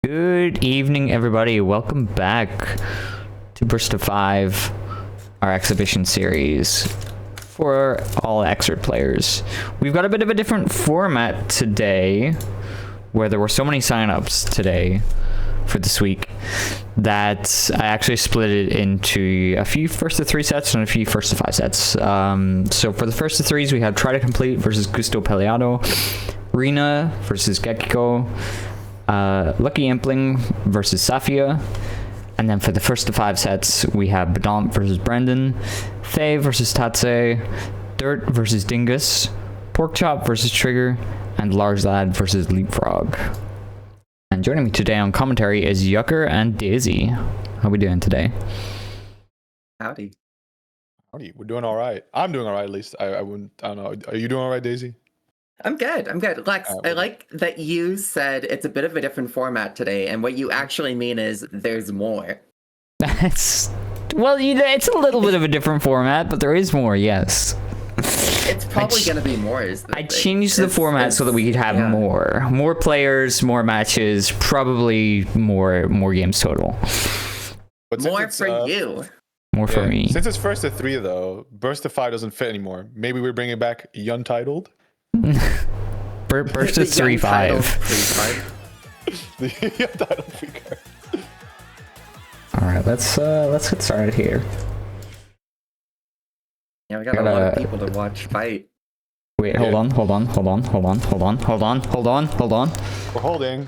Good evening, everybody. Welcome back to Burst of 5, our exhibition series for all GGXrd players. We've got a bit of a different format today, where there were so many signups today for this week that I actually split it into a few first to 3 sets and a few first to 5 sets. So for the first to 3s, we have Try to Complete versus Gusto Peleado, Rina versus Gekiko, Lucky Impling versus Safia, and then for the first to 5 sets we have Badant versus Brendan, Faye versus Tatse, Dirt versus Dingus, Porkchop versus Trigger, and Large Lad versus Leapfrog. And joining me today on commentary is Yucker and Daisy. How we doing today? Howdy. We're doing all right. I'm doing all right, at least. I don't know. Are you doing all right, Daisy? I'm good. Lex, I like that you said it's a bit of a different format today, and what you actually mean is there's more. Well, it's a little bit of a different format, but there is more, yes. It's probably going to be more. I changed the format so that we could have more players, more matches, probably more games total. But more for you. More for me. Since it's first to 3, though, Burst to 5 doesn't fit anymore. Maybe we're bringing back Untitled. Burst to 3-5. The Untitled free card. All right, let's get started here. Yeah, we got a lot of people to watch fight. Wait, hold on. We're holding.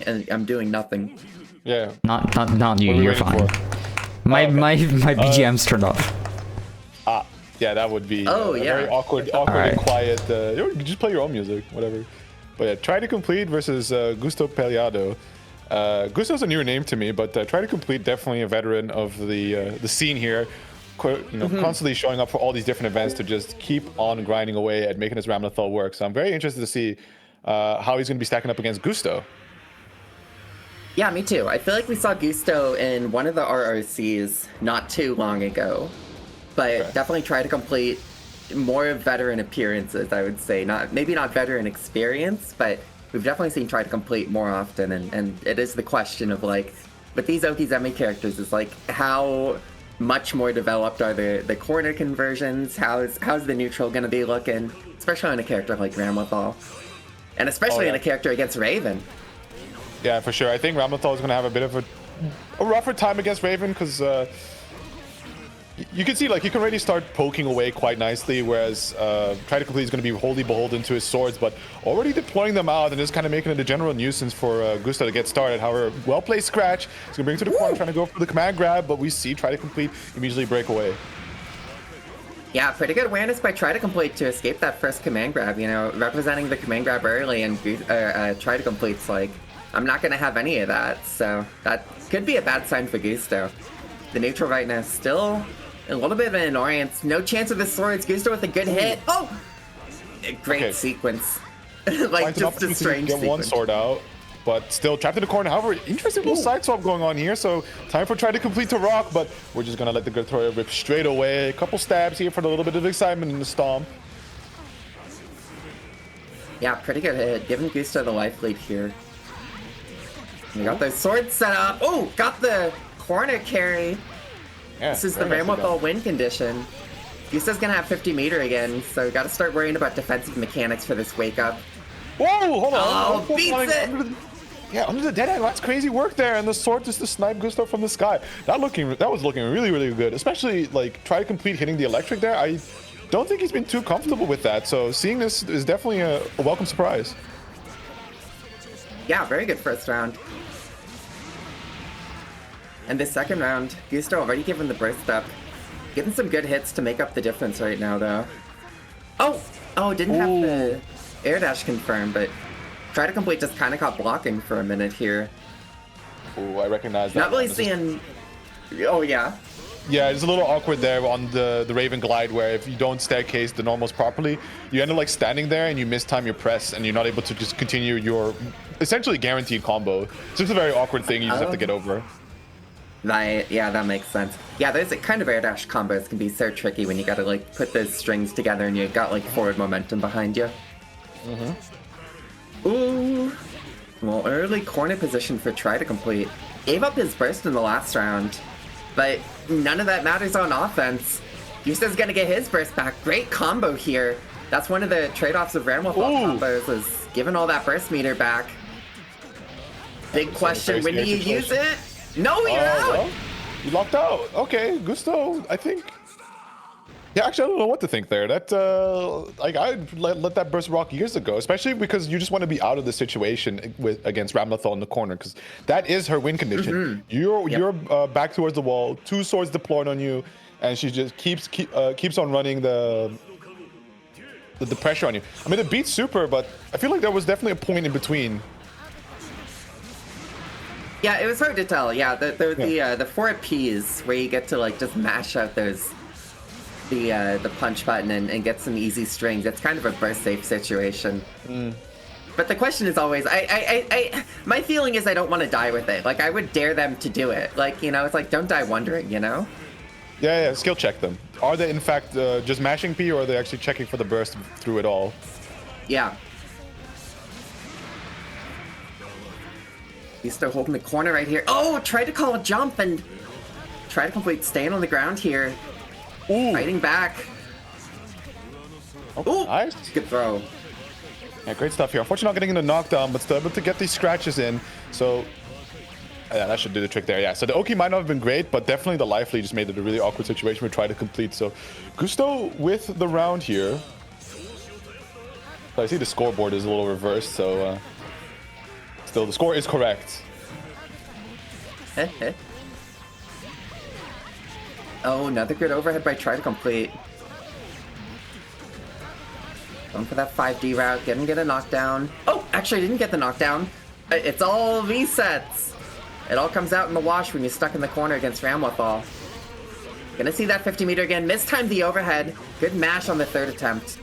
And I'm doing nothing. Yeah. Not you. You're fine. My BGM's turned off. Yeah, that would be very awkward and quiet. Just play your own music, whatever. But yeah, Try to Complete versus Gusto Peleado. Gusto's a newer name to me, but Try to Complete, definitely a veteran of the scene here. Constantly showing up for all these different events to just keep on grinding away at making his Ramlethal work. So I'm very interested to see how he's going to be stacking up against Gusto. Yeah, me too. I feel like we saw Gusto in one of the RRCs not too long ago. But definitely Try to Complete more veteran appearances, I would say. Maybe not veteran experience, but we've definitely seen Try to Complete more often. And it is the question of, like, with these Okizeme characters, is like, how much more developed are the corner conversions? How's the neutral going to be looking? Especially on a character like Ramlethal. And especially in a character against Raven. Yeah, for sure. I think Ramlethal is going to have a bit of a rougher time against Raven, because you can see, like, he can already start poking away quite nicely, whereas Try to Complete is going to be wholly beholden to his swords, but already deploying them out and just kind of making it a general nuisance for Gusto to get started. However, well-placed scratch. He's going to bring it to the corner, trying to go for the command grab, but we see Try to Complete immediately break away. Yeah, pretty good awareness by Try to Complete to escape that first command grab, representing the command grab early, and Try to Complete's like, I'm not going to have any of that, so that could be a bad sign for Gusto. The neutral right now still a little bit of an annoyance. No chance of the swords. Gusto with a good hit. Oh! Great sequence. Like, just a strange get sequence. One sword out, but still trapped in the corner. However, interesting little side swap going on here. So time for Try to Complete to rock, but we're just going to let the good thrower rip straight away. A couple stabs here for a little bit of excitement in the stomp. Yeah, pretty good hit. Giving Gusto the life lead here. We got those swords set up. Oh, got the corner carry. Yeah, this is the Ramlethal win condition. Gusto's gonna have 50 meter again, so gotta start worrying about defensive mechanics for this wake up. Whoa, hold on. Oh, beats it! Under the dead end. That's crazy work there, and the sword just to snipe Gusto from the sky. That was looking really, really good. Especially, like, Try to Complete hitting the electric there. I don't think he's been too comfortable with that, so seeing this is definitely a welcome surprise. Yeah, very good first round. And this second round, Gusto already given the burst up. Getting some good hits to make up the difference right now, though. Oh, didn't have the air dash confirmed, but Try to Complete just kind of caught blocking for a minute here. Oh, I recognize that. Not really seeing... Oh, yeah. Yeah, it's a little awkward there on the Raven glide, where if you don't staircase the normals properly, you end up like standing there and you mistime your press and you're not able to just continue your essentially guaranteed combo. So it's a very awkward thing you just have to get over. Yeah, that makes sense. Yeah, there's a kind of air dash combos can be so tricky when you gotta like put those strings together and you got like forward momentum behind you. Ooh. Well, now. Early corner position for try to complete. Gave up his burst in the last round, but none of that matters on offense. Gusto's gonna get his burst back. Great combo here. That's one of the trade-offs of Ramwolf combos, is giving all that burst meter back. Big question, when do you use it? No, you're out! Well, you locked out. Okay, Gusto, I think. Yeah, actually, I don't know what to think there. That, like, I'd let that burst rock years ago, especially because you just want to be out of the situation against Ramlethal in the corner, because that is her win condition. You're back towards the wall, 2 swords deployed on you, and she just keeps on running the pressure on you. I mean, it beats super, but I feel like there was definitely a point in between. Yeah, it was hard to tell. Yeah, the 4 Ps where you get to like just mash out those the punch button and get some easy strings. It's kind of a burst safe situation. But the question is always, my feeling is I don't want to die with it. Like, I would dare them to do it. Like, you know, it's like, don't die wondering, you know? Yeah, skill check them. Are they in fact just mashing P, or are they actually checking for the burst through it all? Yeah. He's still holding the corner right here. Oh, tried to call a jump and try to complete staying on the ground here. Ooh. Fighting back. Oh, nice. Good throw. Yeah, great stuff here. Unfortunately, not getting into knockdown, but still able to get these scratches in. So, yeah, that should do the trick there. Yeah, so the Oki might not have been great, but definitely the life lead just made it a really awkward situation to try to complete. So, Gusto with the round here. So I see the scoreboard is a little reversed, so still the score is correct. Oh, another good overhead by try to complete. Going for that 5D route, didn't get a knockdown. Oh, actually didn't get the knockdown. It's all resets. It all comes out in the wash when you're stuck in the corner against Ramlethal. Gonna see that 50 meter again. Mistimed the overhead. Good mash on the 3rd attempt.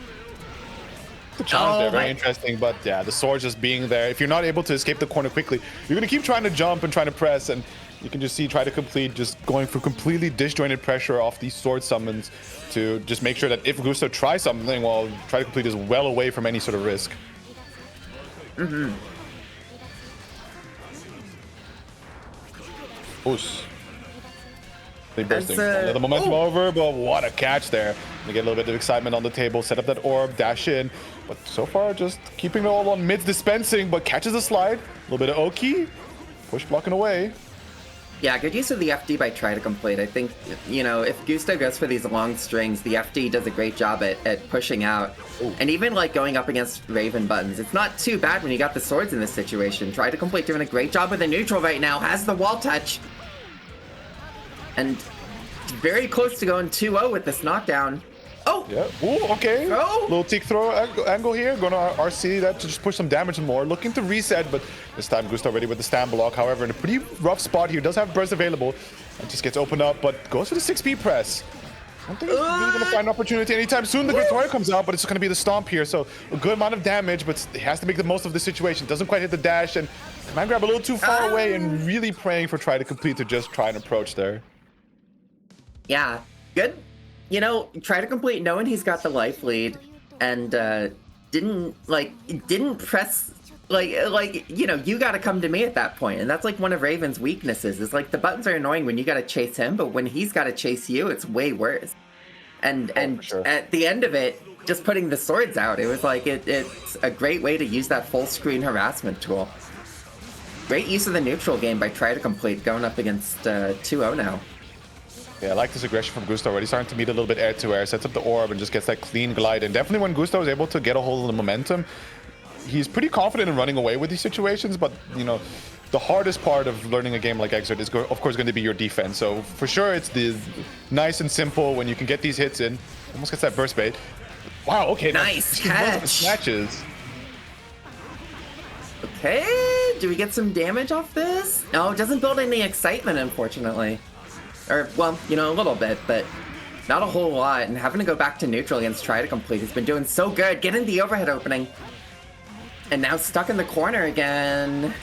The challenge there, very interesting, but yeah, the sword just being there. If you're not able to escape the corner quickly, you're gonna keep trying to jump and trying to press, and you can just see try to complete just going for completely disjointed pressure off these sword summons to just make sure that if Gusto tries something, well, try to complete is well away from any sort of risk. Oos. They bursting. The momentum over, but what a catch there. They get a little bit of excitement on the table, set up that orb, dash in. But so far, just keeping it all on mids dispensing, but catches a slide. A little bit of Oki. Push blocking away. Yeah, good use of the FD by try to complete. I think, you know, if Gusto goes for these long strings, the FD does a great job at pushing out. Ooh. And even like going up against Raven buttons, it's not too bad when you got the swords in this situation. Try to complete doing a great job with the neutral right now, has the wall touch. And very close to going 2-0 with this knockdown. Oh! Yeah. Ooh, okay. Oh. Little tick throw angle here. Going to RC that to just push some damage more. Looking to reset, but this time Gusto already with the stand block. However, in a pretty rough spot here. Does have burst available. And just gets opened up, but goes for the 6P press. I don't think he's really going to find an opportunity anytime soon. The Victoria comes out, but it's going to be the stomp here. So a good amount of damage, but he has to make the most of the situation. Doesn't quite hit the dash, and command grab a little too far away, and really praying for try to complete to just try and approach there. Yeah, good. You know, try to complete knowing he's got the life lead, and didn't press, like you know, you got to come to me at that point, and that's like one of Raven's weaknesses. Is like the buttons are annoying when you got to chase him, but when he's got to chase you, it's way worse. And sure. At the end of it, just putting the swords out, it was like it's a great way to use that full screen harassment tool. Great use of the neutral game by try to complete, going up against 2-0 now. Yeah, I like this aggression from Gusto already, starting to meet a little bit air-to-air, sets up the orb and just gets that clean glide. And definitely when Gusto is able to get a hold of the momentum, he's pretty confident in running away with these situations, but, you know, the hardest part of learning a game like Xrd is, of course, going to be your defense. So for sure, it's the nice and simple when you can get these hits in. Almost gets that burst bait. Wow, okay. Nice catch. Snatches. Okay, do we get some damage off this? No, it doesn't build any excitement, unfortunately. Or, well, you know, a little bit, but not a whole lot. And having to go back to neutral against try to complete has been doing so good. Getting the overhead opening. And now stuck in the corner again.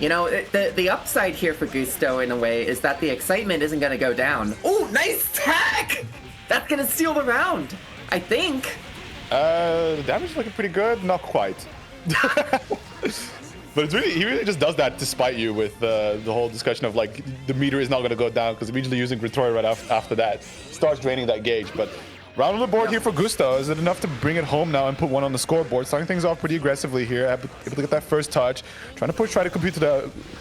You know, the upside here for Gusto, in a way, is that the excitement isn't going to go down. Oh, nice tag! That's going to seal the round, I think. The damage is looking pretty good. Not quite. But it's really, he really just does that to spite you with the whole discussion of like the meter is not going to go down because immediately using Victoria right after that starts draining that gauge. But round on the board here for Gusto. Is it enough to bring it home now and put one on the scoreboard? Starting things off pretty aggressively here. Able to get that first touch. Trying to try to compete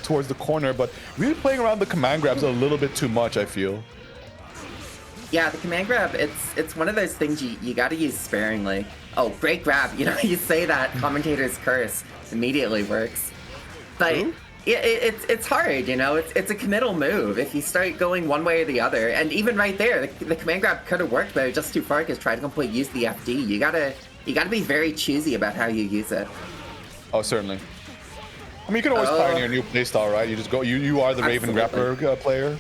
towards the corner, but really playing around the command grabs a little bit too much, I feel. Yeah, the command grab, it's one of those things you got to use sparingly. Oh, great grab. You know, you say that, commentator's curse immediately works. But it's hard, you know, it's a committal move if you start going one way or the other. And even right there, the command grab could have worked, but just too far because try to complete use the FD. You gotta be very choosy about how you use it. Oh, certainly. I mean, you can always pioneer a new playstyle, right? You just go, you are the Raven Grappler player.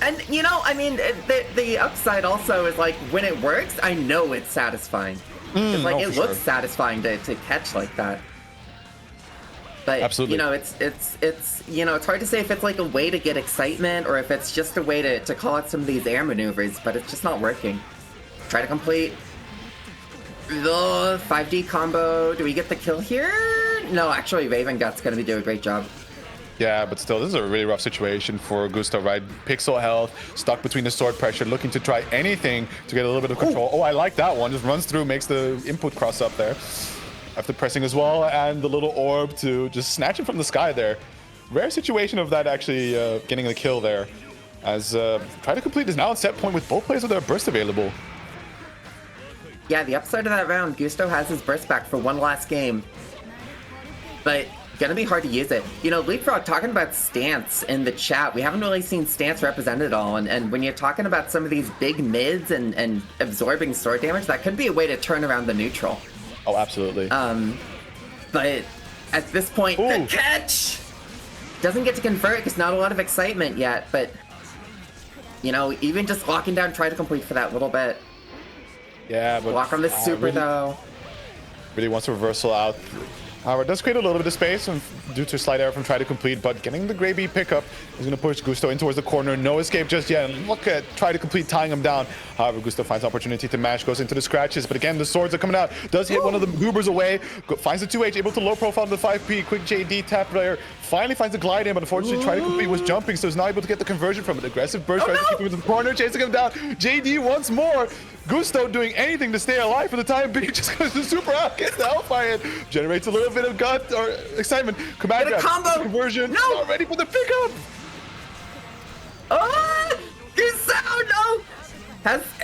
And, you know, I mean, the upside also is, like, when it works, I know it's satisfying. It's like, it looks satisfying to catch like that. But, absolutely. You know, it's you know, it's hard to say if it's, like, a way to get excitement or if it's just a way to call out some of these air maneuvers, but it's just not working. Try to complete the 5D combo. Do we get the kill here? No, actually, Raven Gut's gonna be doing a great job. Yeah, but still, this is a really rough situation for Gusto, right? Pixel health, stuck between the sword pressure, looking to try anything to get a little bit of control. Oh, I like that one. Just runs through, makes the input cross up there. After pressing as well, and the little orb to just snatch him from the sky there. Rare situation of that actually getting the kill there. As Try to Complete is now on set point with both players with their burst available. Yeah, the upside of that round, Gusto has his burst back for one last game. But gonna be hard to use it. You know, Leapfrog talking about stance in the chat. We haven't really seen stance represented at all. And when you're talking about some of these big mids and absorbing sword damage, that could be a way to turn around the neutral. Oh, absolutely. But at this point, the catch doesn't get to convert because not a lot of excitement yet. But, you know, even just locking down Try to Complete for that little bit. Yeah, but block on the super, though. Really wants a reversal out. However, it does create a little bit of space due to a slight error from Try to Complete, but getting the Grey Bee pickup is going to push Gusto in towards the corner. No escape just yet, and look at Try to Complete tying him down. However, Gusto finds opportunity to mash, goes into the scratches, but again, the swords are coming out. Does hit one of the goobers away, finds the 2H, able to low profile the 5P, quick JD tap there. Finally finds the glide in, but unfortunately Try to Complete was jumping, so he's not able to get the conversion from it. Aggressive burst, tries to keep him in the corner, chasing him down. JD once more. Gusto doing anything to stay alive for the time being, just goes to super out, gets the Hellfire, generates a little bit of gut or excitement. Command grab, combo conversion, not ready for the pickup. Oh, Gusto, no!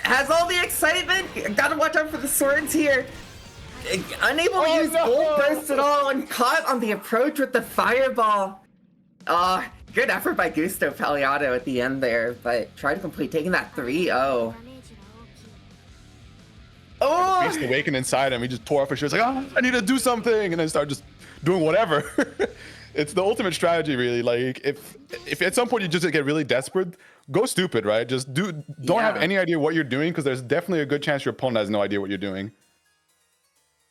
Has all the excitement. Gotta watch out for the swords here. Unable to use Bolt Burst at all and caught on the approach with the Fireball. Good effort by Gusto Paliado at the end there, but Try to Complete taking that 3-0. Oh! Beast awakened inside him. He just tore off his shirt. Like, oh, I need to do something, and then start just doing whatever. It's the ultimate strategy, really. Like, if at some point you just get really desperate, go stupid, right? Just don't have any idea what you're doing, because there's definitely a good chance your opponent has no idea what you're doing.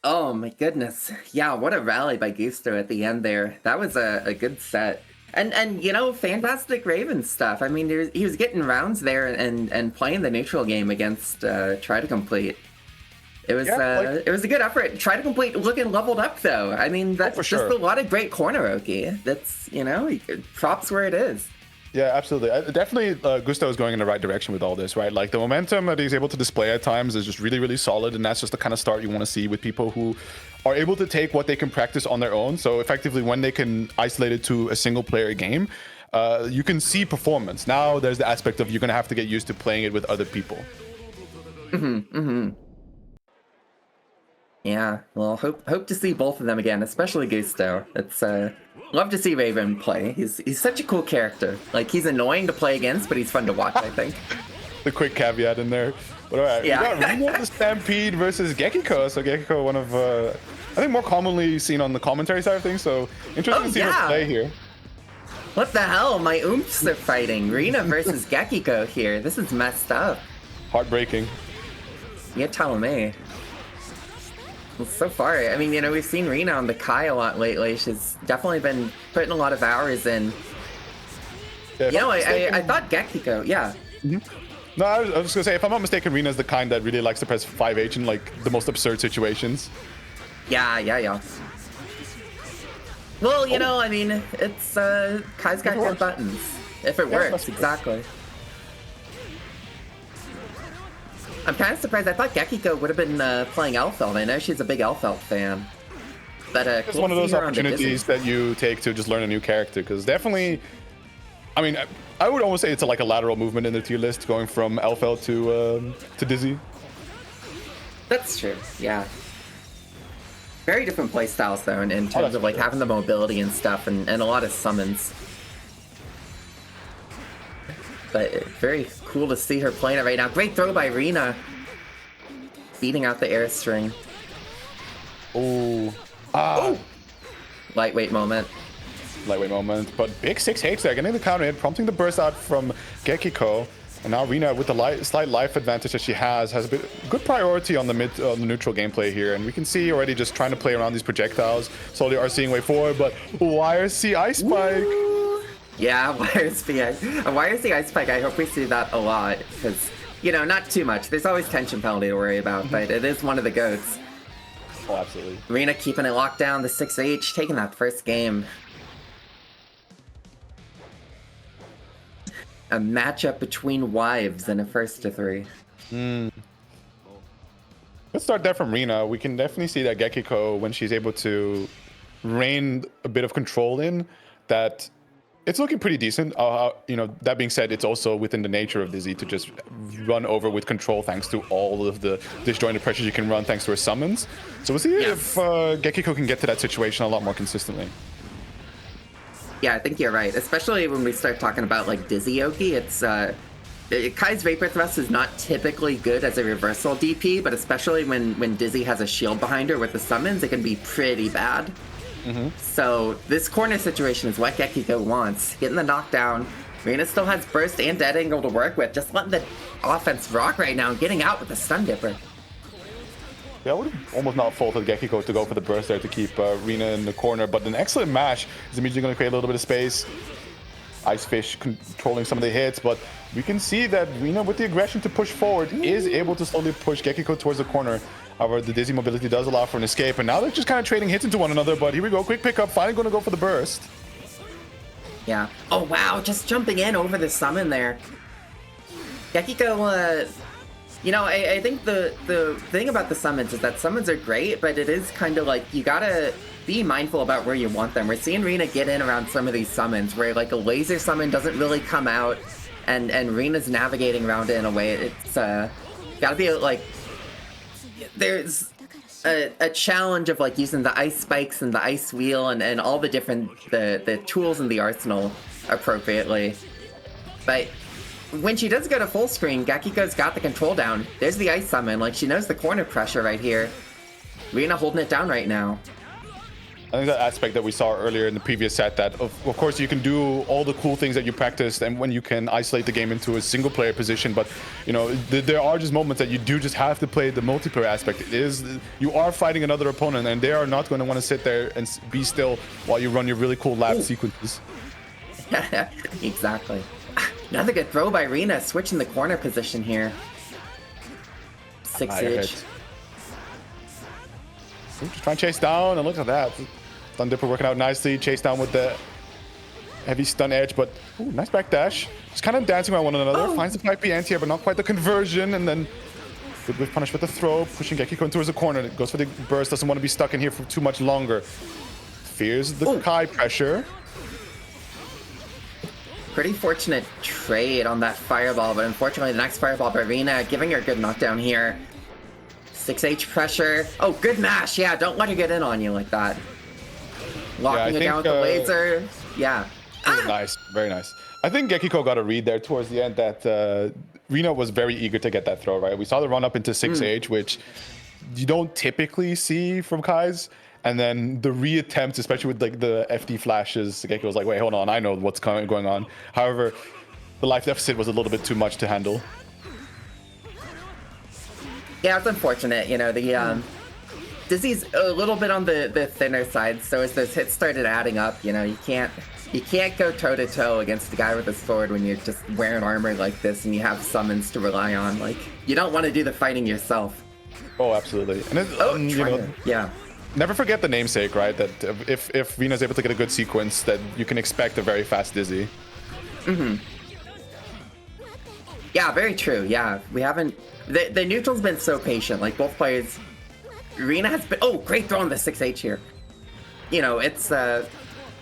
Oh my goodness. Yeah, what a rally by Gusto at the end there. That was a good set. And you know, fantastic Raven stuff. I mean, he was getting rounds there and playing the neutral game against Try to Complete. It was it was a good effort. Try to Complete looking leveled up though. I mean, that's just a lot of great corner Oki. That's, you know, props where it is. Yeah, absolutely. Definitely, Gusto is going in the right direction with all this, right? Like, the momentum that he's able to display at times is just really, really solid, and that's just the kind of start you want to see with people who are able to take what they can practice on their own. So effectively, when they can isolate it to a single-player game, you can see performance. Now, there's the aspect of you're going to have to get used to playing it with other people. Yeah, well, hope to see both of them again, especially Gusto. It's love to see Raven play. He's such a cool character. Like, he's annoying to play against, but he's fun to watch, I think. The quick caveat in there. But all right, we got Reno the Stampede versus Gekiko. So Gekiko, one of I think more commonly seen on the commentary side of things. So interesting to see him play here. What the hell? My oomphs are fighting. Rena versus Gekiko here. This is messed up. Heartbreaking. You're telling me. Well, so far, I mean, you know, we've seen Rena on the Kai a lot lately. She's definitely been putting a lot of hours in. Yeah, you know, I thought Gekiko, No, I was just gonna say, if I'm not mistaken, Rena's the kind that really likes to press 5H in like the most absurd situations. Yeah. Well, you know, I mean, it's Kai's got good buttons. If it works, exactly. I'm kind of surprised. I thought Gekiko would have been playing Elfeld. I know she's a big Elfeld fan. But it's one of those opportunities that you take to just learn a new character. Because definitely, I mean, I would almost say it's like a lateral movement in the tier list, going from Elfeld to Dizzy. That's true, yeah. Very different playstyles, though, in terms of like having the mobility and stuff, and a lot of summons. But very cool to see her playing it right now. Great throw by Rina. Beating out the air string. Oh. Oh! Lightweight moment. Lightweight moment, but big 6H there, getting the counter hit, prompting the burst out from Gekiko. And now Rina, with the slight life advantage that she has a good priority on the neutral gameplay here. And we can see already just trying to play around these projectiles. Slowly RCing way forward, but YRC Ice Spike. Woo! Yeah, YRC Ice Spike, I hope we see that a lot. Because, you know, not too much. There's always tension penalty to worry about, but it is one of the GOATs. Oh, absolutely. Rina keeping it locked down, the 6H, taking that first game. A matchup between wives in a first to 3. Let's start there from Rina. We can definitely see that Gekiko, when she's able to rein a bit of control in, that it's looking pretty decent. You know, that being said, it's also within the nature of Dizzy to just run over with control thanks to all of the disjointed pressures you can run thanks to her summons. So we'll see if Gekiko can get to that situation a lot more consistently. Yeah, I think you're right. Especially when we start talking about like Dizzy Oki, it's Kai's Vapor Thrust is not typically good as a reversal DP, but especially when Dizzy has a shield behind her with the summons, it can be pretty bad. So this corner situation is what Gekiko wants. Getting the knockdown. Rina still has burst and dead angle to work with. Just letting the offense rock right now and getting out with the stun dipper. Yeah, I would have almost not faulted Gekiko to go for the burst there to keep Rina in the corner, but an excellent mash is immediately going to create a little bit of space. Icefish controlling some of the hits, but we can see that Rina, with the aggression to push forward, is able to slowly push Gekiko towards the corner. However, the Dizzy mobility does allow for an escape, and now they're just kind of trading hits into one another, but here we go, quick pickup, finally going to go for the burst. Yeah. Oh, wow, just jumping in over the summon there. Gekiko, you know, I think the thing about the summons is that summons are great, but it is kind of like, you gotta be mindful about where you want them. We're seeing Rina get in around some of these summons where like a laser summon doesn't really come out, and Rina's navigating around it in a way. It's gotta be like, there's a challenge of like using the ice spikes and the ice wheel and all the different the tools in the arsenal appropriately. But when she does go to full screen, Gekiko's got the control down. There's the ice summon, like she knows the corner pressure right here. Rina holding it down right now. I think that aspect that we saw earlier in the previous set, that of course you can do all the cool things that you practiced and when you can isolate the game into a single player position, but you know, there are just moments that you do just have to play the multiplayer aspect. It is, you are fighting another opponent and they are not going to want to sit there and be still while you run your really cool lab sequences. Exactly. Another good throw by Rina, switching the corner position here. 6H. Just trying to chase down, and look at that. Stun Dipper working out nicely. Chase down with the heavy stun edge, but ooh, nice backdash. Just kind of dancing around one another. Oh. Finds the 5P anti-air, but not quite the conversion, and then good whiff punish with the throw, pushing Gekiko towards the corner. Goes for the burst, doesn't want to be stuck in here for too much longer. Fears the Kai pressure. Pretty fortunate trade on that fireball, but unfortunately the next fireball by Rina giving her a good knockdown here. 6H pressure. Oh, good mash. Yeah, don't let her get in on you like that. Locking it down with the laser. Yeah. Nice. Very nice. I think Gekiko got a read there towards the end that Rina was very eager to get that throw, right? We saw the run up into 6H, which you don't typically see from Kai's. And then the reattempts, especially with like the FD flashes, Gekiko was like, wait, hold on, I know what's going on. However, the life deficit was a little bit too much to handle. Yeah, it's unfortunate. You know, the Dizzy's a little bit on the thinner side, so as those hits started adding up, you know, you can't go toe-to-toe against a guy with a sword when you're just wearing armor like this and you have summons to rely on. Like, you don't want to do the fighting yourself. Oh, absolutely. And you know, yeah. never forget the namesake, right? That if Rina's able to get a good sequence, that you can expect a very fast Dizzy. Yeah, very true. Yeah, we haven't. The neutral's been so patient. Like both players, Rina has been. Oh, great throw on the 6H here. You know, it's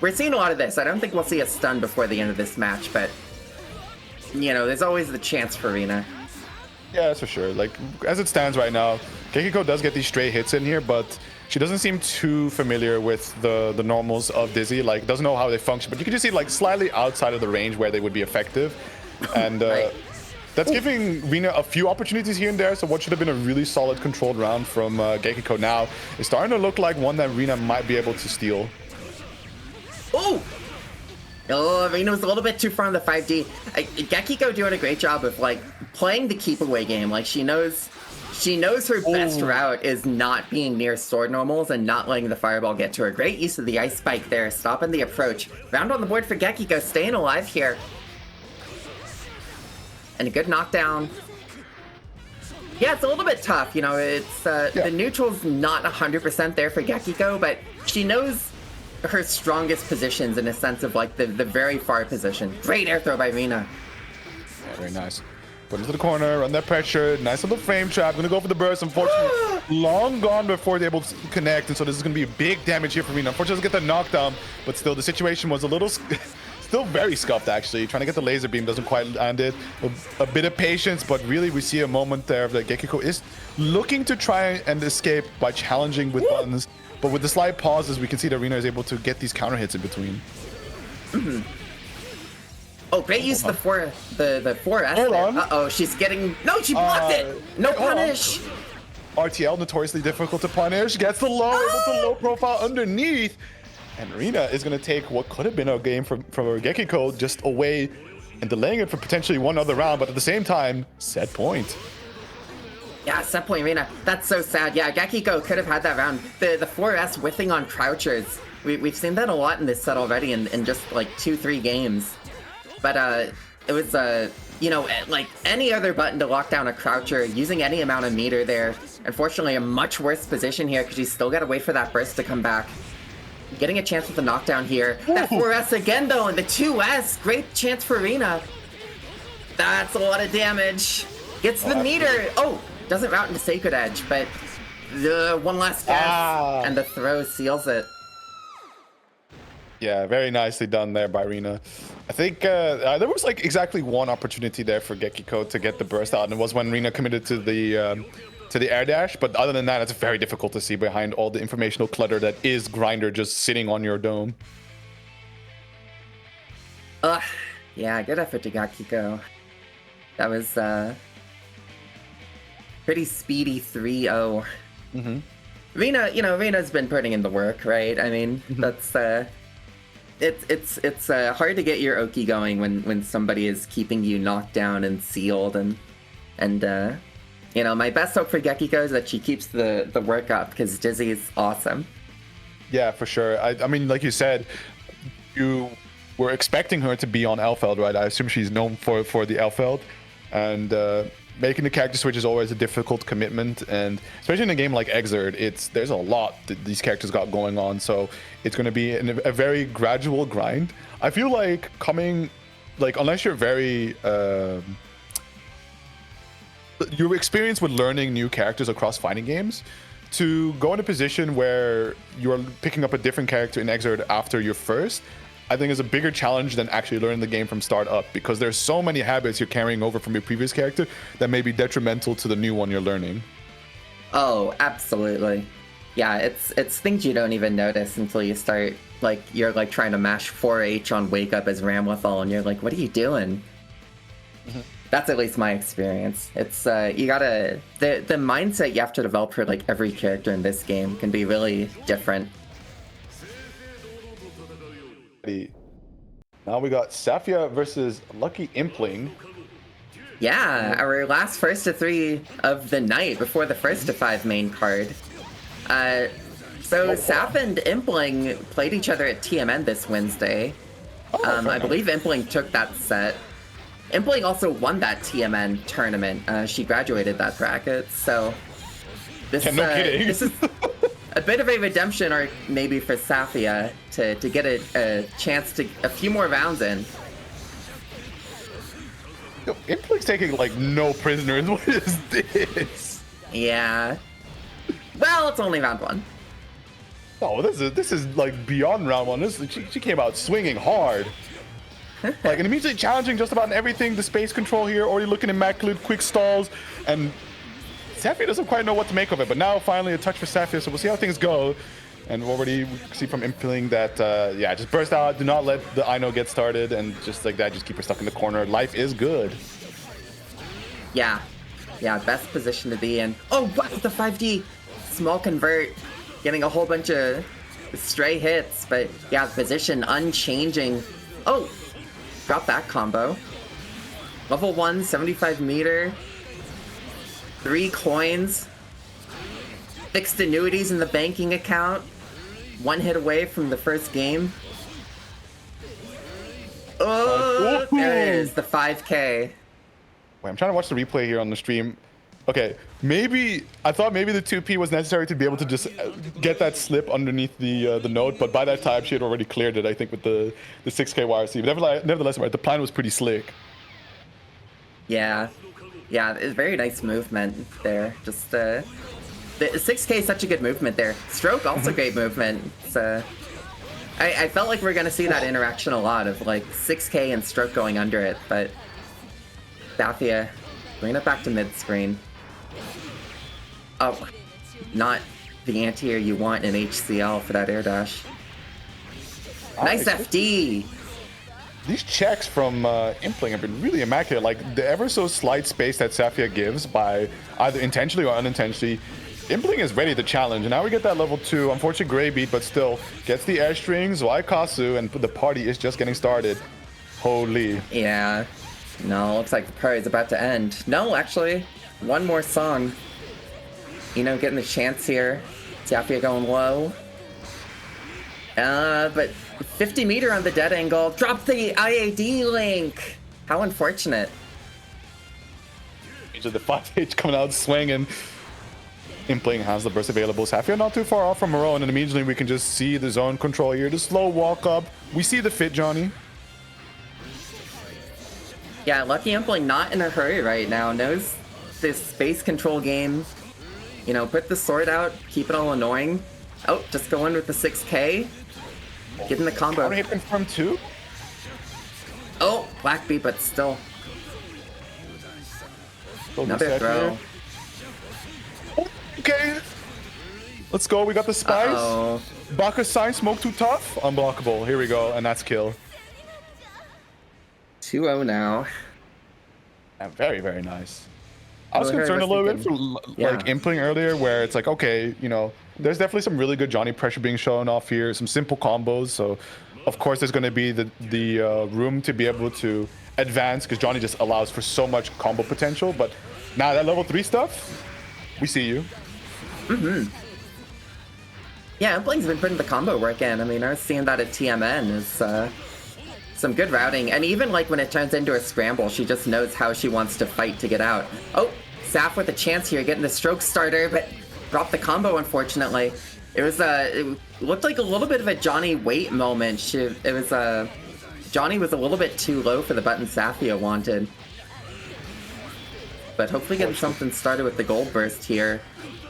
we're seeing a lot of this. I don't think we'll see a stun before the end of this match, but you know, there's always the chance for Rina. Yeah, that's for sure. Like, as it stands right now, Gekiko does get these stray hits in here, but she doesn't seem too familiar with the normals of Dizzy. Like, doesn't know how they function, but you can just see, like, slightly outside of the range where they would be effective. And right. That's giving Rina a few opportunities here and there, so what should have been a really solid controlled round from Gekiko now is starting to look like one that Rina might be able to steal. Oh! Oh, Rina was a little bit too far on the 5D. Gekiko doing a great job of, like, playing the keep away game. Like, she knows her best route is not being near sword normals and not letting the fireball get to her. Great use of the ice spike there, stopping the approach. Round on the board for Gekiko, staying alive here. And a good knockdown. Yeah, it's a little bit tough, you know, it's, the neutral's not 100% there for Gekiko, but she knows her strongest positions in a sense of, like, the very far position. Great air throw by Rina. Yeah, very nice. Put into the corner, run that pressure, nice little frame trap. Gonna go for the burst, unfortunately. Long gone before they're able to connect, and so this is gonna be big damage here for Rina. Unfortunately, doesn't get the knockdown, but still, the situation was a little... Still very scuffed, actually. Trying to get the laser beam, doesn't quite land it. A bit of patience, but really we see a moment there that Gekiko is looking to try and escape by challenging with buttons. But with the slight pauses, we can see that Rina is able to get these counter hits in between. Oh, great use of the 4S there. Uh-oh, she's getting... No, she blocked it! No punish! RTL, notoriously difficult to punish. Gets the low, able to low profile underneath. And Rina is going to take what could have been a game from her Gekiko just away and delaying it for potentially one other round, but at the same time, set point. Yeah, set point Rina. That's so sad. Yeah, Gekiko could have had that round. The 4S whiffing on crouchers. We've seen that a lot in this set already in just like 2-3 games. But it was, you know, like any other button to lock down a croucher, using any amount of meter there. Unfortunately, a much worse position here because you still got to wait for that burst to come back. Getting a chance with the knockdown here. That 4S again, though, and the 2S. Great chance for Rina. That's a lot of damage. Gets the meter. Oh, doesn't route into Sacred Edge, but the one last guess, and the throw seals it. Yeah, very nicely done there by Rina. I think there was like exactly one opportunity there for Gekiko to get the burst out, and it was when Rina committed to the air dash, but other than that, it's very difficult to see behind all the informational clutter that is Grinder just sitting on your dome. Yeah, good effort to Gekiko. That was pretty speedy 3-0. Rina, you know, Rina's been putting in the work, right? I mean, that's it's hard to get your Oki going when somebody is keeping you knocked down and sealed, and you know, my best hope for Gekiko is that she keeps the work up, because Dizzy is awesome. Yeah, for sure. I mean, like you said, you were expecting her to be on Elfeld, right? I assume she's known for the Elfeld, and making the character switch is always a difficult commitment, and especially in a game like Xrd, there's a lot that these characters got going on, so it's going to be a very gradual grind. I feel like unless you're very your experience with learning new characters across fighting games, to go in a position where you're picking up a different character in Xrd after your first, I think is a bigger challenge than actually learning the game from start up, because there's so many habits you're carrying over from your previous character that may be detrimental to the new one you're learning. Oh, absolutely. Yeah, it's things you don't even notice until you start, like, you're like trying to mash 4H on Wake Up as Ramlethal, and you're like, what are you doing? That's at least my experience. It's you gotta the mindset you have to develop for like every character in this game can be really different. Now we got Safia versus Lucky Impling. Yeah, our last first to 3 of the night before the first to 5 main card. So Saf and Impling played each other at TMN this Wednesday. I believe Impling took that set. Impling also won that TMN tournament. She graduated that bracket, so this, no kidding. This is a bit of a redemption arc maybe for Safia to get a chance to a few more rounds in. Yo, Implink's taking like no prisoners. What is this? Yeah. Well, it's only round 1. Oh, this is like beyond round 1. She came out swinging hard. Like, and immediately challenging just about everything. The space control here, already looking immaculate, quick stalls, and Safia doesn't quite know what to make of it. But now finally a touch for Safia, so we'll see how things go. And already we see from Implink that, yeah, just burst out, do not let the Ino get started, and just like that, just keep her stuck in the corner. Life is good. Yeah. Yeah, best position to be in. Oh, what? The 5D small convert, getting a whole bunch of stray hits, but yeah, position unchanging. Oh, drop that combo. Level 1, 75 meter. 3 coins. Fixed annuities in the banking account. 1 hit away from the first game. Oh, there it is, the 5K. Wait, I'm trying to watch the replay here on the stream. Okay, maybe I thought maybe the 2P was necessary to be able to just get that slip underneath the note, but by that time she had already cleared it, I think, with the 6K YRC. But nevertheless, right, the plan was pretty slick. Yeah, it's very nice movement there. Just the 6K is such a good movement there. Stroke also great movement. So I felt like we're gonna see that interaction a lot of like 6K and Stroke going under it, but Safia bringing it back to mid screen. Oh, not the anti-air you want in HCL for that air dash. Nice FD! These checks from Implink have been really immaculate. Like, the ever so slight space that Safia gives by either intentionally or unintentionally, Implink is ready to challenge. And now we get that level 2. Unfortunately, Grey beat, but still gets the air strings, Waikasu, and the party is just getting started. Holy. Yeah. No, looks like the party's about to end. No, actually, one more song. You know, getting the chance here. Safia going low. But 50 meter on the dead angle. Drop the IAD link. How unfortunate. The 5H coming out swinging. Implink has the burst available. Safia not too far off from Moreau, and then immediately we can just see the zone control here. The slow walk up. We see the fit, Johnny. Yeah, lucky Implink not in a hurry right now. Knows this space control game. You know, put the sword out, keep it all annoying. Oh, just go in with the 6K. Getting the combo. Hit confirmed too. Oh, Black B, but still. Another throw. Okay. Let's go. We got the spice. Uh-oh. Baka sign, smoke too tough. Unblockable. Here we go, and that's kill. 2-0 now. Yeah, very, very nice. I was concerned a little bit for like Implink earlier, where it's like, okay, you know, there's definitely some really good Johnny pressure being shown off here, some simple combos. So, of course, there's going to be the room to be able to advance because Johnny just allows for so much combo potential. But now that level 3 stuff, we see you. Yeah, Implink's been putting the combo work in. I mean, I was seeing that at TMN is some good routing, and even like when it turns into a scramble, she just knows how she wants to fight to get out. Oh, Saf with a chance here, getting the stroke starter, but dropped the combo, unfortunately. It was it looked like a little bit of a Johnny wait moment. Johnny was a little bit too low for the button Safia wanted. But hopefully getting something started with the gold burst here.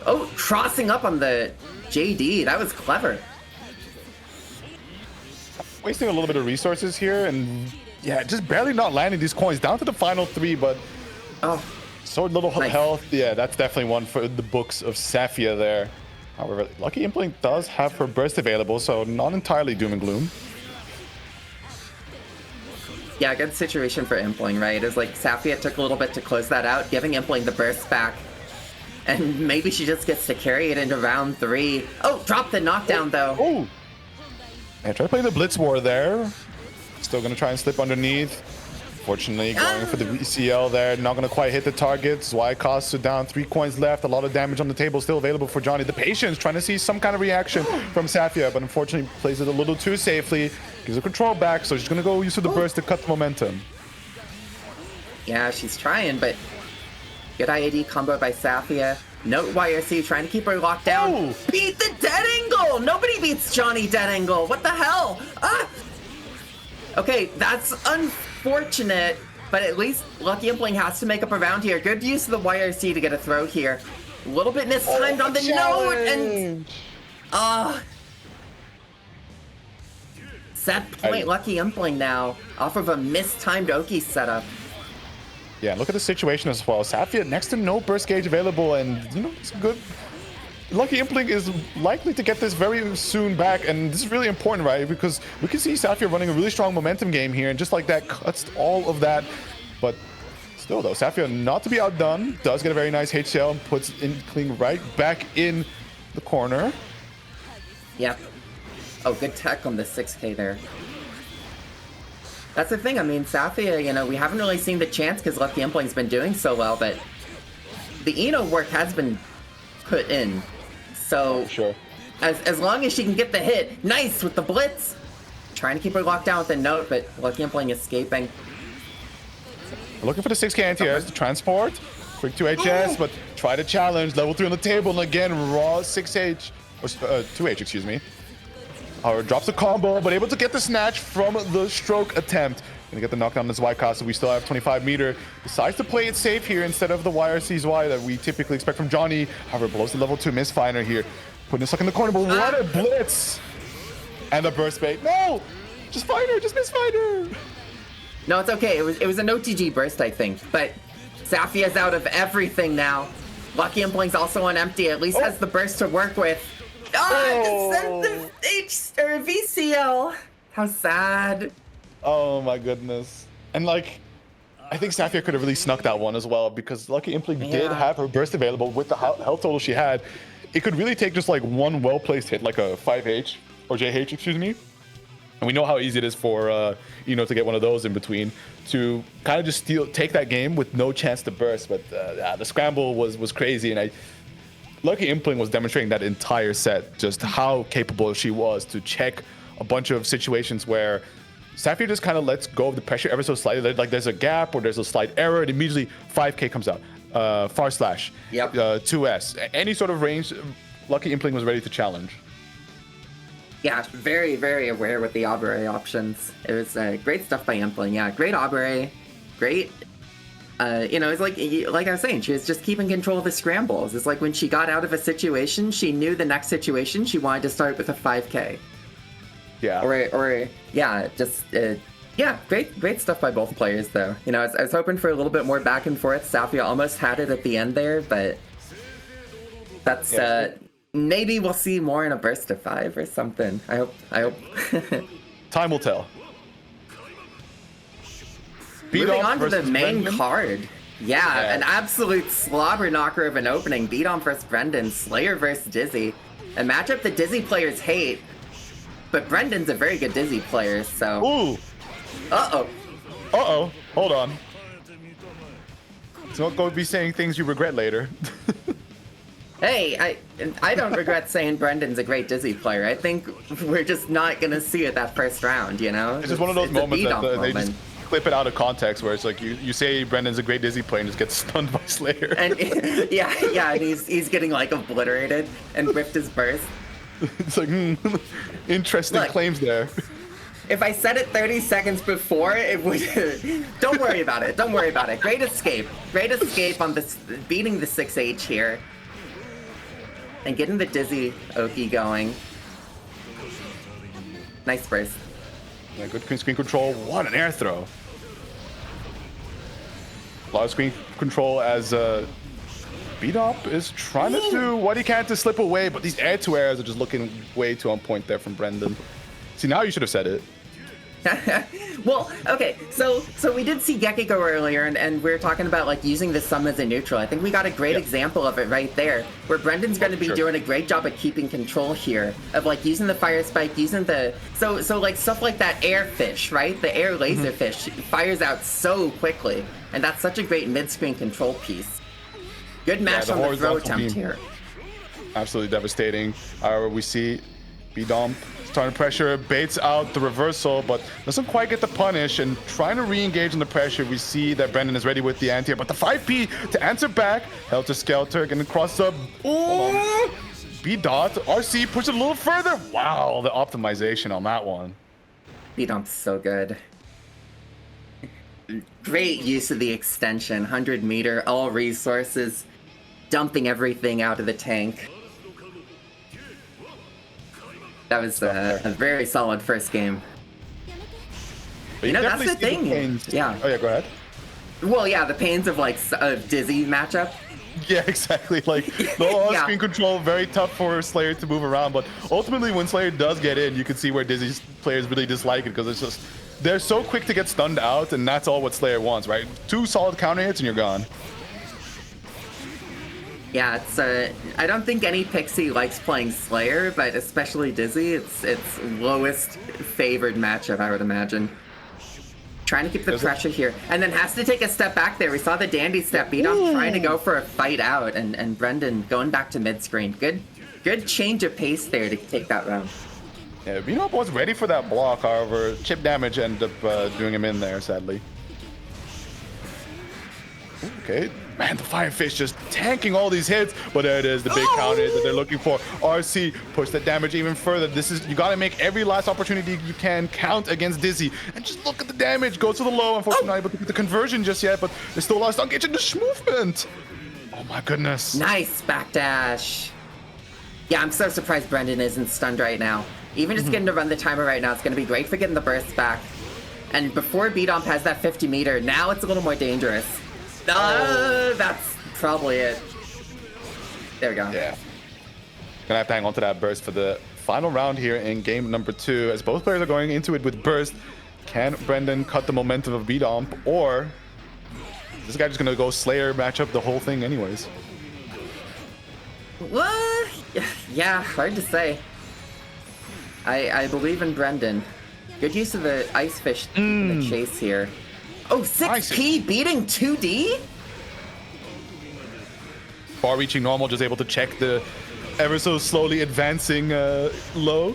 Oh, crossing up on the JD, that was clever. Wasting a little bit of resources here, and yeah, just barely not landing these coins. Down to the final 3, but so little health. Yeah, that's definitely one for the books of Safia there. However, lucky Implink does have her burst available, so not entirely doom and gloom. Yeah, good situation for Implink, right? It's like Safia took a little bit to close that out, giving Implink the burst back. And maybe she just gets to carry it into round 3. Oh, drop the knockdown though. Oh! Yeah, try to play the Blitz War there. Still gonna try and slip underneath. Fortunately, going for the VCL there. Not gonna quite hit the targets. Waikasu down, 3 coins left. A lot of damage on the table still available for Johnny. The Patience trying to see some kind of reaction from Safia, but unfortunately plays it a little too safely. Gives the control back, so she's gonna go use the burst to cut the momentum. Yeah, she's trying, but good IAD combo by Safia. Note YRC trying to keep her locked down. Oh. Beat the dead angle! Nobody beats Johnny dead angle. What the hell? Ah! Okay, that's unfortunate, but at least Lucky Impling has to make up around here. Good use of the YRC to get a throw here. A little bit mistimed on the note, and set point Lucky Impling now off of a mistimed Oki setup. Yeah, look at the situation as well. Safia next to no burst gauge available, and you know it's good. Lucky Impling is likely to get this very soon back, and this is really important, right? Because we can see Safia running a really strong momentum game here, and just like that, cuts all of that. But still, though, Safia not to be outdone, does get a very nice HCL and puts Impling right back in the corner. Yep. Oh, good tech on the 6K there. That's the thing, I mean, Safia, you know, we haven't really seen the chance because Lucky Impling's been doing so well, but the Eno work has been put in. So, sure. As long as she can get the hit, nice with the blitz. Trying to keep her locked down with the note, but Lucky Impling escaping. Looking for the 6K anti-airs to transport. Quick 2HS, but try to challenge. Level 3 on the table, and again, raw 6H, or 2H, excuse me. Drops a combo, but able to get the snatch from the stroke attempt. Gonna get the knockdown on this Y cost, so we still have 25 meter. Decides to play it safe here instead of the YRC's Y that we typically expect from Johnny. However, blows the level 2 misfiner here. Putting it stuck in the corner, but what a blitz! And the burst bait. No! Just find her, just misfind her! No, it's okay. It was an OTG burst, I think. But Safia's out of everything now. Lucky Impling's also on empty. At least has the burst to work with. Sent the VCL. How sad. Oh my goodness. And like, I think Safia could have really snuck that one as well, because Lucky Impling did have her burst available with the health total she had. It could really take just like one well-placed hit, like a 5H or JH, excuse me. And we know how easy it is for to get one of those in between to kind of just take that game with no chance to burst. But the scramble was crazy, and Lucky Impling was demonstrating that entire set just how capable she was to check a bunch of situations where Safia just kind of lets go of the pressure ever so slightly. Like there's a gap or there's a slight error, and immediately 5K comes out. Far slash. Yep. 2S. Any sort of range, Lucky Impling was ready to challenge. Yeah, very, very aware with the Aubrey options. It was great stuff by Impling. Yeah, great Aubrey. Great. It's like I was saying, she was just keeping control of the scrambles. It's like when she got out of a situation, she knew the next situation she wanted to start with a 5K. Yeah. Great stuff by both players, though. You know, I was hoping for a little bit more back and forth. Safia almost had it at the end there, but that's maybe we'll see more in a burst of 5 or something. I hope. Time will tell. Moving on to the main card. Yeah, an absolute slobber knocker of an opening. Beat-on versus Brendan, Slayer versus Dizzy. A matchup that Dizzy players hate, but Brendan's a very good Dizzy player, so... Ooh! Uh-oh. Uh-oh. Hold on. So don't go be saying things you regret later. Hey, I don't regret saying Brendan's a great Dizzy player. I think we're just not going to see it that first round, you know? It's just one of those moments that they just clip it out of context where it's like you say Brendan's a great Dizzy player and just gets stunned by Slayer. And and he's getting like obliterated and whipped his burst. It's like, interesting claims there. If I said it 30 seconds before, it would... Don't worry about it. Don't worry about it. Great escape. Great escape on this, beating the 6H here. And getting the Dizzy Oki going. Nice burst. Yeah, good screen control. What an air throw. A lot of screen control as Beat-Up is trying to do what he can to slip away, but these air-to-airs are just looking way too on point there from Brendan. See, now you should have said it. Well, okay, so we did see Gekiko earlier, and we were talking about like using the sum as a neutral. I think we got a great example of it right there, where Brendan's going to be doing a great job at keeping control here, of like using the fire spike, using the so like stuff like that air fish, right? The air laser fish fires out so quickly, and that's such a great mid-screen control piece. Good match on the throw attempt here. Absolutely devastating. We see B-Domp starting to pressure, baits out the reversal, but doesn't quite get the punish, and trying to re-engage on the pressure. We see that Brendan is ready with the anti, but the 5P to answer back. Helter Skelter, getting cross up. B-Dot, RC push it a little further. Wow, the optimization on that one. B-Domp's so good. Great use of the extension, 100 meter, all resources, dumping everything out of the tank. That was a very solid first game. But that's the thing. Yeah. Oh yeah, go ahead. Well, yeah, the pains of like a Dizzy matchup. Yeah, exactly. Like the on-screen control, very tough for Slayer to move around. But ultimately, when Slayer does get in, you can see where Dizzy's players really dislike it because it's just they're so quick to get stunned out, and that's all what Slayer wants, right? 2 solid counter hits and you're gone. Yeah, it's I don't think any Pixie likes playing Slayer, but especially Dizzy, it's lowest favored matchup, I would imagine. Trying to keep the pressure here, and then has to take a step back there. We saw the dandy step. B-Domp trying to go for a fight out, and Brendan going back to mid-screen. Good change of pace there to take that round. Yeah, B-Domp was ready for that block, however, chip damage ended up doing him in there, sadly. Okay. Man, the Firefish just tanking all these hits, but there it is, the big counter that they're looking for. RC push that damage even further. You gotta make every last opportunity you can count against Dizzy. And just look at the damage, go to the low. Unfortunately, not able to get the conversion just yet, but there's still a lot of stun getting the movement. Oh my goodness. Nice backdash. Yeah, I'm so surprised Brendan isn't stunned right now. Even just getting to run the timer right now, it's gonna be great for getting the burst back. And before B-Domp has that 50 meter, now it's a little more dangerous. That's probably it. There we go. Yeah. Gonna have to hang on to that burst for the final round here in game number 2. As both players are going into it with burst, can Brendan cut the momentum of B-Domp, or is this guy just gonna go Slayer matchup the whole thing anyways? What? Yeah, hard to say. I believe in Brendan. Good use of the Ice Fish in the chase here. Oh, 6P beating 2D? Far-reaching normal, just able to check the ever so slowly advancing low.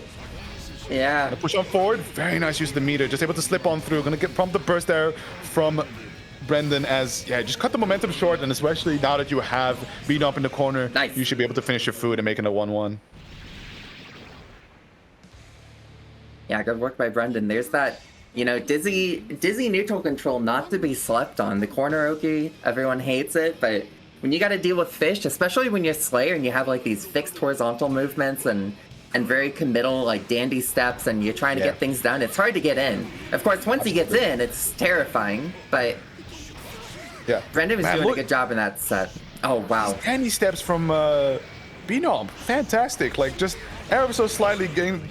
Yeah. Gonna push on forward. Very nice use of the meter. Just able to slip on through. Gonna get prompt the burst there from Brendan as, yeah, just cut the momentum short, and especially now that you have B-Domp in the corner, you should be able to finish your food and make it a 1-1. Yeah, good work by Brendan. There's that, you know, Dizzy neutral control not to be slept on. The corner Oki, everyone hates it, but when you got to deal with Fish, especially when you're Slayer and you have like these fixed horizontal movements and very committal like dandy steps, and you're trying to get things done, it's hard to get in. Of course, once he gets in, it's terrifying, but Brendan was doing a good job in that set. Oh, wow. Dandy steps from B-Domp. Fantastic. Like, just ever so slightly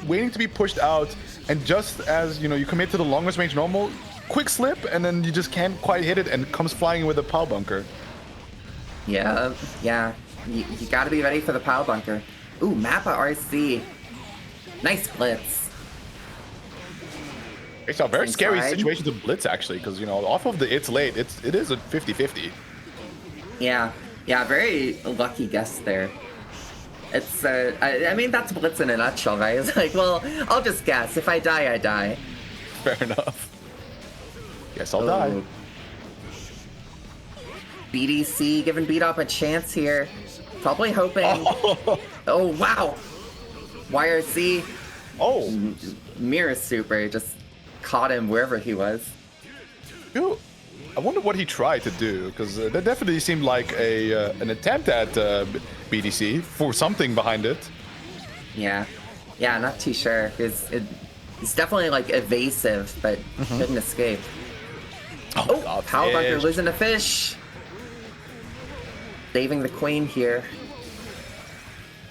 waiting to be pushed out, and just as, you know, you commit to the longest range normal, quick slip, and then you just can't quite hit it, and it comes flying with a POW bunker. Yeah. You gotta be ready for the POW bunker. Ooh, Mappa RC. Nice blitz. It's a very scary situation to blitz, actually, because, you know, off of the it's late, it is a 50-50. Yeah, very lucky guess there. It's, I mean, that's blitz in a nutshell, right? It's like, well, I'll just guess. If I die, I die. Fair enough. Guess I'll die. BDC giving B-Domp a chance here. Probably hoping... Oh, wow! YRC. Oh! Mirror Super just caught him wherever he was. Dude, I wonder what he tried to do, because that definitely seemed like an attempt at BDC for something behind it. Yeah, not too sure. It's definitely like evasive, but couldn't escape. Oh, POW bunker losing a fish. Saving the queen here.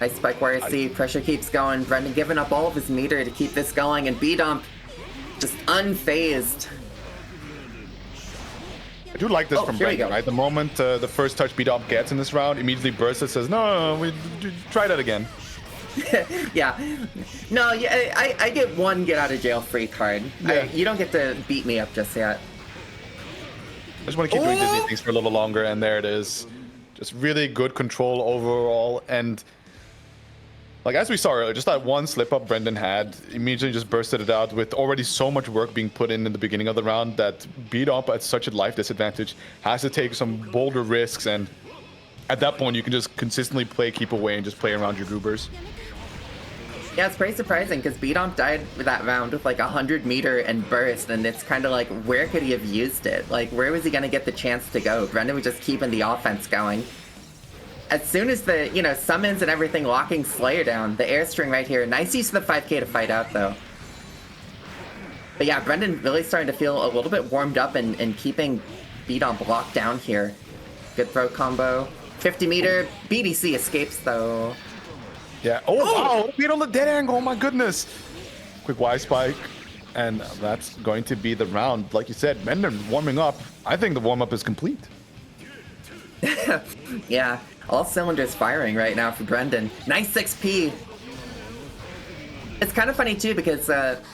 Nice spike YRC. Pressure keeps going. Brendan giving up all of his meter to keep this going, and B-Domp just unfazed. I do like this from Brendan, right? The moment the first touch B-Domp gets in this round, immediately bursts it, says, no, we try that again. Yeah. No, I get one get out of jail free card. Yeah. You don't get to beat me up just yet. I just want to keep doing Dizzy things for a little longer, and there it is. Just really good control overall, and Like, as we saw earlier, just that one slip up Brendan had, immediately just bursted it out with already so much work being put in the beginning of the round that beat up at such a life disadvantage has to take some bolder risks, and at that point you can just consistently play keep away and just play around your goobers. Yeah, it's pretty surprising because Beatomp died with that round with like 100 meter and burst, and it's kind of like, where could he have used it? Like, where was he going to get the chance to go? Brendan was just keeping the offense going. As soon as the, you know, summons and everything locking Slayer down, the air string right here, nice use of the 5k to fight out though. But yeah, Brendan really starting to feel a little bit warmed up and keeping Beatomp locked down here. Good throw combo. 50 meter, BDC escapes though. Yeah, oh wow, beat on the dead angle, oh my goodness. Quick Y spike, and that's going to be the round. Like you said, Brendan warming up. I think the warm up is complete. Yeah, all cylinders firing right now for Brendan. Nice XP. It's kind of funny too because,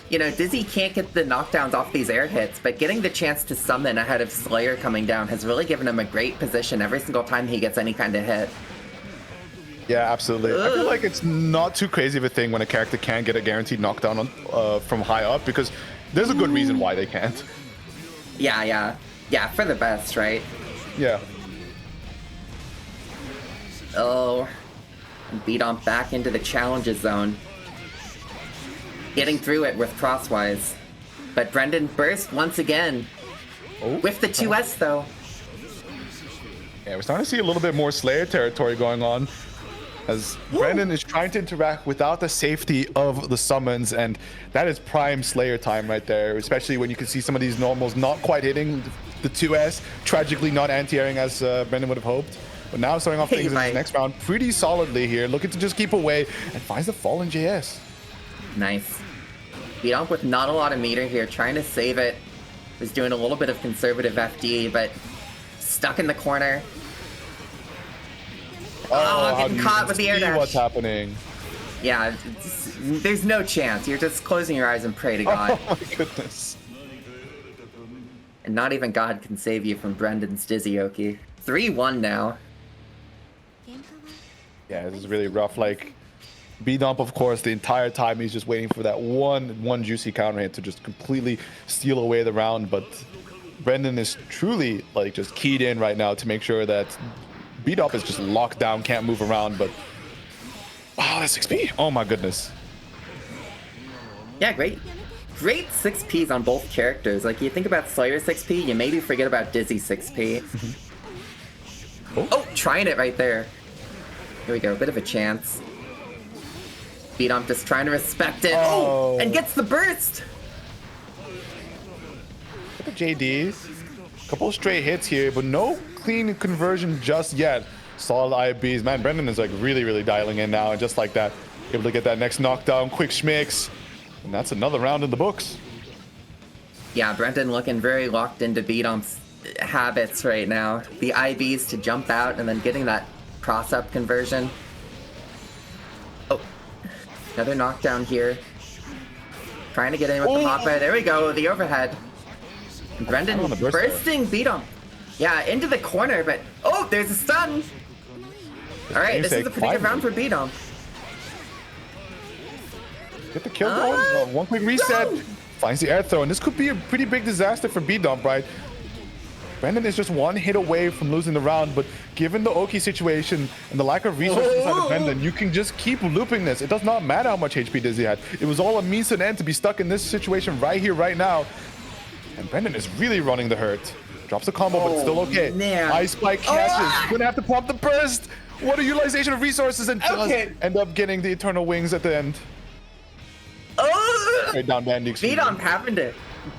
you know, Dizzy can't get the knockdowns off these air hits, but getting the chance to summon ahead of Slayer coming down has really given him a great position every single time he gets any kind of hit. Yeah, absolutely. I feel like it's not too crazy of a thing when a character can't get a guaranteed knockdown on, from high up, because there's a good reason why they can't. Yeah, for the best, right? Yeah. Oh, Beatomp back into the challenges zone. Getting through it with crosswise. But Brendan burst once again. With the 2S though. Yeah, we're starting to see a little bit more Slayer territory going on, as Brendan is trying to interact without the safety of the summons, and that is prime Slayer time right there, especially when you can see some of these normals not quite hitting the 2S, tragically not anti-airing as Brendan would have hoped. But now starting off things in this next round pretty solidly here, looking to just keep away and finds the fallen JS. Nice. Beatomp with not a lot of meter here, trying to save it. Was doing a little bit of conservative FD, but stuck in the corner. Oh, getting caught with the air dash. What's happening? Yeah, there's no chance. You're just closing your eyes and pray to God. Oh my goodness. And not even God can save you from Brendan's Dizzy-oki. 3-1 now. Yeah, this is really rough. Like, Beatomp, of course, the entire time he's just waiting for that one juicy counter hit to just completely steal away the round. But Brendan is truly like just keyed in right now to make sure that Beatomp is just locked down, can't move around. But wow, that's 6P. Oh my goodness. Yeah, great 6Ps on both characters. Like, you think about Slayer 6P, you maybe forget about Dizzy 6P. Oh, trying it right there. Here we go, a bit of a chance. Beatomp just trying to respect it. Oh, and gets the burst. Look at JD. Couple straight hits here, but no clean conversion just yet. Solid IBs. Man, Brendan is like really dialing in now, and just like that, able to get that next knockdown, quick schmicks. And that's another round in the books. Yeah, Brendan looking very locked into Beatomp's habits right now. The IBs to jump out and then getting that cross-up conversion. Oh, another knockdown here. Trying to get in with the hop-head. There we go, the overhead. Brendan bursting Beatomp. Yeah, into the corner, but oh, there's a stun. All right, this is a pretty good round for Beatomp. Get the kill going. One quick reset. No. Finds the air throw, and this could be a pretty big disaster for Beatomp, right? Brendan is just one hit away from losing the round, but given the Oki situation and the lack of resources inside of Brendan, you can just keep looping this. It does not matter how much HP Dizzy had. It was all a means to an end to be stuck in this situation right here, right now. And Brendan is really running the hurt. Drops the combo, but it's still okay. Man. Ice Spike catches. Gonna have to pump the burst. What a utilization of resources, and does end up getting the Eternal Wings at the end. Right down Bandy. Beatomp having to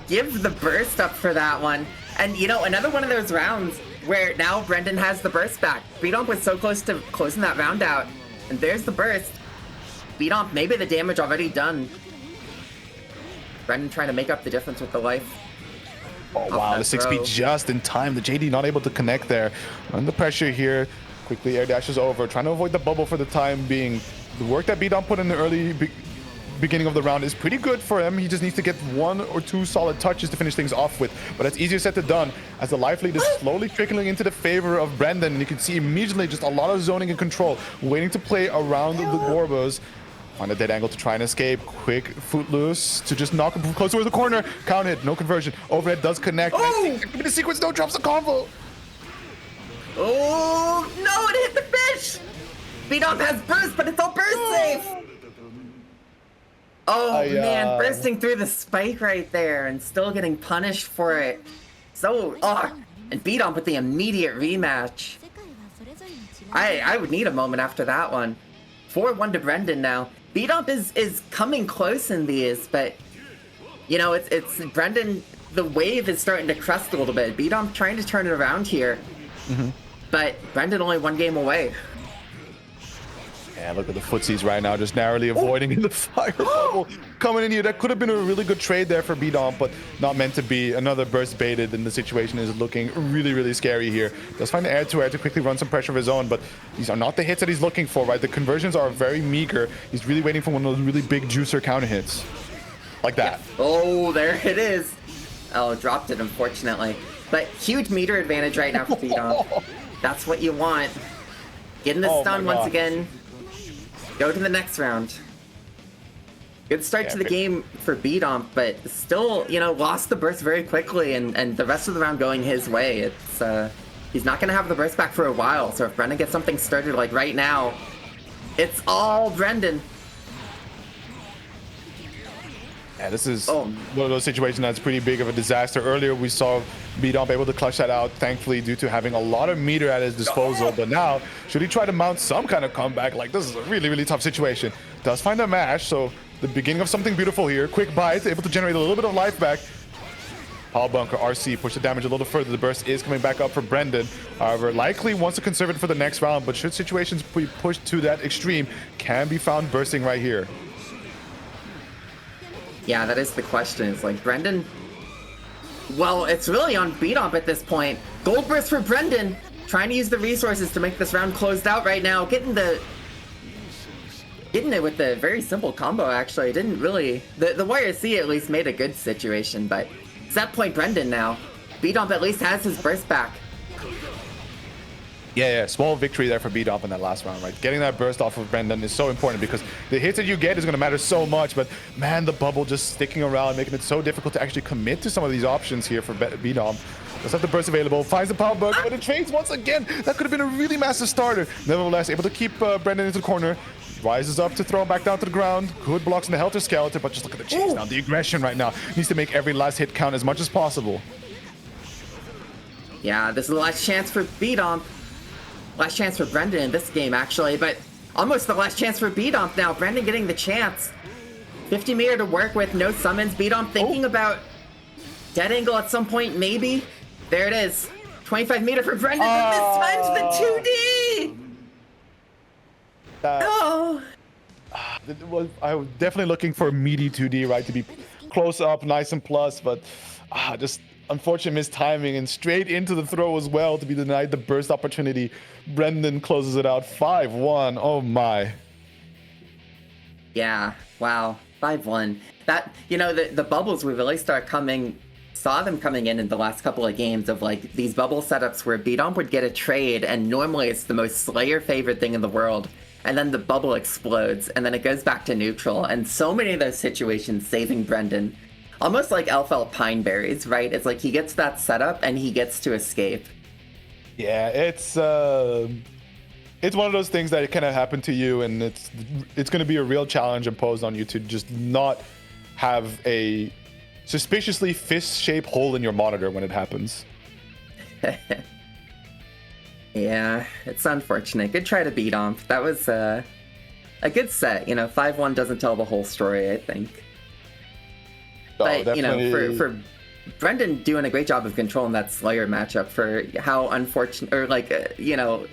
give the burst up for that one. And, you know, another one of those rounds where now Brendan has the burst back. Beatomp was so close to closing that round out. And there's the burst. Beatomp, maybe the damage already done. Brendan trying to make up the difference with the life. Oh, wow, the 6P just in time. The JD not able to connect there. Under pressure here. Quickly air dashes over. Trying to avoid the bubble for the time being. The work that Beatomp put in the early beginning of the round is pretty good for him. He just needs to get 1 or 2 solid touches to finish things off with. But that's easier said than done, as the life lead is slowly trickling into the favor of Brendan. And you can see immediately just a lot of zoning and control, waiting to play around the Gorbos. Find a dead angle to try and escape. Quick footloose to just knock him close towards the corner. Count hit, no conversion. Overhead does connect. Oh! The sequence, no, drops the combo. Oh, no, it hit the fish! BDOM has burst, but it's all burst safe! Oh, man, bursting through the spike right there and still getting punished for it. So, and BDOM with the immediate rematch. I would need a moment after that one. 4-1 to Brendan now. BDOM is coming close in these, but, you know, it's Brendan, the wave is starting to crest a little bit. BDOM trying to turn it around here. But Brendan only 1 game away. Yeah, look at the footsies right now, just narrowly avoiding in the fire bubble. Coming in here, that could have been a really good trade there for BDOM, but not meant to be. Another burst baited, and the situation is looking really, really scary here. Does find the air to quickly run some pressure of his own, but these are not the hits that he's looking for, right? The conversions are very meager. He's really waiting for one of those really big juicer counter hits. Like that. Yeah. Oh, there it is. Oh, dropped it, unfortunately. But huge meter advantage right now for BDOM. That's what you want. Getting the stun once again. Go to the next round. Good start to the game for BDOM, but still, you know, lost the burst very quickly, and the rest of the round going his way. It's he's not gonna have the burst back for a while, so if Brendan gets something started like right now, it's all Brendan. Yeah, this is one of those situations that's pretty big of a disaster. Earlier, we saw BDOM able to clutch that out, thankfully, due to having a lot of meter at his disposal. But now, should he try to mount some kind of comeback, like this is a really, really tough situation. Does find a mash, so the beginning of something beautiful here. Quick bite, able to generate a little bit of life back. Power Bunker, RC, push the damage a little further. The burst is coming back up for Brendan. However, likely wants to conserve it for the next round, but should situations be pushed to that extreme, can be found bursting right here. Yeah, that is the question. It's like Brendan. Well, it's really on BDOM at this point. Gold burst for Brendan, trying to use the resources to make this round closed out right now. Getting it with a very simple combo. Actually, it didn't really. The YRC at least made a good situation, but it's that point Brendan now. BDOM at least has his burst back. Yeah, small victory there for BDOM in that last round, right? Getting that burst off of Brendan is so important because the hits that you get is going to matter so much, but man, the bubble just sticking around, making it so difficult to actually commit to some of these options here for BDOM. Does have the burst available, finds the power bug, but it trades once again. That could have been a really massive starter. Nevertheless, able to keep Brendan into the corner. Rises up to throw him back down to the ground. Good blocks in the Helter Skelter, but just look at the chase now. The aggression right now. Needs to make every last hit count as much as possible. Yeah, this is the last chance for BDOM. Last chance for Brendan in this game, actually, but almost the last chance for BDOM now. Brendan getting the chance. 50 meter to work with, no summons. BDOM thinking about dead angle at some point, maybe. There it is. 25 meter for Brendan, but this time's the 2D! I was definitely looking for a meaty 2D, right, to be close up, nice and plus, but just unfortunate missed timing and straight into the throw as well to be denied the burst opportunity. Brendan closes it out 5-1. Oh my. Yeah, wow, 5-1. That, you know, the bubbles we really saw them coming in the last couple of games of like these bubble setups where BDOM would get a trade and normally it's the most Slayer favorite thing in the world. And then the bubble explodes and then it goes back to neutral. And so many of those situations saving Brendan. Almost like Elfelt Pineberries, right? It's like he gets that setup and he gets to escape. Yeah, it's one of those things that kind of happen to you, and it's going to be a real challenge imposed on you to just not have a suspiciously fist-shaped hole in your monitor when it happens. Yeah, it's unfortunate. Good try to beat him. That was a good set. You know, 5-1 doesn't tell the whole story, I think. But, definitely. You know, for Brendan doing a great job of controlling that Slayer matchup for how unfortunate, or like, you know,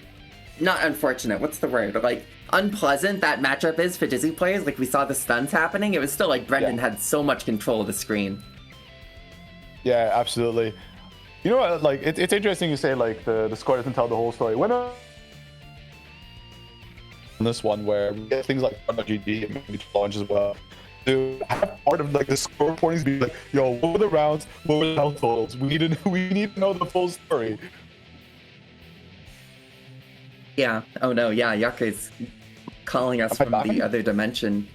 not unfortunate, what's the word? Like, unpleasant that matchup is for Dizzy players. Like, we saw the stuns happening. It was still like Brendan had so much control of the screen. Yeah, absolutely. You know what, like, it's interesting you say, like, the score doesn't tell the whole story. When this one where we get things like GG and maybe launch as well, to have part of like the score reporting be like, yo, what were the rounds? What were the health totals? We need to know the full story. Yeah. Oh no. Yeah. Yucca is calling us from the other dimension.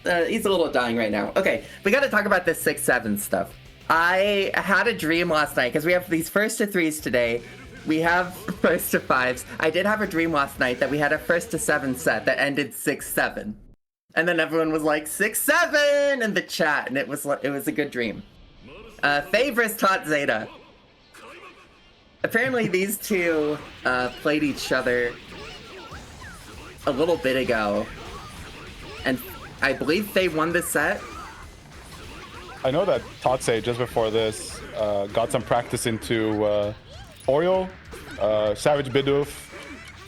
He's a little dying right now. Okay, we got to talk about this 6-7 stuff. I had a dream last night because we have these first to 3s today. We have first to 5s. I did have a dream last night that we had a first to 7 set that ended 6-7, and then everyone was like 6-7 in the chat, and it was a good dream. Faye versus Tot Zeta. Apparently, these two played each other a little bit ago, and I believe they won this set. I know that Tatse just before this got some practice into Oreo, Savage Bidoof.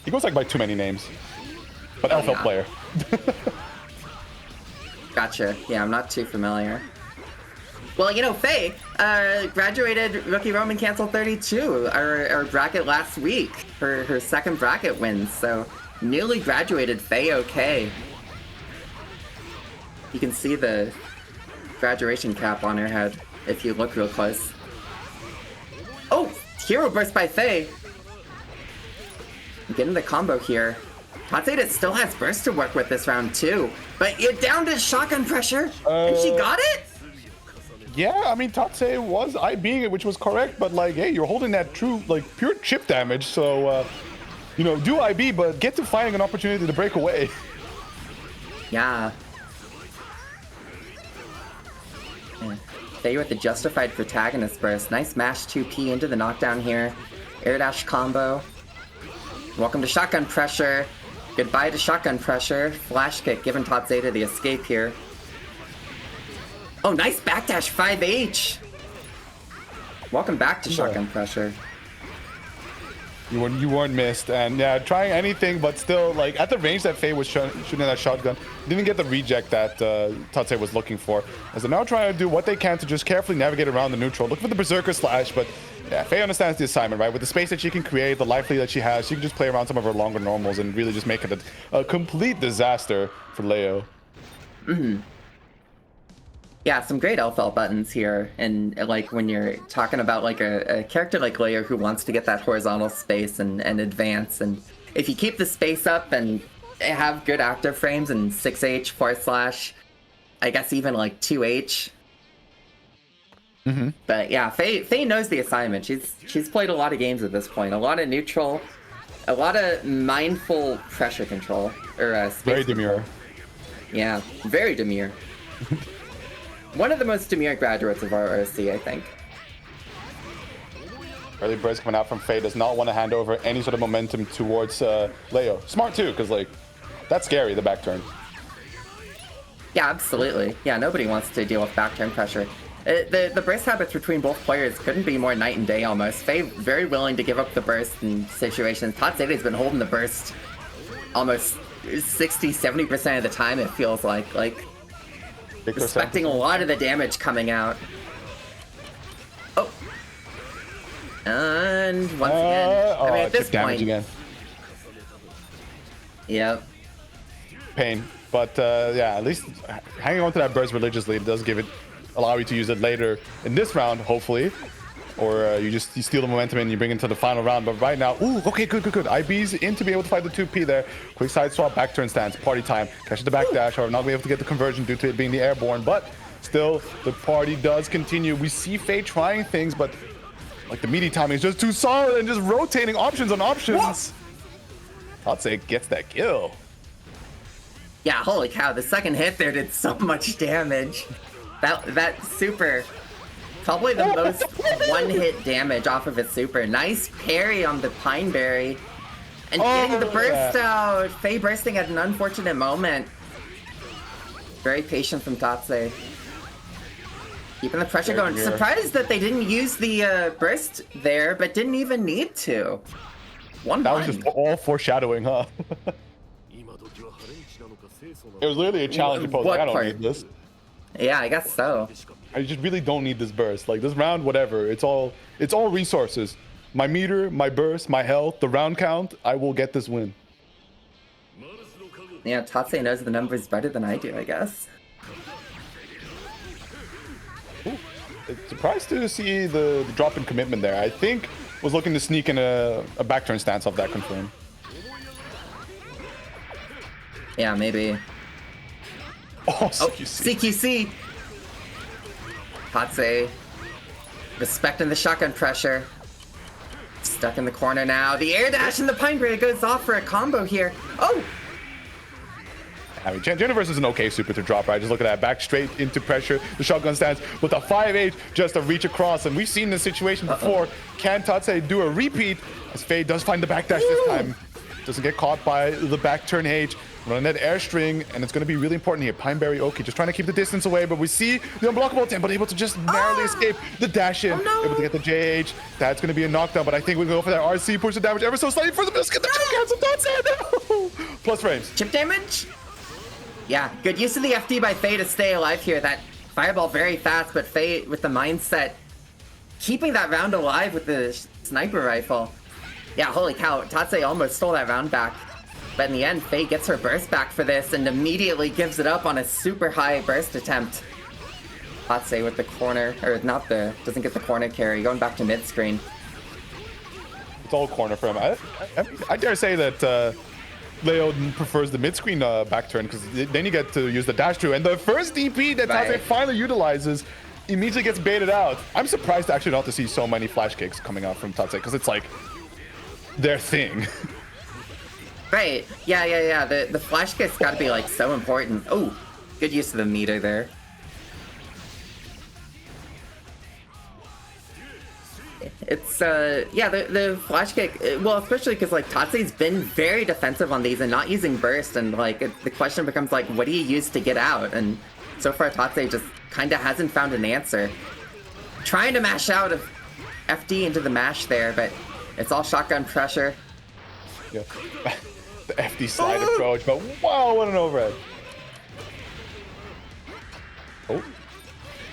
He goes like by too many names, but LFL player. Gotcha. Yeah, I'm not too familiar. Well, you know, Faye graduated Rookie Roman Cancel 32, our bracket last week, her second bracket win. So newly graduated Faye okay. You can see the graduation cap on her head if you look real close. Oh, hero burst by Faye. Getting the combo here. Tatseda still has burst to work with this round too, but you're down to shotgun pressure, and she got it? Yeah, I mean, Tatse was IBing it, which was correct, but like, hey, you're holding that true, like, pure chip damage, so, you know, do IB, but get to finding an opportunity to break away. Yeah. Faye with the justified protagonist burst. Nice mash 2P into the knockdown here. Air dash combo. Welcome to shotgun pressure. Goodbye to shotgun pressure. Flash kick giving Tot Zeta the escape here. Oh, nice backdash 5H. Welcome back to shotgun pressure. You weren't missed, and yeah, trying anything, but still, like, at the range that Faye was shooting that shotgun, didn't get the reject that Tatse was looking for. As they're now trying to do what they can to just carefully navigate around the neutral, look for the Berserker Slash, but yeah, Faye understands the assignment, right? With the space that she can create, the life lead that she has, she can just play around some of her longer normals and really just make it a complete disaster for Leo. Mm-hmm. Yeah, some great LFL buttons here, and like when you're talking about like a character like Leo who wants to get that horizontal space and advance, and if you keep the space up and have good active frames and 6H, / I guess even like 2H. Mm-hmm. But yeah, Faye knows the assignment. She's played a lot of games at this point, a lot of neutral, a lot of mindful pressure control, or space very control. demure. Yeah, very demure. One of the most demure graduates of our ROC, I think. Early burst coming out from Faye, does not want to hand over any sort of momentum towards Leo. Smart too, because like, that's scary, the back turn. Yeah, absolutely. Yeah, nobody wants to deal with back turn pressure. The burst habits between both players couldn't be more night and day almost. Faye very willing to give up the burst in situations. Tatseda's been holding the burst almost 60-70% of the time, it feels like. Expecting a lot of the damage coming out. Oh. And once again, I mean, at this point, again. Yep. Pain, but yeah, at least hanging on to that burst religiously does allow you to use it later in this round, hopefully, or you steal the momentum and you bring it to the final round. But right now, ooh, okay, good. IB's in to be able to fight the 2P there. Quick side swap, back turn stance, party time. Catches the back dash, or not be able to get the conversion due to it being the airborne, but still, the party does continue. We see Faye trying things, but like the meaty timing is just too solid and just rotating options on options. I'd say it gets that kill. Yeah, holy cow, the second hit there did so much damage. That super, probably the most one-hit damage off of his super. Nice parry on the Pineberry. And getting the burst out. Faye bursting at an unfortunate moment. Very patient from Tatse. Keeping the pressure going. Surprised that they didn't use the burst there, but didn't even need to. That was just all foreshadowing, huh? It was literally a challenge posed. Like, I don't need this. Yeah, I guess so. I just really don't need this burst. Like, this round, whatever. It's all resources. My meter, my burst, my health, the round count. I will get this win. yeah, Tatse knows the numbers better than I do, I guess. Ooh, surprised to see the drop in commitment there. I think was looking to sneak in a back turn stance off that confirm. Yeah, maybe. Oh, CQC. CQC! Tatse respecting the shotgun pressure. Stuck in the corner now. The air dash and the pine braid goes off for a combo here. Oh! I mean, Juniverse is an okay super to drop, right? Just look at that. Back straight into pressure. The shotgun stance with a 5H just to reach across. And we've seen this situation before. Can Tatse do a repeat? As Faye does find the backdash this time. Doesn't get caught by the back turn H. Running that air string, and it's going to be really important here. Pineberry Oki just trying to keep the distance away, but we see the unblockable attempt, but able to just narrowly escape the dash in. Oh, no. Able to get the JH. That's going to be a knockdown, but I think we go for that RC, push the damage ever so slightly for the biscuit. The chip cancel. That's it. No. Plus frames. Chip damage? Yeah, good use of the FD by Faye to stay alive here. That fireball very fast, but Faye with the mindset, keeping that round alive with the sniper rifle. Yeah, holy cow, Tatse almost stole that round back. But in the end, Faye gets her burst back for this and immediately gives it up on a super high burst attempt. Tatse with the corner, or not doesn't get the corner carry, going back to mid-screen. It's all corner for him. I dare say that Leo prefers the mid-screen back turn, because then you get to use the dash through. And the first DP that Tatse finally utilizes immediately gets baited out. I'm surprised actually not to see so many flash kicks coming out from Tatse, because it's like their thing. Right, yeah. The flash kick's gotta be like so important. Oh, good use of the meter there. It's yeah, the flash kick, well, especially because like Tatse's been very defensive on these and not using burst, and like the question becomes like, what do you use to get out? And so far Tatse just kind of hasn't found an answer. Trying to mash out of FD into the mash there, but it's all shotgun pressure. Yeah. The FD slide approach, but wow, what an overhead. Oh,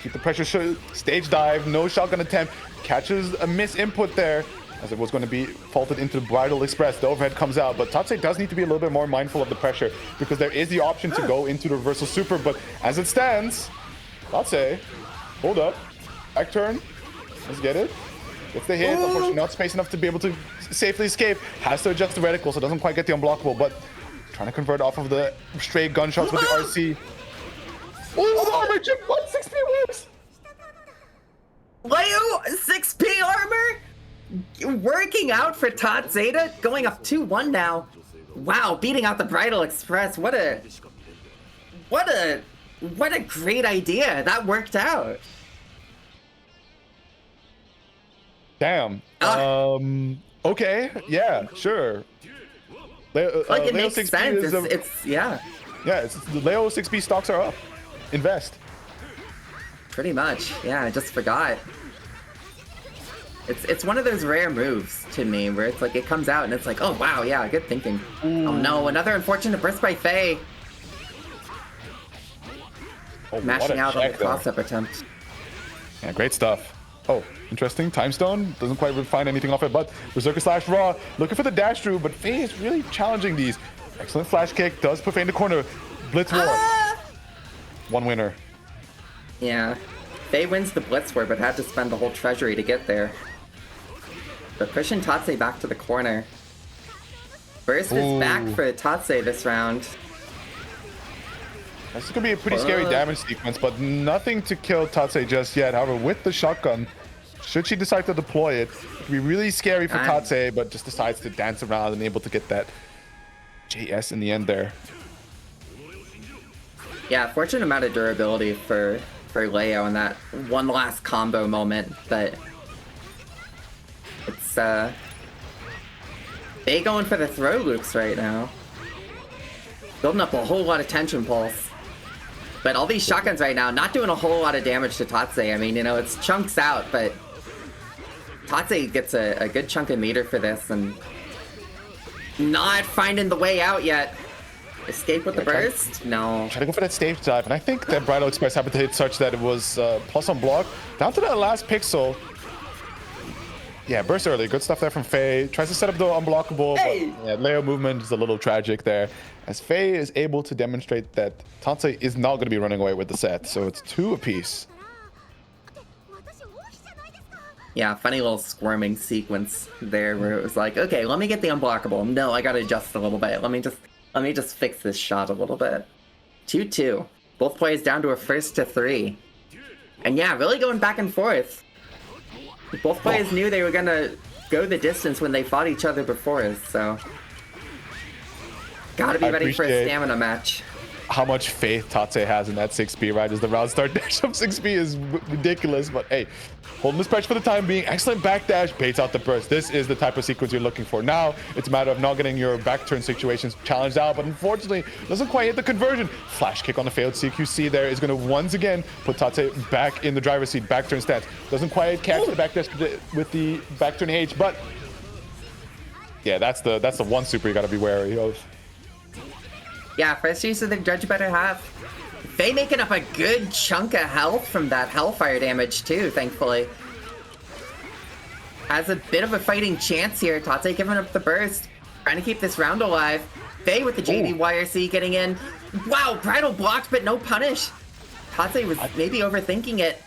keep the pressure, stage dive, no shotgun attempt, catches a miss input there, as it was going to be faulted into the Bridal Express. The overhead comes out, but Tatse does need to be a little bit more mindful of the pressure, because there is the option to go into the reversal super, but as it stands, Tatse, hold up, back turn, let's get it. Gets the hit, unfortunately not space enough to be able to safely escape. Has to adjust the reticle, so doesn't quite get the unblockable, but trying to convert off of the stray gunshots with the RC. Oh, the armor chip, what? 6P works! Leo, 6P armor? Working out for Tatseda, going up 2-1 now. Wow, beating out the Bridal Express. What a great idea. That worked out. Damn. Okay. Yeah. Sure. Like it makes sense. It's yeah. Yeah. It's the Leo 6B stocks are up. Invest. Pretty much. Yeah. I just forgot. It's one of those rare moves to me where it's like it comes out and it's like, oh wow, yeah, good thinking. Ooh. Oh no, another unfortunate burst by Faye. Oh, mashing out on the cross-up attempt. Yeah, great stuff. Oh, interesting. Time Stone doesn't quite find anything off it, but Berserker slash Raw looking for the dash through, but Faye is really challenging these. Excellent flash kick, does put Faye in the corner. Blitz War. One winner. Yeah. Faye wins the Blitz War, but had to spend the whole treasury to get there. But pushing Tatse back to the corner. Burst is back for Tatse this round. This is going to be a pretty scary damage sequence, but nothing to kill Tatse just yet. However, with the shotgun, should she decide to deploy it, it would be really scary for Tatse, but just decides to dance around and able to get that JS in the end there. Yeah, fortunate amount of durability for Leo in that one last combo moment, but it's they going for the throw loops right now. Building up a whole lot of tension pulse. But all these shotguns right now, not doing a whole lot of damage to Tatse. I mean, you know, it's chunks out, but Tatse gets a good chunk of meter for this, and not finding the way out yet. Escape with the burst? No. Try to go for that stage dive, and I think that Bridal Express happened to hit such that it was plus on block. Down to that last pixel. Yeah, burst early. Good stuff there from Faye. Tries to set up the unblockable, but yeah, Leo movement is a little tragic there. as Faye is able to demonstrate that Tatsei is not going to be running away with the set. So it's 2 apiece. Yeah, funny little squirming sequence there where it was like, okay, let me get the unblockable. No, I gotta adjust a little bit. Let me just fix this shot a little bit. 2-2. Both players down to a first to 3. And yeah, really going back and forth. Both players knew they were gonna go the distance when they fought each other before, so gotta be ready for a stamina match. How much faith Tatsei has in that 6B, right? As the round start dash of 6B is ridiculous, but hey, holding this pressure for the time being. Excellent backdash, baits out the burst. This is the type of sequence you're looking for. Now, it's a matter of not getting your back turn situations challenged out, but unfortunately, doesn't quite hit the conversion. Flash kick on the failed CQC there is going to once again put Tatsei back in the driver's seat, back turn stance. Doesn't quite catch the backdash with the back turn H, but yeah, that's the one super you got to be wary of. Yeah, first use of the Judge Better Half. Faye making up a good chunk of health from that Hellfire damage too, thankfully. Has a bit of a fighting chance here. Tatsei giving up the burst. Trying to keep this round alive. Faye with the GGXrd getting in. Wow, Bridal blocked but no punish. Tatsei was maybe overthinking it.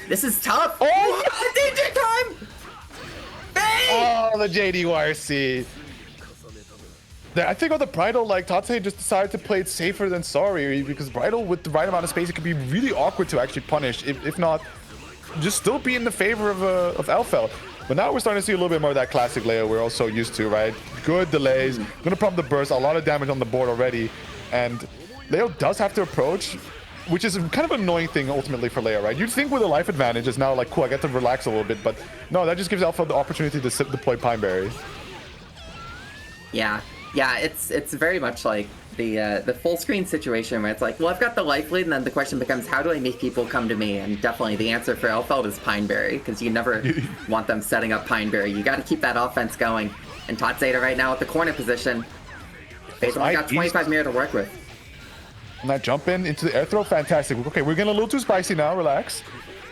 This is tough. Oh, danger time! Faye! Oh, the GGXrd. I think on the Bridal, like, Tatsei just decided to play it safer than sorry, because Bridal, with the right amount of space, it could be really awkward to actually punish, if not, just still be in the favor of Elfel. But now we're starting to see a little bit more of that classic Leo we're also used to, right? Good delays, gonna prompt the burst, a lot of damage on the board already, and Leo does have to approach, which is kind of an annoying thing ultimately for Leo, right? You'd think with a life advantage, it's now like, cool, I get to relax a little bit, but no, that just gives Elfel the opportunity to deploy Pineberry. Yeah, it's very much like the full screen situation where it's like, well, I've got the life lead, and then the question becomes, how do I make people come to me? And definitely the answer for Elfeld is Pineberry, because you never want them setting up Pineberry. You got to keep that offense going. And Tatsei right now at the corner position. They've only got 25 mirror to work with. And that jump into the air throw, fantastic. Okay, we're getting a little too spicy now, relax.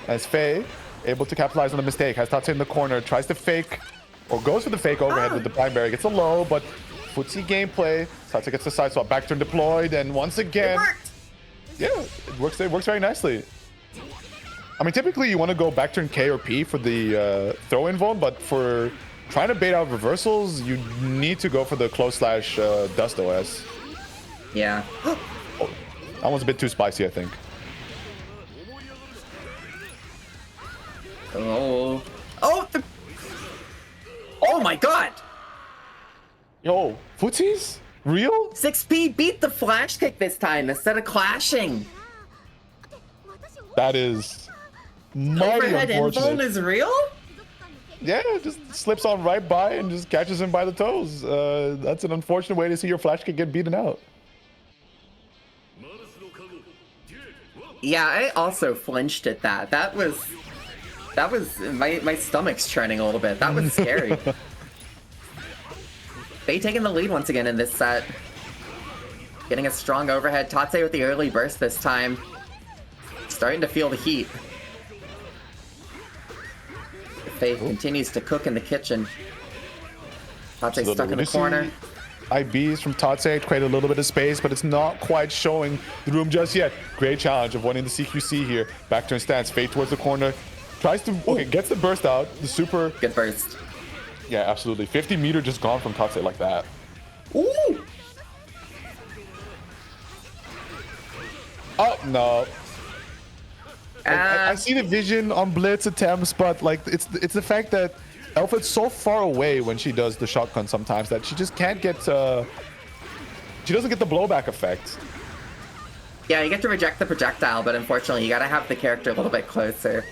As Faye, able to capitalize on the mistake, has Tatsei in the corner, tries to fake, or goes for the fake overhead with the Pineberry, gets a low, but footsie gameplay. Tatsei gets the side swap, back turn deployed, and once again, yeah, it works very nicely. I mean, typically you want to go back turn K or P for the throw-in vuln, but for trying to bait out reversals, you need to go for the close slash Dust OS. Yeah. Oh, that one's a bit too spicy, I think. Oh my god! Yo, footsies? Real? 6P beat the flash kick this time instead of clashing. That is mighty overhead unfortunate. invuln is real? Yeah, just slips on right by and just catches him by the toes. That's an unfortunate way to see your flash kick get beaten out. Yeah, I also flinched at that. That was my stomach's churning a little bit. That was scary. Faye taking the lead once again in this set. Getting a strong overhead. Tatsei with the early burst this time. Starting to feel the heat. Faye continues to cook in the kitchen. Tatsei stuck in the corner. IBs from Tatsei create a little bit of space, but it's not quite showing the room just yet. Great challenge of winning the CQC here. Back turn stance, Faye towards the corner. Tries to, okay, gets the burst out. The super. Good burst. Yeah, absolutely. 50 meter just gone from Tatsei like that. Ooh! Oh, no. I see the vision on blitz attempts, but like it's the fact that Elfet's so far away when she does the shotgun sometimes that she just can't get she doesn't get the blowback effect. Yeah, you get to reject the projectile, but unfortunately you gotta have the character a little bit closer.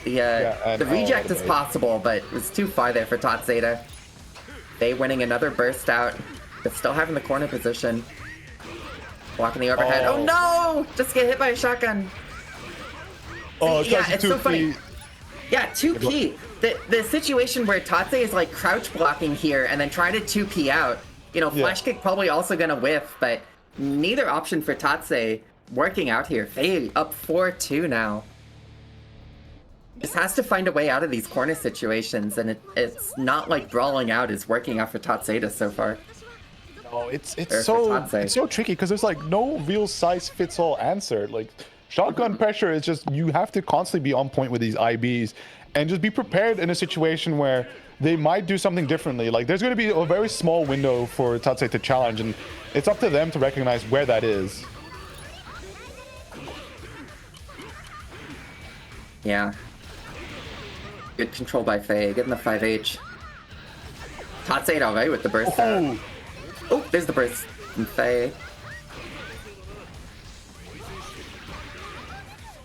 The reject is possible, but it's too far there for Tatsei. They winning another burst out, but still having the corner position. Blocking the overhead. Oh no! Just get hit by a shotgun. Oh, yeah, it's so funny. Yeah, 2P. The situation where Tatsei is like crouch blocking here and then trying to 2P out. You know, flash kick probably also gonna whiff, but neither option for Tatsei working out here. Faye up 4-2 now. Just has to find a way out of these corner situations, and it's not like brawling out is working out for Tatsei so far. Oh, it's so tricky because there's like no real size fits all answer. Like shotgun pressure is just, you have to constantly be on point with these IBs and just be prepared in a situation where they might do something differently. Like there's going to be a very small window for Tatsei to challenge, and it's up to them to recognize where that is. Yeah. Good control by Faye, getting the 5H. Tatsei alright with the burst. Oh, there's the burst from Faye.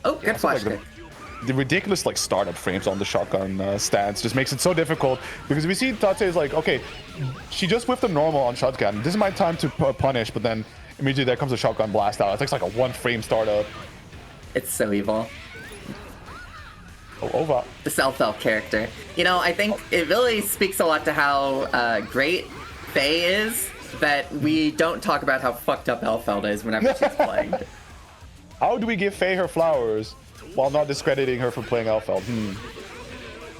Oh, good flash kick. The ridiculous like startup frames on the shotgun stance just makes it so difficult, because we see Tatsei is like, okay, she just whiffed a normal on shotgun. This is my time to punish, but then immediately there comes a shotgun blast out. It takes like a 1 frame startup. It's so evil. Oh, over. The self-help character. You know, I think it really speaks a lot to how great Faye is that we don't talk about how fucked up Elfeld is whenever she's playing. How do we give Faye her flowers while not discrediting her for playing Elfeld?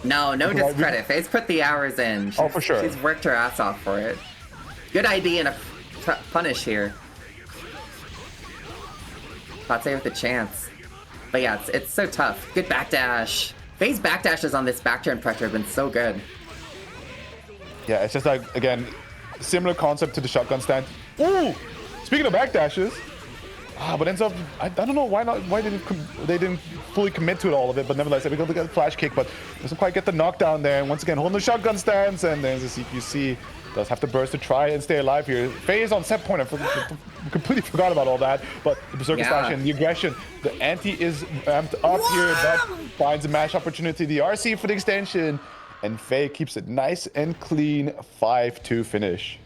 No discredit. Faye's put the hours in. For sure. She's worked her ass off for it. Good IB and a punish here. Tatsei with a chance. But yeah, it's so tough. Good backdash. Faye's backdashes on this backturn pressure have been so good. Yeah, it's just like, again, similar concept to the shotgun stand. Ooh! Speaking of backdashes, but ends up, I don't know why they didn't fully commit to it, all of it, but nevertheless, they go to get the flash kick, but doesn't quite get the knockdown there. And once again, holding the shotgun stance, and there's the CQC. Does have to burst to try and stay alive here. Faye is on set point. I completely forgot about all that. But the Berserker Slash and the aggression, the anti is amped up here. That finds a match opportunity. The RC for the extension. And Faye keeps it nice and clean. 5-2 finish.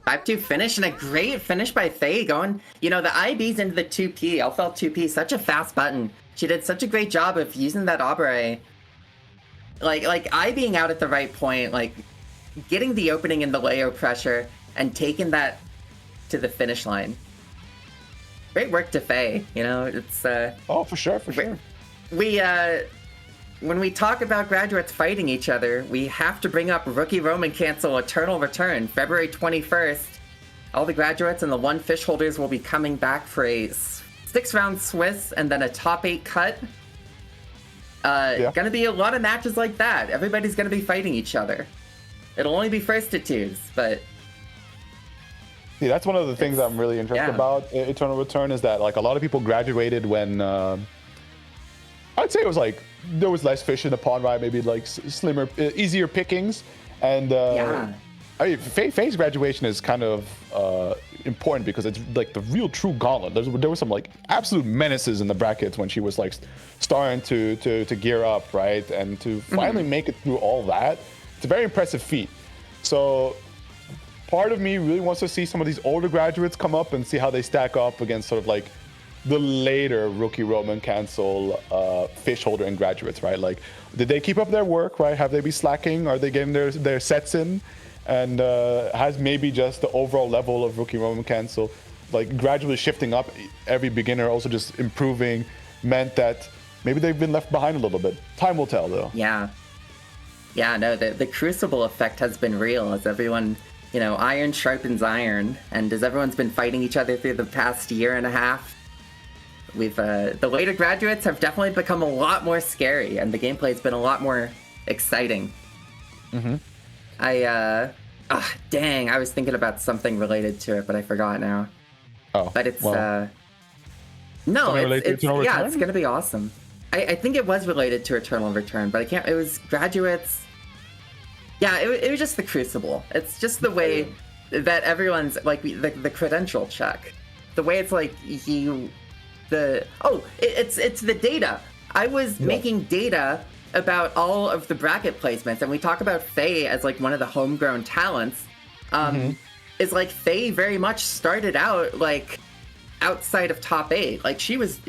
5-2 finish, and a great finish by Faye going, you know, the IBs into the 2P, Elfeld 2P, such a fast button. She did such a great job of using that Aubrey. Like I being out at the right point, like getting the opening in the layer pressure and taking that to the finish line. Great work to Faye, you know, it's oh, for sure. We when we talk about graduates fighting each other, we have to bring up Rookie Roman Cancel Eternal Return, February 21st. All the graduates and the 1 fish holders will be coming back for a 6-round Swiss and then a top 8 cut. Gonna be a lot of matches like that. Everybody's gonna be fighting each other. It'll only be first to 2s, but... See, that's one of the things I'm really interested about Eternal Return, is that like a lot of people graduated when... I'd say it was like, there was less fish in the pond, right? Maybe like slimmer, easier pickings. And I mean, Faye's graduation is kind of important because it's like the real true gauntlet. There were some like absolute menaces in the brackets when she was like starting to gear up, right? And to finally make it through all that, it's a very impressive feat. So part of me really wants to see some of these older graduates come up and see how they stack up against sort of like the later Rookie Roman Cancel fish holder and graduates, right? Like, did they keep up their work, right? Have they been slacking? Are they getting their sets in? And has maybe just the overall level of Rookie Roman Cancel like gradually shifting up, every beginner also just improving, meant that maybe they've been left behind a little bit. Time will tell, though. Yeah, no, the Crucible effect has been real as everyone, you know, iron sharpens iron, and as everyone's been fighting each other through the past year and a half, we've the later graduates have definitely become a lot more scary, and the gameplay's been a lot more exciting. Dang, I was thinking about something related to it, but I forgot now. Oh, but it's it's gonna be awesome. I think it was related to Eternal Return, but I can't. It was graduates. Yeah, it was just the Crucible. It's just the way that everyone's like the credential check, the way it's like it's the data. I was making data about all of the bracket placements, and we talk about Faye as like one of the homegrown talents. Is like Faye very much started out like outside of top 8. Like she was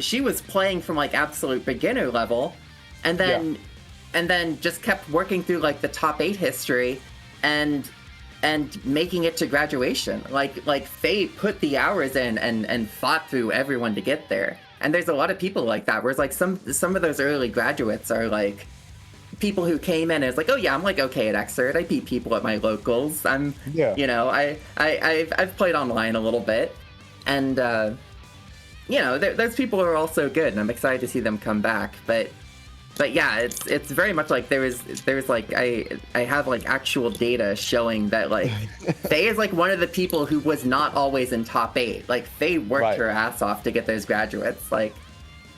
playing from like absolute beginner level, and then just kept working through like the top 8 history and making it to graduation. Like Faye put the hours in and fought through everyone to get there. And there's a lot of people like that, whereas like some of those early graduates are like people who came in and it's like, oh yeah, I'm like okay at Xrd. I beat people at my locals. You know, I've played online a little bit, and you know, there's people who are also good, and I'm excited to see them come back. But yeah, it's very much like there's like I have like actual data showing that like Faye is like one of the people who was not always in top 8. Like Faye worked her ass off to get those graduates. Like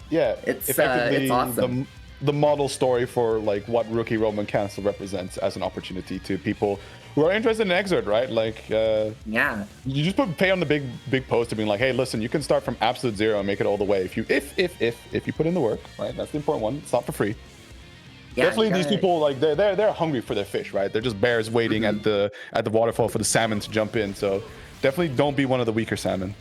yeah, it's awesome. The model story for like what Rookie Roman Cancel represents as an opportunity to people who are interested in Xrd, right? Like yeah, you just pay on the big poster being like, hey, listen, you can start from absolute zero and make it all the way if you put in the work, right? That's the important one. It's not for free. Yeah, definitely these people, like they're hungry for their fish, right? They're just bears waiting at the waterfall for the salmon to jump in. So definitely don't be one of the weaker salmon.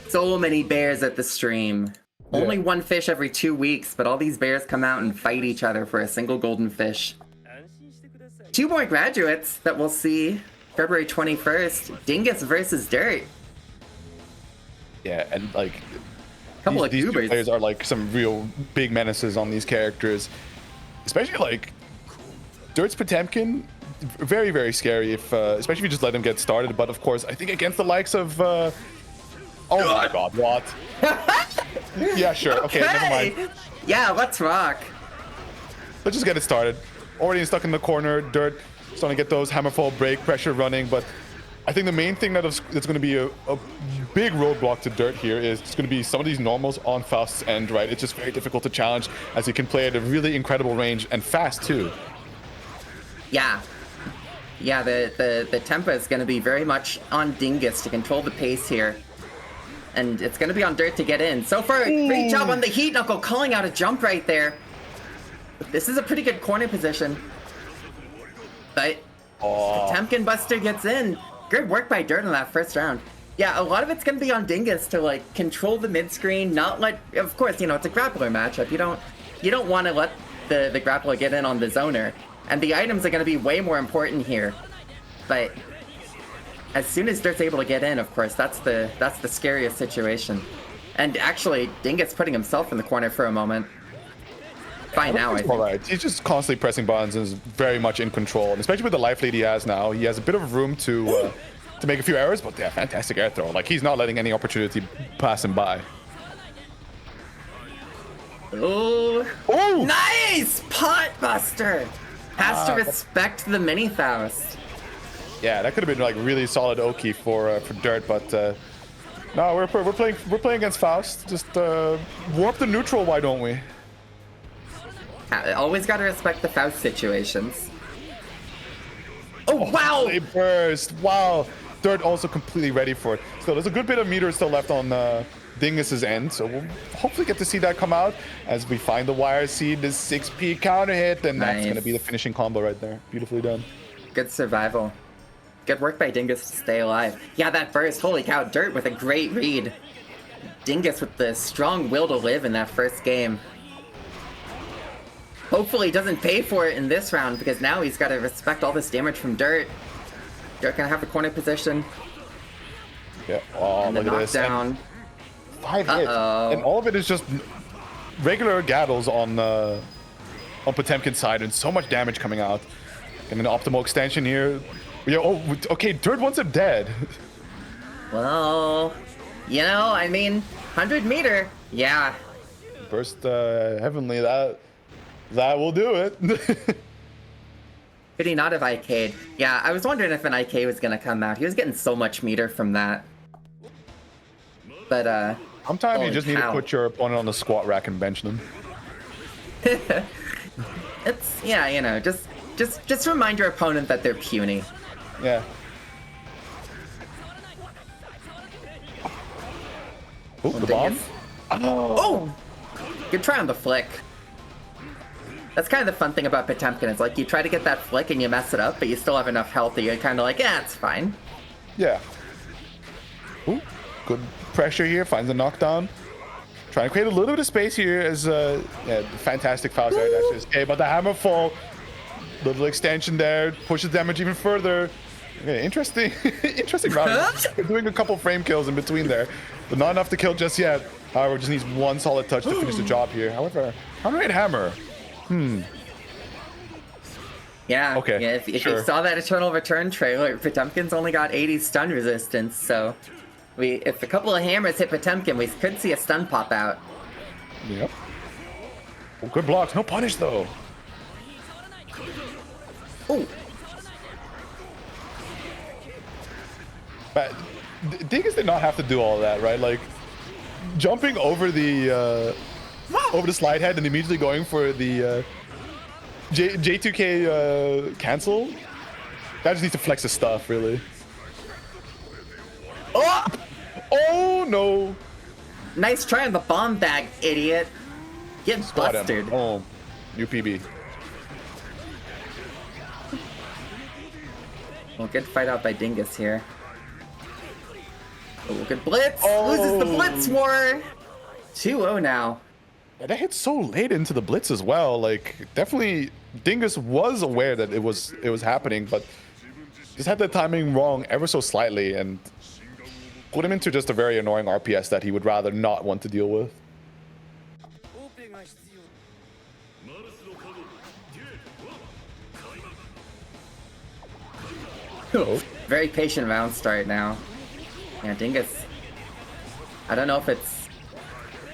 So many bears at the stream. Yeah. Only one fish every 2 weeks, but all these bears come out and fight each other for a single golden fish. 2 more graduates that we'll see February 21st. Dingus versus Dirt. Yeah, and like these two players are like some real big menaces on these characters. Especially like Dirt's Potemkin, very, very scary if especially if you just let him get started. But of course, I think against the likes of oh my god, what? Yeah, sure. Okay, never mind. Yeah, let's rock. Let's just get it started. Already stuck in the corner. Dirt starting to get those hammerfall break pressure running, but I think the main thing that's going to be a big roadblock to Dirt here is it's going to be some of these normals on Faust's end, right? It's just very difficult to challenge as he can play at a really incredible range and fast too. Yeah. Yeah, the tempo is going to be very much on Dingus to control the pace here. And it's going to be on Dirt to get in. So far, great job on the Heat Knuckle, calling out a jump right there. This is a pretty good corner position. But Potemkin Buster gets in. Good work by Dirt in that first round. Yeah, a lot of it's going to be on Dingus to like control the mid screen, not let. Of course, you know it's a grappler matchup. You don't want to let the grappler get in on the zoner, and the items are going to be way more important here. But as soon as Dirt's able to get in, of course, that's the scariest situation. And actually, Dingus putting himself in the corner for a moment. Fine now, I think. Right. He's just constantly pressing buttons and is very much in control. And especially with the life lead he has now, he has a bit of room to make a few errors, but yeah, fantastic air throw. Like, he's not letting any opportunity pass him by. Oh, nice! Pot Buster! Has to respect the mini Faust. Yeah, that could have been like really solid Oki for Dirt, but no, we're playing against Faust. Just warp the neutral, why don't we? Always got to respect the Faust situations. Oh, wow! They burst. Wow. Dirt also completely ready for it. So there's a good bit of meter still left on Dingus's end. So we'll hopefully get to see that come out as we find the wire seed, the 6P counter hit, and that's going to be the finishing combo right there. Beautifully done. Good survival. Good work by Dingus to stay alive. Yeah, that burst. Holy cow. Dirt with a great read. Dingus with the strong will to live in that first game. Hopefully he doesn't pay for it in this round, because now he's got to respect all this damage from Dirt. Dirt gonna have the corner position. Yeah, oh, look at this. And 5 hits. And all of it is just regular Gaddles on Potemkin's side, and so much damage coming out. And an optimal extension here. Yeah, okay, Dirt wants him dead. Well, you know, I mean, 100 meter, yeah. Burst Heavenly, that will do it. Could he not have IK'd? Yeah, I was wondering if an IK was gonna come out. He was getting so much meter from that. But sometimes you just need to put your opponent on the squat rack and bench them. It's, yeah, you know, just remind your opponent that they're puny. Yeah. Oh, the bomb. Oh! Good try on the flick. That's kind of the fun thing about Potemkin. It's like you try to get that flick and you mess it up, but you still have enough health that you're kind of like, yeah, it's fine. Yeah. Ooh, good pressure here. Finds the knockdown. Trying to create a little bit of space here as yeah, fantastic Faust there. That's just okay, but the hammer fall. Little extension there. Pushes damage even further. Okay, interesting. Interesting round. Doing a couple frame kills in between there, but not enough to kill just yet. However, just needs one solid touch to finish the job here. However, how right hammer? Yeah. Okay. Yeah, if you saw that Eternal Return trailer, Potemkin's only got 80 stun resistance, so if a couple of hammers hit Potemkin, we could see a stun pop out. Yep. Oh, good blocks. No punish though. Ooh. But Dingus did not have to do all that, right? Like jumping over the slide head and immediately going for the J2K cancel. That just needs to flex his stuff, really. Oh! Oh no! Nice try on the bomb bag, idiot. Get busted. Oh, UPB. Well, good fight out by Dingus here. Oh, good blitz. Loses the blitz war. 2-0 now. Yeah, that hit so late into the blitz as well. Like, definitely, Dingus was aware that it was happening, but just had the timing wrong ever so slightly and put him into just a very annoying RPS that he would rather not want to deal with. Oh. Very patient round start now. Yeah, Dingus. I don't know if it's...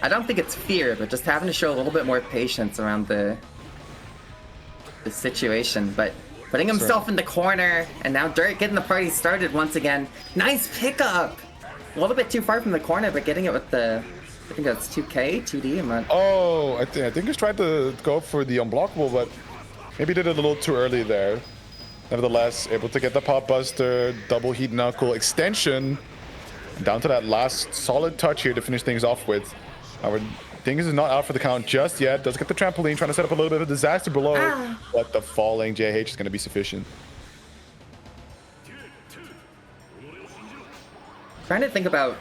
I don't think it's fear, but just having to show a little bit more patience around the situation. But putting himself in the corner, and now Dirt getting the party started once again. Nice pickup! A little bit too far from the corner, but getting it with the... I think that's 2K, 2D. I'm not... Oh, I think he's tried to go for the unblockable, but maybe did it a little too early there. Nevertheless, able to get the pop buster, double heat knuckle extension. Down to that last solid touch here to finish things off with. Our Dingus is not out for the count just yet. Does get the trampoline, trying to set up a little bit of a disaster below. But the falling JH is going to be sufficient. Trying to think about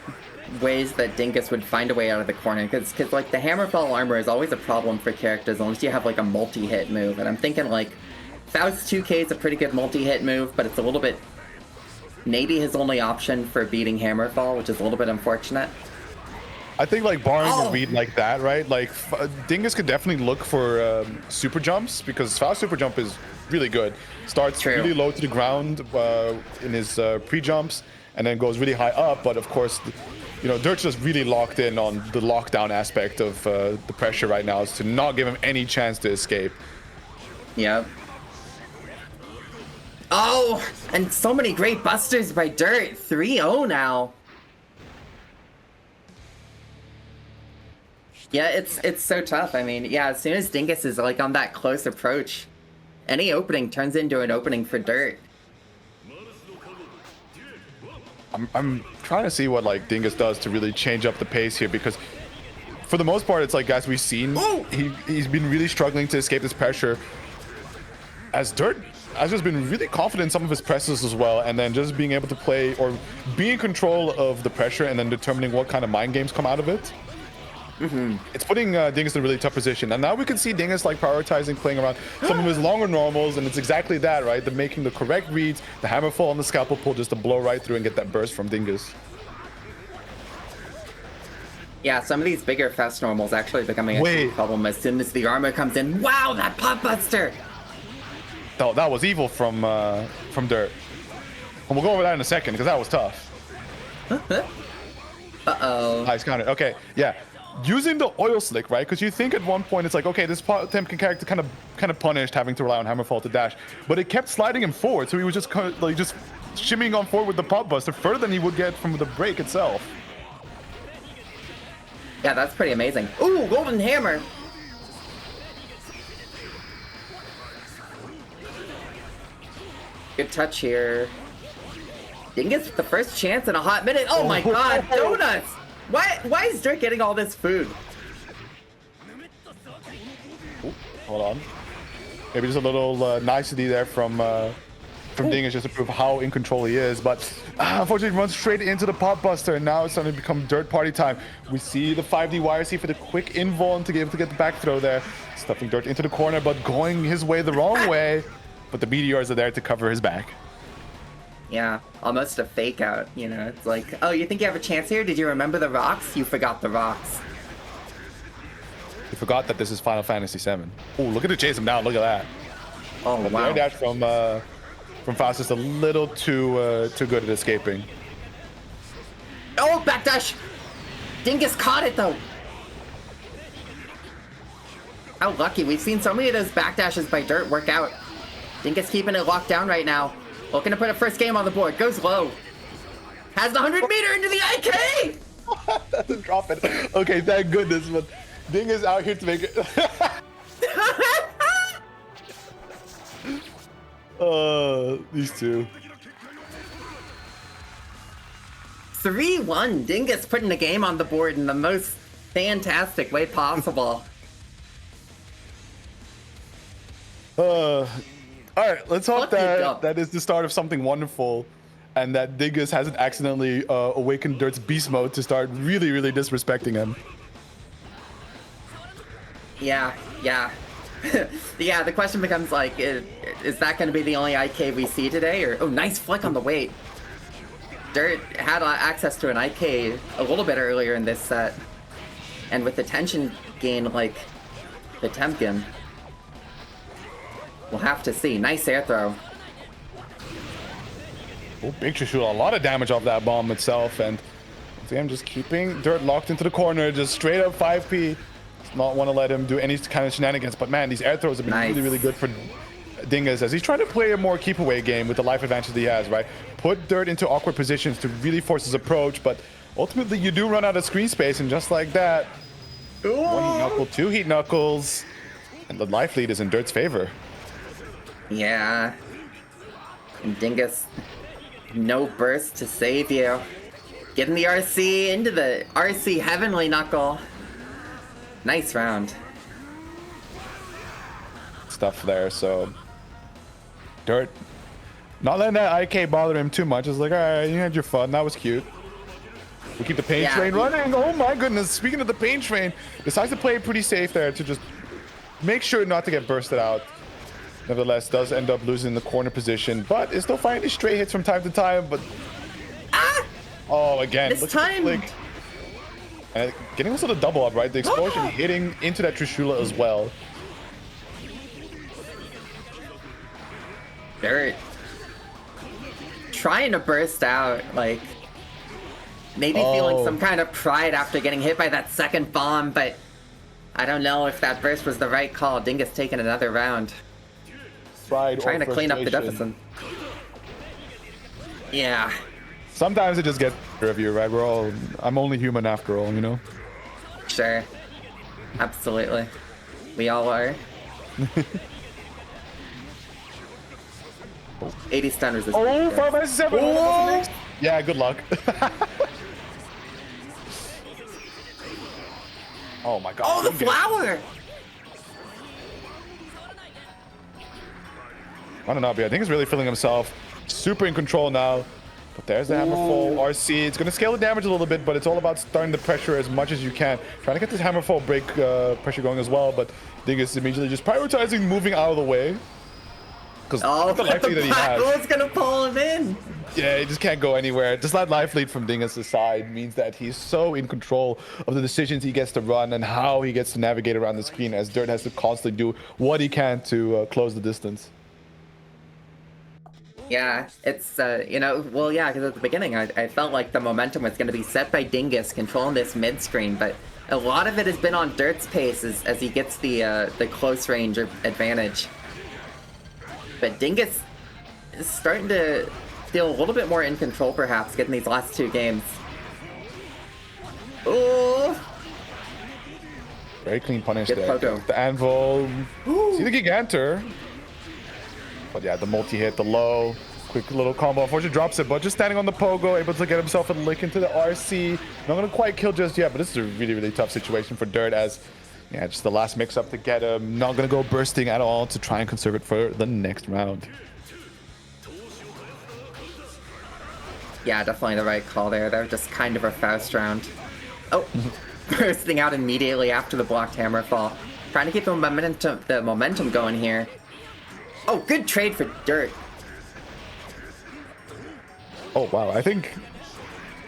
ways that Dingus would find a way out of the corner, because like the Hammerfall armor is always a problem for characters unless you have like a multi-hit move, and I'm thinking like Faust 2K is a pretty good multi-hit move, but it's a little bit maybe his only option for beating Hammerfall, which is a little bit unfortunate. I think like barring a read like that, right? Like Dingus could definitely look for super jumps because Faust super jump is really good. Starts really low to the ground in his pre-jumps and then goes really high up, but of course, you know, Dirt's just really locked in on the lockdown aspect of the pressure right now, is to not give him any chance to escape. Yep. Oh, and so many great busters by Dirt. 3-0 now. Yeah, it's so tough. I mean, yeah, as soon as Dingus is like on that close approach, any opening turns into an opening for Dirt. I'm trying to see what like Dingus does to really change up the pace here, because for the most part, it's like, guys, we've seen he's been really struggling to escape this pressure. As Dirt has just been really confident in some of his presses as well, and then just being able to play or be in control of the pressure and then determining what kind of mind games come out of it. It's putting Dingus in a really tough position, and now we can see Dingus like prioritizing playing around some of his longer normals, and it's exactly that, right? The making the correct reads, the hammerfall and the scalpel pull just to blow right through and get that burst from Dingus. Yeah, some of these bigger fast normals actually becoming a problem as soon as the armor comes in. Wow, that pop buster! Oh, that was evil from Dirt. And we'll go over that in a second because that was tough. Uh-oh. Nice counter. Okay, yeah. Using the oil slick, right? Because you think at one point it's like, okay, this Potemkin character kind of punished having to rely on Hammerfall to dash, but it kept sliding him forward, so he was just kind of, like just shimmying on forward with the pop buster further than he would get from the break itself. Yeah, that's pretty amazing. Ooh, golden hammer. Good touch here. Dingus with the first chance in a hot minute. Oh my god, donuts! Why is Drake getting all this food? Ooh, hold on. Maybe just a little nicety there from Dingus just to prove how in control he is, but unfortunately he runs straight into the pop buster, and now it's starting to become Dirt party time. We see the 5D YRC for the quick invuln to be able to get the back throw there, stuffing Dirt into the corner, but going his way the wrong way. But the meteors are there to cover his back. Yeah, almost a fake out, you know? It's like, oh, you think you have a chance here? Did you remember the rocks? You forgot the rocks. You forgot that this is Final Fantasy VII. Oh, look at it chase him down. Look at that. Oh, but wow. the air dash from Faust is a little too good at escaping. Oh, backdash! Dingus caught it though. How lucky. We've seen so many of those backdashes by Dirt work out. Dingus keeping it locked down right now. Looking to put a first game on the board. Goes low. Has the 100-meter into the IK! Doesn't drop it. Okay, thank goodness, but Dingus out here to make it. These two. 3-1. Dingus putting the game on the board in the most fantastic way possible. All right, let's hope that is the start of something wonderful, and that Dingus hasn't accidentally awakened Dirt's beast mode to start really, really disrespecting him. Yeah. Yeah, the question becomes like, is that going to be the only IK we see today? Or oh, nice flick on the weight. Dirt had access to an IK a little bit earlier in this set, and with the tension gain like the Temkin, we'll have to see. Nice air throw. Oh, Big Trishula, a lot of damage off that bomb itself, and I'm just keeping Dirt locked into the corner, just straight up 5P. Not want to let him do any kind of shenanigans, but man, these air throws have been really, really good for Dingus as he's trying to play a more keep away game with the life advantage that he has, right? Put Dirt into awkward positions to really force his approach, but ultimately you do run out of screen space, and just like that, one heat knuckle, two heat knuckles, and the life lead is in Dirt's favor. Yeah. And Dingus, no burst to save you. Getting the RC into the RC Heavenly Knuckle. Nice round. Stuff there, so Dirt not letting that IK bother him too much. It's like, all right, you had your fun, that was cute. We keep the pain train running. Oh my goodness, speaking of the pain train, decides to play it pretty safe there to just make sure not to get bursted out. Nevertheless, does end up losing the corner position, but is still finding stray hits from time to time. But oh, again, this time. And getting also the double up, right? The explosion hitting into that Trishula as well. Dirt trying to burst out, like maybe feeling some kind of pride after getting hit by that second bomb, but I don't know if that burst was the right call. Dingus taking another round. Pride trying to clean up the deficit. Yeah. Sometimes it just gets the of you, right? I'm only human after all, you know? Sure. Absolutely. We all are. 80 stun resistance. Oh, 5/7. Oh. Yeah, good luck. Oh my god. Oh, the flower! I don't know, but I think he's really feeling himself super in control now. But there's the Hammerfall RC. It's going to scale the damage a little bit, but it's all about starting the pressure as much as you can. Trying to get this Hammerfall break pressure going as well, but Dingus is immediately just prioritizing moving out of the way. Because the life lead that he has. It's going to pull him in. Yeah, he just can't go anywhere. Just that life lead from Dingus' side means that he's so in control of the decisions he gets to run and how he gets to navigate around the screen, as Dirt has to constantly do what he can to close the distance. Yeah, it's, you know, well, yeah, because at the beginning I felt like the momentum was going to be set by Dingus controlling this mid-screen, but a lot of it has been on Dirt's pace as he gets the close range advantage. But Dingus is starting to feel a little bit more in control, perhaps, getting these last two games. Oh! Very clean punish Good there. pogo. The anvil. See the Gigantor. But yeah, the multi-hit, the low, quick little combo. Unfortunately drops it, but just standing on the pogo, able to get himself a lick into the RC. Not gonna quite kill just yet, but this is a really, really tough situation for Dirt as, yeah, just the last mix-up to get him. Not gonna go bursting at all to try and conserve it for the next round. Yeah, definitely the right call there. They're just kind of a Faust round. Oh, bursting out immediately after the blocked hammer fall. Trying to keep the momentum going here. Oh, good trade for Dirt. Oh, wow. I think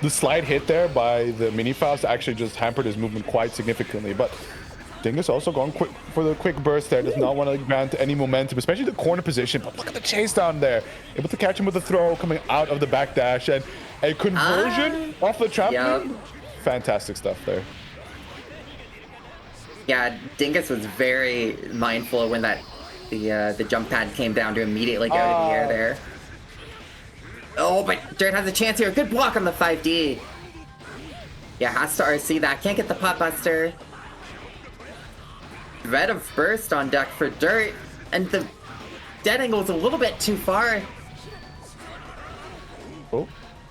the slide hit there by the mini Faust actually just hampered his movement quite significantly. But Dingus also going quick for the quick burst there. Does not want to grant any momentum, especially the corner position. But look at the chase down there. Able to catch him with the throw coming out of the back dash. And a conversion off the trampoline. Yep. Fantastic stuff there. Yeah, Dingus was very mindful when the jump pad came down to immediately go to the air there. Oh, but Dirt has a chance here. Good block on the 5D. Yeah, has to RC that. Can't get the pot buster. Threat of burst on deck for Dirt. And the dead angle is a little bit too far. Oh.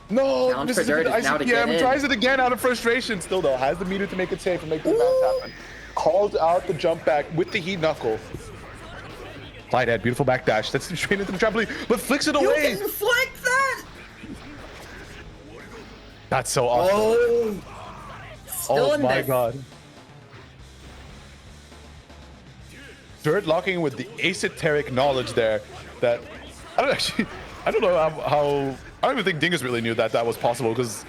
No, this is Dirt is now to get in. Tries it again out of frustration. Still, though, has the meter to make it safe and make the bounce happen. Calls out the jump back with the heat knuckle. Slide head, beautiful back dash. That's straight into the trampoline, but flicks it away. You can flick that! That's so awesome. Still in my this. God. Dirt locking with the esoteric knowledge there that I don't know how I don't even think Dingus really knew that that was possible, because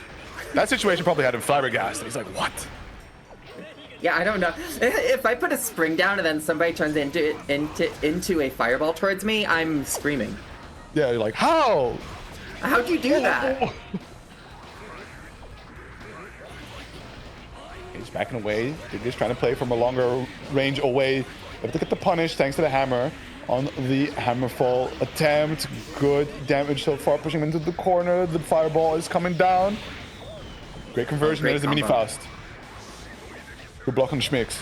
that situation probably had him flabbergasted. He's like, what? Yeah, I don't know. If I put a spring down and then somebody turns into a fireball towards me, I'm screaming. Yeah, you're like, how? How'd you do that? He's backing away. Dingus trying to play from a longer range away. Able to get the punish thanks to the hammer on the hammerfall attempt. Good damage so far, pushing him into the corner. The fireball is coming down. Great conversion. There's the mini Faust. Good block on Schmicks.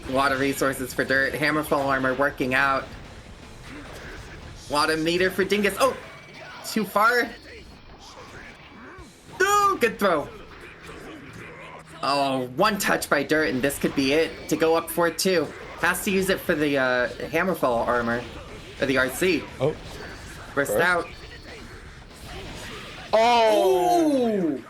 A lot of resources for Dirt. Hammerfall armor working out. A lot of meter for Dingus. Oh, too far. Ooh, good throw. Oh, one touch by Dirt, and this could be it to go up 4-2. Has to use it for the Hammerfall armor, or the RC. Oh. Burst out. Oh! Ooh.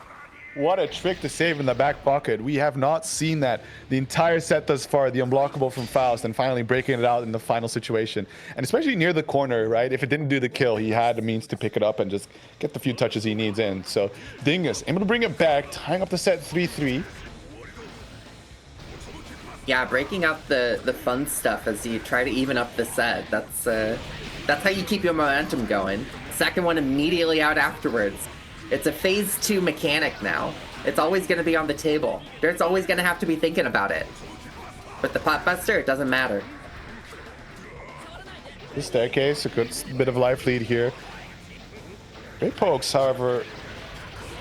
What a trick to save in the back pocket. We have not seen that the entire set thus far. The unblockable from Faust and finally breaking it out in the final situation. And especially near the corner, right? If it didn't do the kill, he had the means to pick it up and just get the few touches he needs in. So Dingus able to bring it back, tying up the set 3-3. Yeah, breaking out the fun stuff as you try to even up the set. That's how you keep your momentum going. Second one immediately out afterwards. It's a phase 2 mechanic now. It's always going to be on the table. Dirt's always going to have to be thinking about it. With the pot buster, it doesn't matter. The staircase, a good bit of life lead here. Great pokes, however,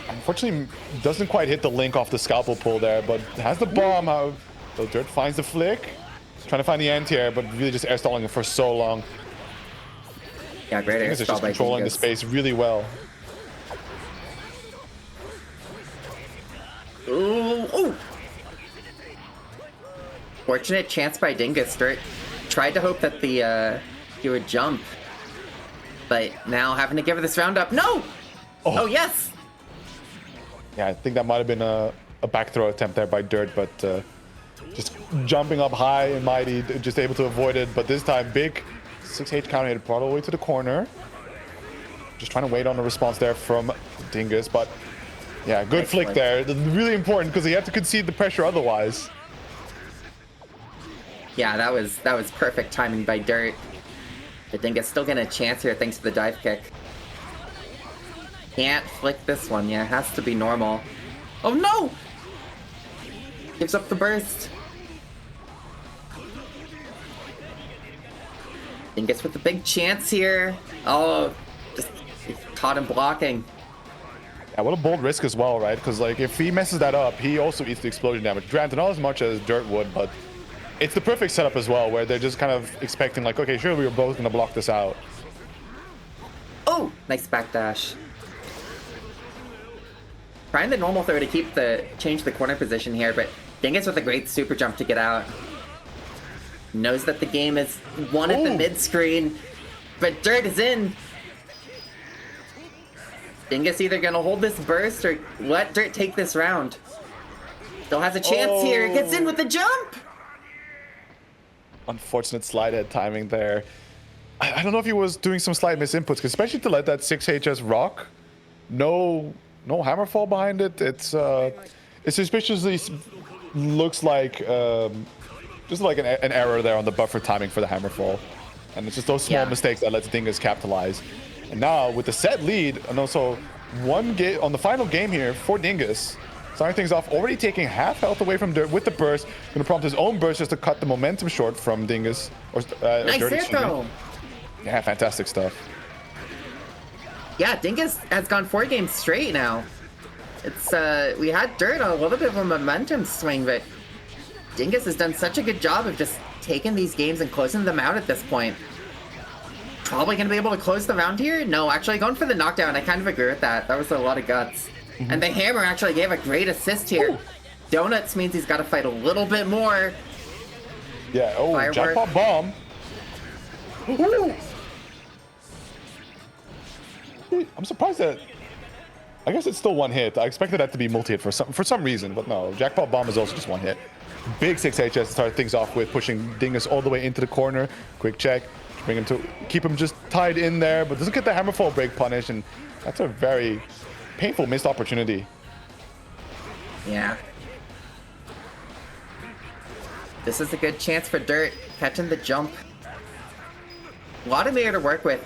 unfortunately doesn't quite hit the link off the scalpel pull there, but has the bomb out. So Dirt finds the flick. Trying to find the anti-air, but really just air stalling it for so long. Yeah, great air stall by Dingus. Controlling the space really well. Ooh. Fortunate chance by Dingus. Dirt tried to hope that he would jump, but now having to give this round up. No! Oh yes! Yeah, I think that might have been a back throw attempt there by Dirt, but just jumping up high and mighty, just able to avoid it. But this time, big 6H counter brought all the way to the corner. Just trying to wait on the response there from Dingus, but yeah, good flick there. Really important because he had to concede the pressure otherwise. Yeah, that was perfect timing by Dirt. But Dingus still getting a chance here thanks to the dive kick. Can't flick this one. Yeah, it has to be normal. Oh no! Gives up the burst. Dingus with the big chance here. Oh, just caught him blocking. Yeah, what a bold risk as well, right? Because like if he messes that up, he also eats the explosion damage. Granted, not as much as Dirt would, but it's the perfect setup as well, where they're just kind of expecting like, okay, sure, we were both gonna block this out. Oh, nice backdash. Trying the normal throw to change the corner position here, but Dingus with a great super jump to get out. Knows that the game is won at the mid screen, but Dirt is in. Dingus either gonna hold this burst or let Dirt take this round. Still has a chance here. Gets in with the jump. Unfortunate slide head timing there. I don't know if he was doing some slight misinputs, especially to let that 6HS rock. No hammerfall behind it. It suspiciously looks like just like an error there on the buffer timing for the Hammerfall. And it's just those small mistakes that lets Dingus capitalize. And now with the set lead, and also one game on the final game here for Dingus, starting things off, already taking half health away from Dirt with the burst. Going to prompt his own burst just to cut the momentum short from Dingus. Nice hit though. Yeah, fantastic stuff. Yeah, Dingus has gone 4 games straight now. It's we had Dirt on a little bit of a momentum swing, but Dingus has done such a good job of just taking these games and closing them out at this point. Probably going to be able to close the round here? No, actually going for the knockdown. I kind of agree with that. That was a lot of guts. And the hammer actually gave a great assist here. Ooh. Donuts means he's got to fight a little bit more. Yeah, jackpot bomb. Ooh. I'm surprised that... I guess it's still one hit. I expected that to be multi-hit for some reason, but no. Jackpot bomb is also just one hit. Big 6HS to start things off with, pushing Dingus all the way into the corner. Quick check. Bring him to keep him just tied in there, but doesn't get the Hammerfall break punish, and that's a very painful missed opportunity. Yeah. This is a good chance for Dirt, catching the jump. A lot of meter to work with.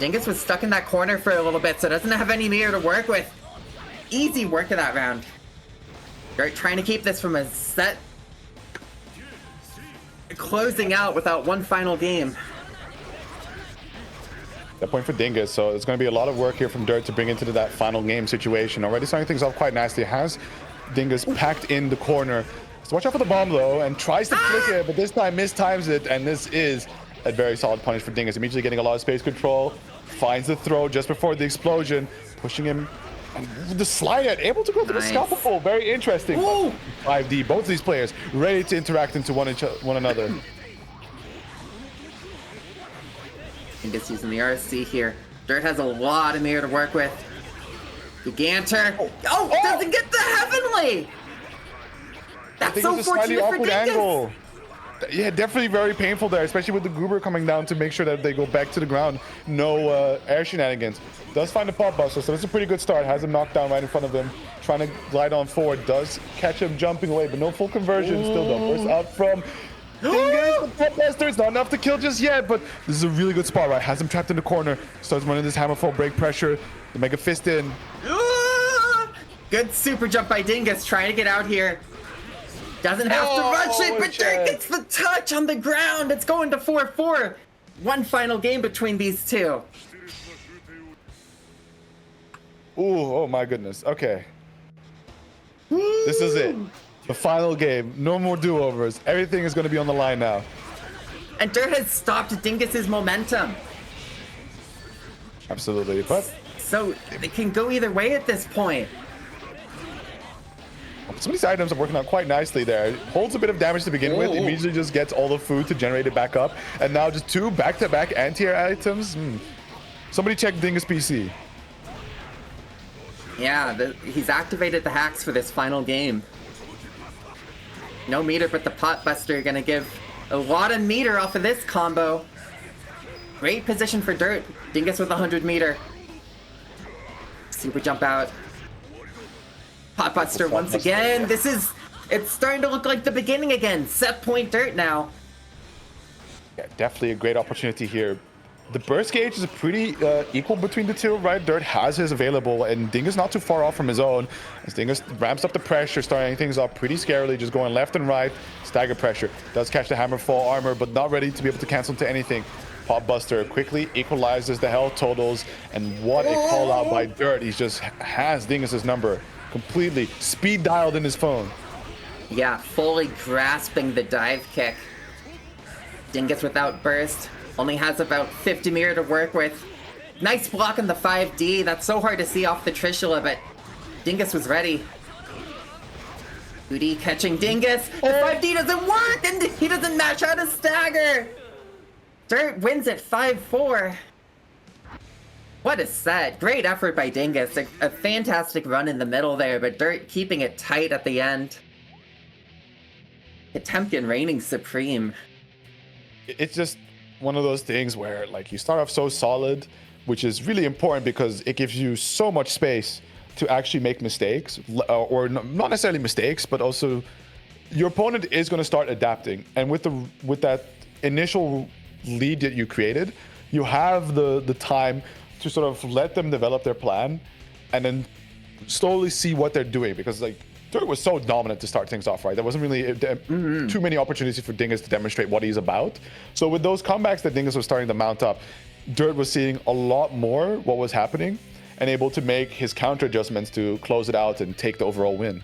Dingus was stuck in that corner for a little bit, so doesn't have any meter to work with. Easy work of that round. Dirt trying to keep this from a set closing out without one final game. That point for Dingus, so it's going to be a lot of work here from Dirt to bring into that final game situation. Already starting things off quite nicely. Has Dingus packed in the corner. So watch out for the bomb though, and tries to flick it, but this time mistimes it, and this is a very solid punish for Dingus. Immediately getting a lot of space control. Finds the throw just before the explosion, pushing him. And the slide at able to go through the scalpel. Very interesting. Ooh. 5D, both of these players ready to interact into one another. Dingus using the RC here. Dirt has a lot of mirror to work with. Gigantor. Doesn't get the heavenly! That's so fortunate for Dingus! Angle. Yeah, definitely very painful there, especially with the Goober coming down to make sure that they go back to the ground. No air shenanigans. Does find a pop buster, so it's a pretty good start. Has him knocked down right in front of him. Trying to glide on forward. Does catch him jumping away, but no full conversion. Ooh. Still though. Burst out from Dingus. The pop buster is not enough to kill just yet, but this is a really good spot, right? Has him trapped in the corner. Starts running this Hammerfall break pressure. The Mega Fist in. Good super jump by Dingus, trying to get out here. Doesn't have to rush it, but Dirt gets the touch on the ground. It's going to 4-4. One final game between these two. Ooh, oh my goodness. Okay. This is it. The final game. No more do-overs. Everything is going to be on the line now. And Dirt has stopped Dingus's momentum. Absolutely. But so it can go either way at this point. Some of these items are working out quite nicely there. Holds a bit of damage to begin with, immediately just gets all the food to generate it back up. And now just 2 back-to-back anti-air items. Somebody check Dingus PC. Yeah, he's activated the hacks for this final game. No meter, but the pot buster gonna give a lot of meter off of this combo. Great position for Dirt. Dingus with 100 meter. Super jump out. Potbuster once again. It's starting to look like the beginning again. Set point Dirt now. Yeah, definitely a great opportunity here. The burst gauge is pretty equal between the two, right? Dirt has his available, and Dingus not too far off from his own. As Dingus ramps up the pressure, starting things off pretty scarily, just going left and right. Stagger pressure. Does catch the Hammerfall armor, but not ready to be able to cancel into anything. Potbuster quickly equalizes the health totals, and what a call out by Dirt. He just has Dingus's number completely speed dialed in his phone. Yeah, fully grasping the dive kick. Dingus without burst. Only has about 50 mirror to work with. Nice block on the 5D. That's so hard to see off the Trishula, but Dingus was ready. 2D catching Dingus. The 5D doesn't work, and he doesn't match out a stagger. Dirt wins at 5-4. What a set. Great effort by Dingus. A fantastic run in the middle there, but Dirt keeping it tight at the end. Potemkin reigning supreme. It's just one of those things where, like, you start off so solid, which is really important because it gives you so much space to actually make mistakes, or not necessarily mistakes, but also your opponent is going to start adapting, and with that initial lead that you created, you have the time to sort of let them develop their plan, and then slowly see what they're doing, because like Dirt was so dominant to start things off, right? There wasn't really too many opportunities for Dingus to demonstrate what he's about. So with those comebacks that Dingus was starting to mount up, Dirt was seeing a lot more what was happening and able to make his counter adjustments to close it out and take the overall win.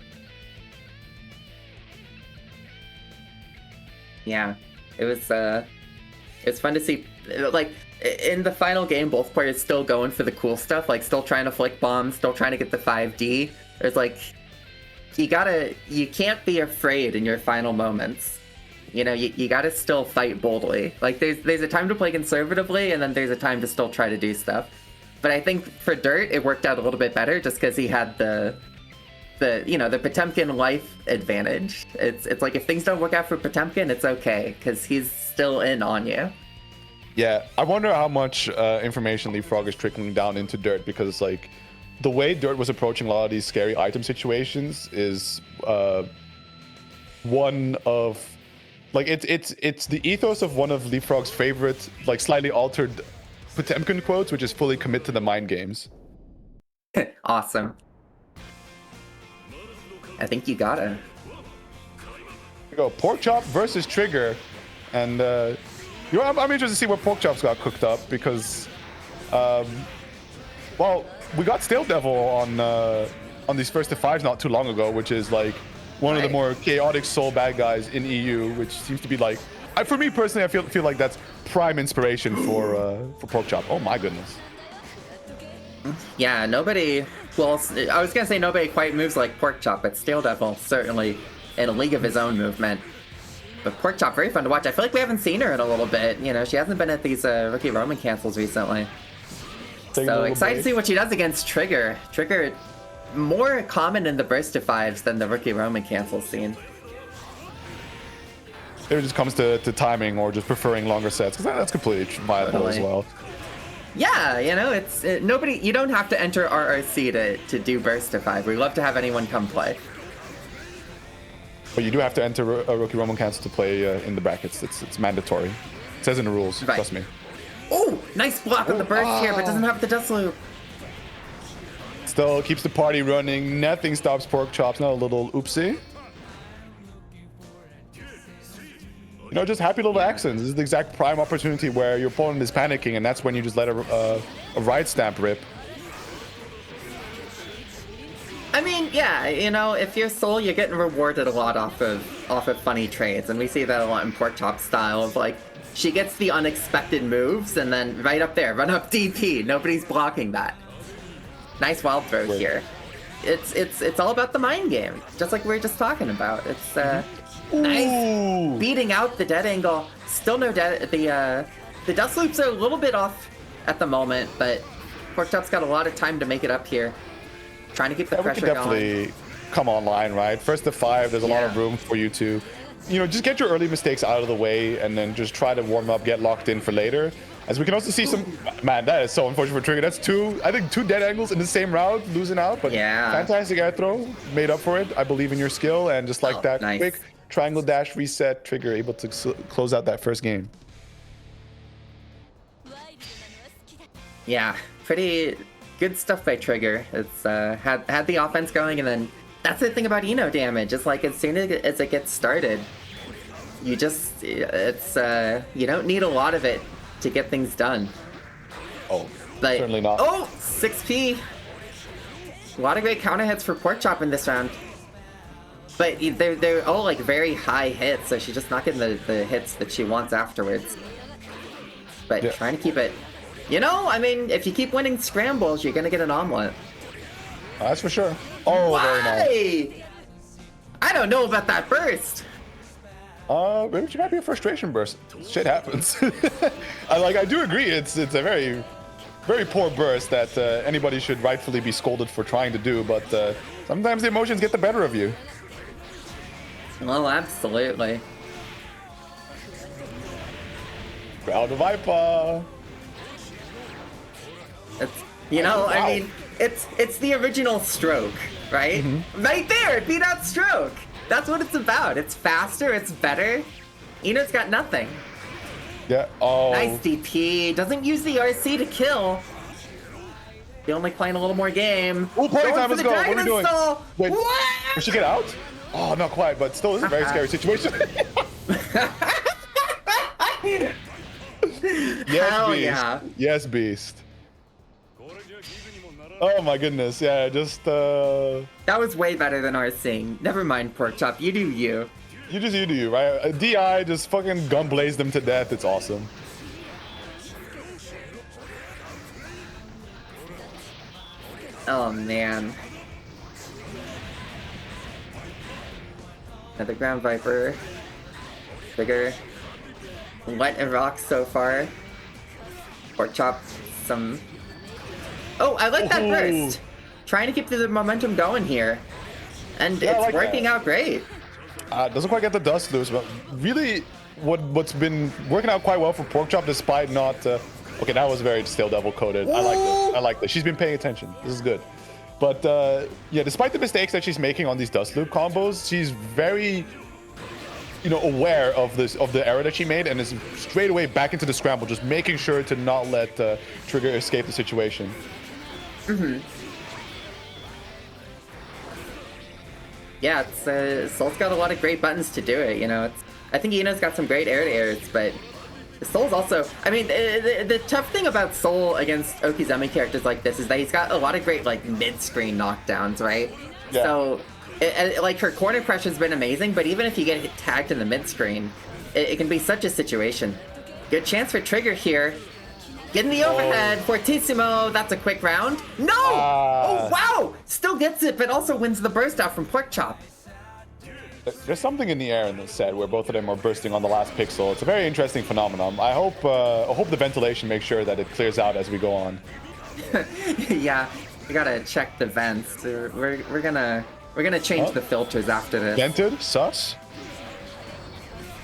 Yeah, it was fun to see. Like in the final game, both players still going for the cool stuff, like still trying to flick bombs, still trying to get the 5D. There's like, you can't be afraid in your final moments. You know, you gotta still fight boldly. Like there's a time to play conservatively, and then there's a time to still try to do stuff. But I think for Dirt, it worked out a little bit better just because he had the Potemkin life advantage. It's like if things don't work out for Potemkin, it's okay because he's still in on you. Yeah, I wonder how much information Leapfrog is trickling down into Dirt, because like the way Dirt was approaching a lot of these scary item situations is one of like it's the ethos of one of Leapfrog's favorite like slightly altered Potemkin quotes, which is fully commit to the mind games. Awesome. I think you gotta. We go Porkchop versus Trigger, and I'm interested to see what Porkchop's got cooked up, because, well, we got Stale Devil on these first to fives not too long ago, which is like one of the more chaotic soul bad guys in EU, which seems to be like, for me personally, I feel like that's prime inspiration for Porkchop. Oh my goodness. Yeah, nobody. Well, I was gonna say nobody quite moves like Porkchop, but Stale Devil certainly in a league of his own movement. But Porkchop, very fun to watch. I feel like we haven't seen her in a little bit. You know, she hasn't been at these Rookie Roman cancels recently. So excited to see what she does against Trigger. Trigger, more common in the burst of fives than the Rookie Roman cancel scene. It just comes to timing or just preferring longer sets, because that's completely viable as well. Yeah, you know, it's nobody. You don't have to enter RRC to do burst of five. We love to have anyone come play. But you do have to enter a Rookie Roman cancel to play in the brackets. It's mandatory. It says in the rules. Right. Trust me. Oh, nice block on the burst here, but doesn't have the dust loop. Still keeps the party running. Nothing stops Porkchop's. Not a little oopsie. You know, just happy little accents. This is the exact prime opportunity where your opponent is panicking, and that's when you just let a ride stamp rip. I mean, yeah, you know, if you're Soul, you're getting rewarded a lot off of funny trades, and we see that a lot in Porkchop's style of like, she gets the unexpected moves, and then right up there, run up DP. Nobody's blocking that. Nice wild throw here. It's all about the mind game, just like we were just talking about. It's nice beating out the dead angle. Still no dead. The dust loops are a little bit off at the moment, but Porkchop's got a lot of time to make it up here. Trying to keep the pressure going. Definitely come online, right? First to five, there's a lot of room for you to, you know, just get your early mistakes out of the way, and then just try to warm up, get locked in for later. As we can also see some, man, that is so unfortunate for Trigger. That's two dead angles in the same round, losing out, but fantastic air throw, made up for it. I believe in your skill, and just like that quick triangle dash reset, Trigger able to close out that first game. Yeah, pretty good stuff by Trigger. It's had the offense going, and then that's the thing about Eno damage. It's like as soon as it gets started, you just you don't need a lot of it to get things done. Oh, but certainly not. Oh, 6P. A lot of great counter hits for Porkchop in this round. But they're all like very high hits, so she's just not getting the hits that she wants afterwards. But trying to keep it. You know, I mean, if you keep winning scrambles, you're gonna get an omelet. That's for sure. Oh, very nice. I don't know about that burst. Maybe she might be a frustration burst. Shit happens. I do agree. It's a very, very poor burst that anybody should rightfully be scolded for trying to do. But sometimes the emotions get the better of you. Well, absolutely. Crowd the Viper. I mean, it's the original Stroke, right? Mm-hmm. Right there, it beat out Stroke. That's what it's about. It's faster, it's better. Ino's got nothing. Yeah, oh. Nice DP. Doesn't use the RC to kill. He only playing a little more game. Oh, party time, let's go. What are we doing? Wait, what? Did she get out? Oh, not quite, but still, this is a very scary situation. Yes, Hell beast. yeah. Yes, beast. Oh my goodness, yeah, just That was way better than RCing. Never mind, Porkchop. You do you. You do you, right? DI just fucking gun blazed them to death. It's awesome. Oh man. Another ground viper. Bigger. Wet and rock so far. Porkchop some. Oh, I like that burst. Trying to keep the momentum going here. And yeah, it's like working out great. Doesn't quite get the dust loose, but really what's been working out quite well for Porkchop despite not... okay, that was very still devil coded. I like this. I like this. She's been paying attention. This is good. But yeah, despite the mistakes that she's making on these dust loop combos, she's very... aware of the error that she made and is straight away back into the scramble, just making sure to not let Trigger escape the situation. Yeah, it's Soul's got a lot of great buttons to do it. I think Ino's got some great air-to-airs, but Soul's also. I mean, the tough thing about Soul against Okizeme characters like this is that he's got a lot of great like mid-screen knockdowns, right? Yeah. So. Like her corner pressure's been amazing, but even if you get tagged in the mid screen, it can be such a situation. Good chance for Trigger here. Getting the overhead, Fortissimo. That's a quick round. No! Oh wow! Still gets it, but also wins the burst out from Porkchop. There's something in the air in this set where both of them are bursting on the last pixel. It's a very interesting phenomenon. I hope the ventilation makes sure that it clears out as we go on. Yeah, we gotta check the vents. We're gonna change the filters after this. Vented? Sus?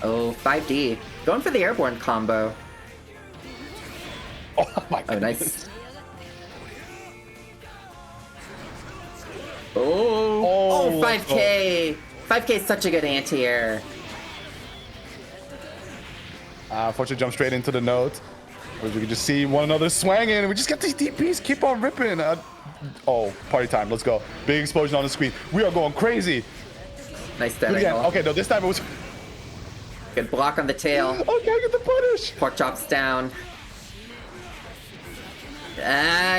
Oh, 5D. Going for the airborne combo. Oh my god. Oh, nice. Oh, 5K. 5K is such a good anti-air. Fortunately, jump straight into the note. Where we can just see one another swanging, and we just get these DPs keep on ripping. Oh, party time. Let's go. Big explosion on the screen. We are going crazy. Nice dead angle. Okay, no, this time it was... Good block on the tail. Okay, I get the punish. Porkchop's down.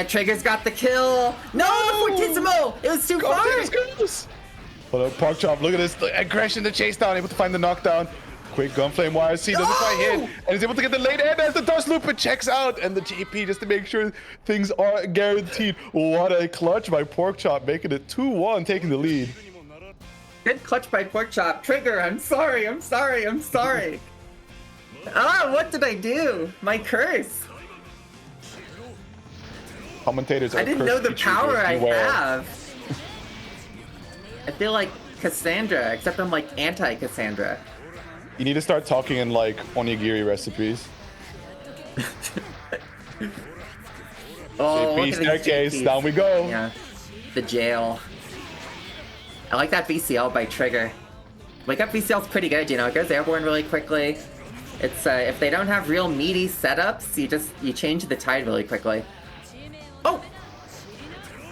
Trigger's got the kill. No, the Fortissimo! It was too far! Hold up, Porkchop, look at this. The aggression, the chase down, able to find the knockdown. Quick gunflame YRC doesn't quite hit, and is able to get the late end as the dust loop, it checks out, and the GP just to make sure things are guaranteed. What a clutch by Porkchop, making it 2-1, taking the lead. Good clutch by Porkchop. Trigger, I'm sorry. What did I do? My curse. Commentators are I didn't know the power I have. I feel like Cassandra, except I'm like anti-Cassandra. You need to start talking in like onigiri recipes. JP staircase, down we go. Yeah, the jail. I like that VCL by Trigger. Wake Up VCL's pretty good, it goes airborne really quickly. It's if they don't have real meaty setups, you change the tide really quickly. Oh!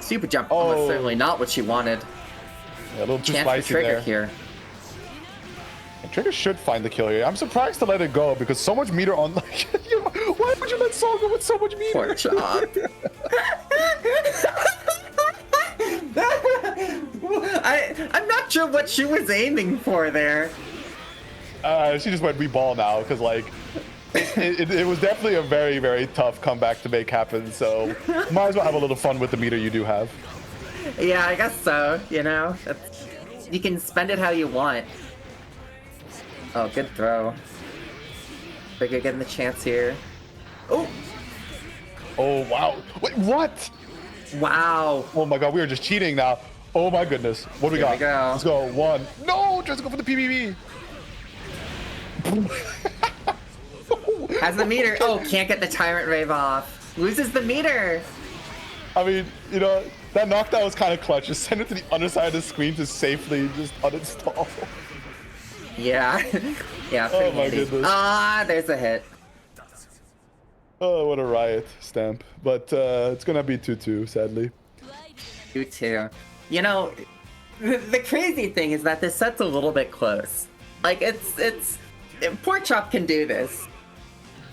Super jump, almost certainly not what she wanted. Yeah, a little too Chance spicy for Trigger there. here. And Trigger should find the kill here. I'm surprised to let it go because so much meter on. Like, why would you let Saul go with so much meter? Poor Chop. I'm not sure what she was aiming for there. She just went we ball now because like it was definitely a very, very tough comeback to make happen. So might as well have a little fun with the meter you do have. Yeah, I guess so. You can spend it how you want. Oh, good throw. Trigger getting the chance here. Oh! Oh, wow. Wait, what? Wow. Oh my god, we are just cheating now. Oh my goodness. What do we got? We go. Let's go. One. No! Just go for the PBB. Has the meter. Oh, can't get the Tyrant Rave off. Loses the meter. I mean, That knockdown was kind of clutch. Just send it to the underside of the screen to safely just uninstall. Yeah. Yeah, oh pretty my handy. goodness. Ah, there's a hit. Oh, what a riot, Stamp. But it's gonna be 2-2, sadly. 2-2. You know, the crazy thing is that this set's a little bit close. Like, it's Pork Chop can do this.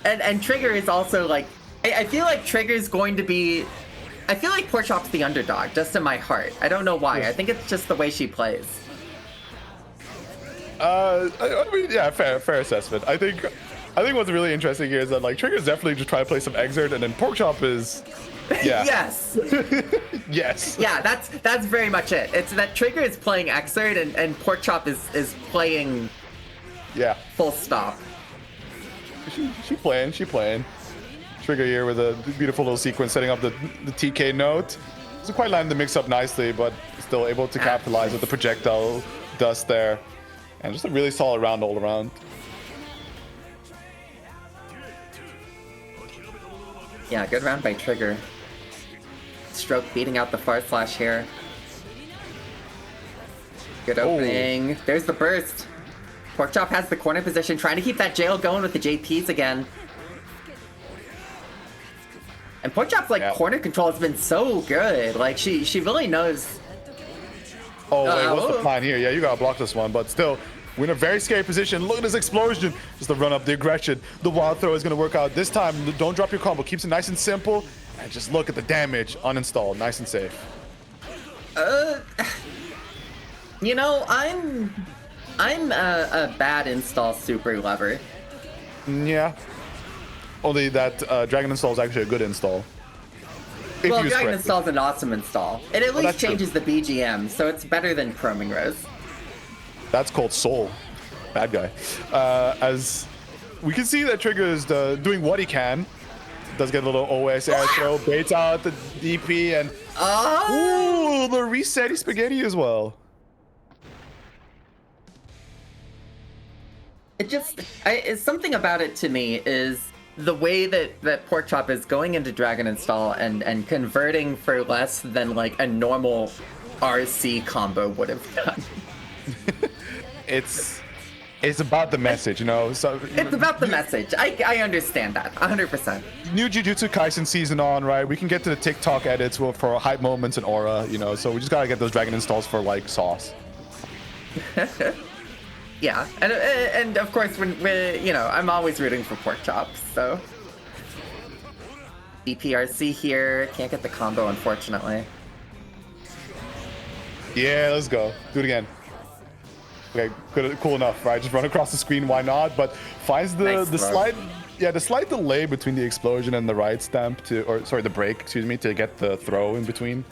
And Trigger is also, like, I feel like Trigger's going to be... I feel like Pork Chop's the underdog, just in my heart. I don't know why. I think it's just the way she plays. I mean, yeah, fair assessment. I think what's really interesting here is that, like, Trigger's definitely just trying to play some Xrd, and then Pork Chop is... Yeah. Yes. Yes. Yeah, that's very much it. It's that Trigger is playing Xrd and Pork Chop is playing... Yeah. Full stop. She playing. Trigger here with a beautiful little sequence setting up the TK note. Doesn't quite land the mix up nicely, but still able to capitalize with the projectile dust there. And just a really solid round all around. Yeah, good round by Trigger. Stroke beating out the far slash here. Good opening. Oh. There's the burst. Pork Chop has the corner position, trying to keep that jail going with the JPs again. And Pork Chop's corner control has been so good. Like she really knows. Oh wait, what's the plan here? Yeah, you gotta block this one, but still, we're in a very scary position. Look at this explosion. Just the run up, the aggression. The wild throw is gonna work out this time. Don't drop your combo. Keeps it nice and simple. And just look at the damage. Uninstalled, nice and safe. You know, I'm a bad install super lover. Yeah. Only that Dragon install is actually a good install. Well, Dragon install is an awesome install. It at least changes the BGM, so it's better than Chroming Rose. That's called Soul. Bad guy. As we can see that Trigger is doing what he can. Does get a little OS air throw, baits out the DP, and ooh, the resetty spaghetti as well. It's something about it to me is the way that Pork Chop is going into Dragon install and converting for less than like a normal RC combo would have done. It's about the message, you know. So it's about the message. I understand that 100%. New Jujutsu Kaisen season on, right? We can get to the TikTok edits for hype moments and aura, you know. So we just gotta get those Dragon installs for like sauce. Yeah, and of course when you know, I'm always rooting for Pork Chops, so. DPRC here, can't get the combo unfortunately. Yeah, let's go. Do it again. Okay, good, cool enough, right? Just run across the screen, why not? But finds the slight delay between the explosion and the right stamp the break, excuse me, to get the throw in between.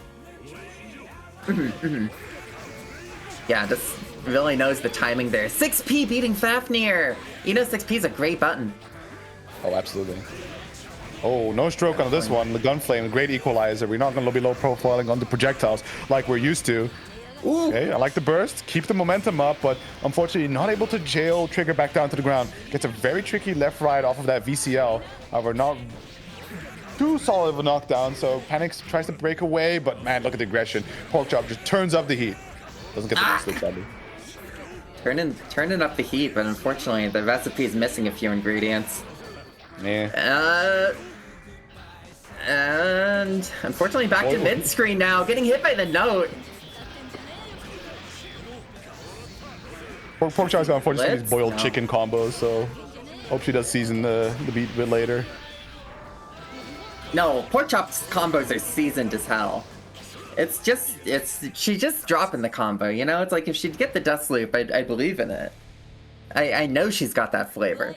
Yeah, just really knows the timing there. 6P beating Fafnir. You know 6P is a great button. Oh, absolutely. Oh, no stroke on this one. The Gunflame, great equalizer. We're not going to be low profiling on the projectiles like we're used to. Ooh. Okay, I like the burst. Keep the momentum up, but unfortunately not able to jail Trigger back down to the ground. Gets a very tricky left-right off of that VCL. However, not too solid of a knockdown, so Panics tries to break away, but man, look at the aggression. Pork Chop just turns up the heat. Doesn't get the next look, sadly. Turning up the heat, but unfortunately the recipe is missing a few ingredients. Yeah. And unfortunately back to mid-screen now, getting hit by the note. Pork Chop's got unfortunately these boiled chicken combos, so hope she does season the beat a bit later. No, Pork Chop's combos are seasoned as hell. She's just dropping the combo, you know? It's like if she'd get the dust loop, I believe in it. I know she's got that flavor.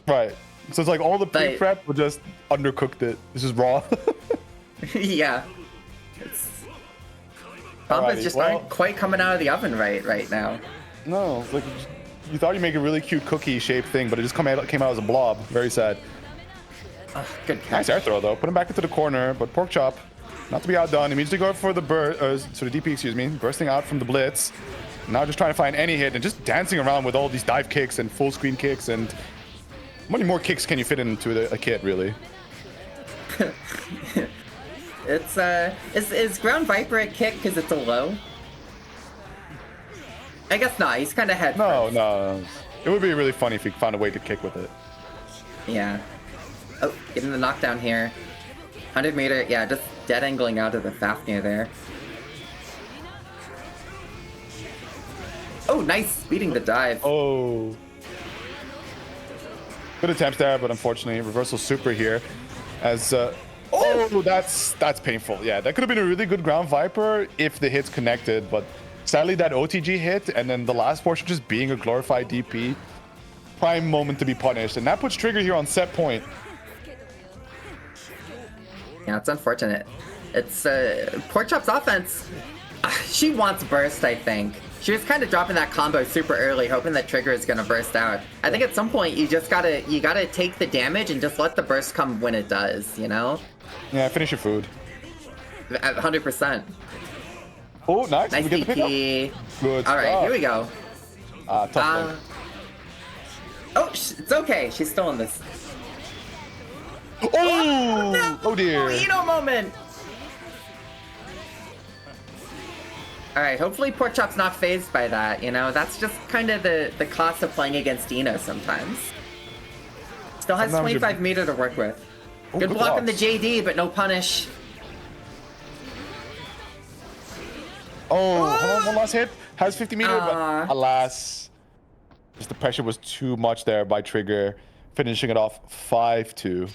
Right. So it's like all the pre-prep, but just undercooked it. It's just raw. Yeah. Combos just aren't quite coming out of the oven right now. No, it's like you thought you'd make a really cute cookie-shaped thing, but it just came out as a blob. Very sad. Good catch. Nice air throw though. Put him back into the corner, but Pork Chop, not to be outdone, immediately going for the DP, excuse me, bursting out from the blitz. Now just trying to find any hit and just dancing around with all these dive kicks and full screen kicks. And how many more kicks can you fit into a kit, really? It's is Ground Viper a kick because it's a low? I guess not. He's kind of head. No. It would be really funny if he found a way to kick with it. Yeah. Oh, getting the knockdown here. 100 meter. Yeah, just dead angling out of the Fafnir there. Oh, nice. Beating the dive. Oh. Good attempts there, but unfortunately, reversal super here. As that's painful. Yeah, that could have been a really good Ground Viper if the hits connected, but sadly that OTG hit and then the last portion just being a glorified DP. Prime moment to be punished, and that puts Trigger here on set point. Yeah, it's unfortunate. It's Porkchop's offense. She wants burst, I think. She was kind of dropping that combo super early, hoping that Trigger is gonna burst out. I think at some point you just gotta take the damage and just let the burst come when it does, you know? Yeah, finish your food. 100%. Oh, nice. Nice DP. Good. All right, here we go. Tough. Oh, it's okay. She's still in this. Oh! No! Oh dear. Eno moment. All right, hopefully Porkchop's not phased by that, you know? That's just kind of the cost of playing against Eno sometimes. Still has 25 meter to work with. Good block on the JD, but no punish. Oh, hold on, one last hit. Has 50 meter, but alas. Just the pressure was too much there by Trigger. Finishing it off 5-2.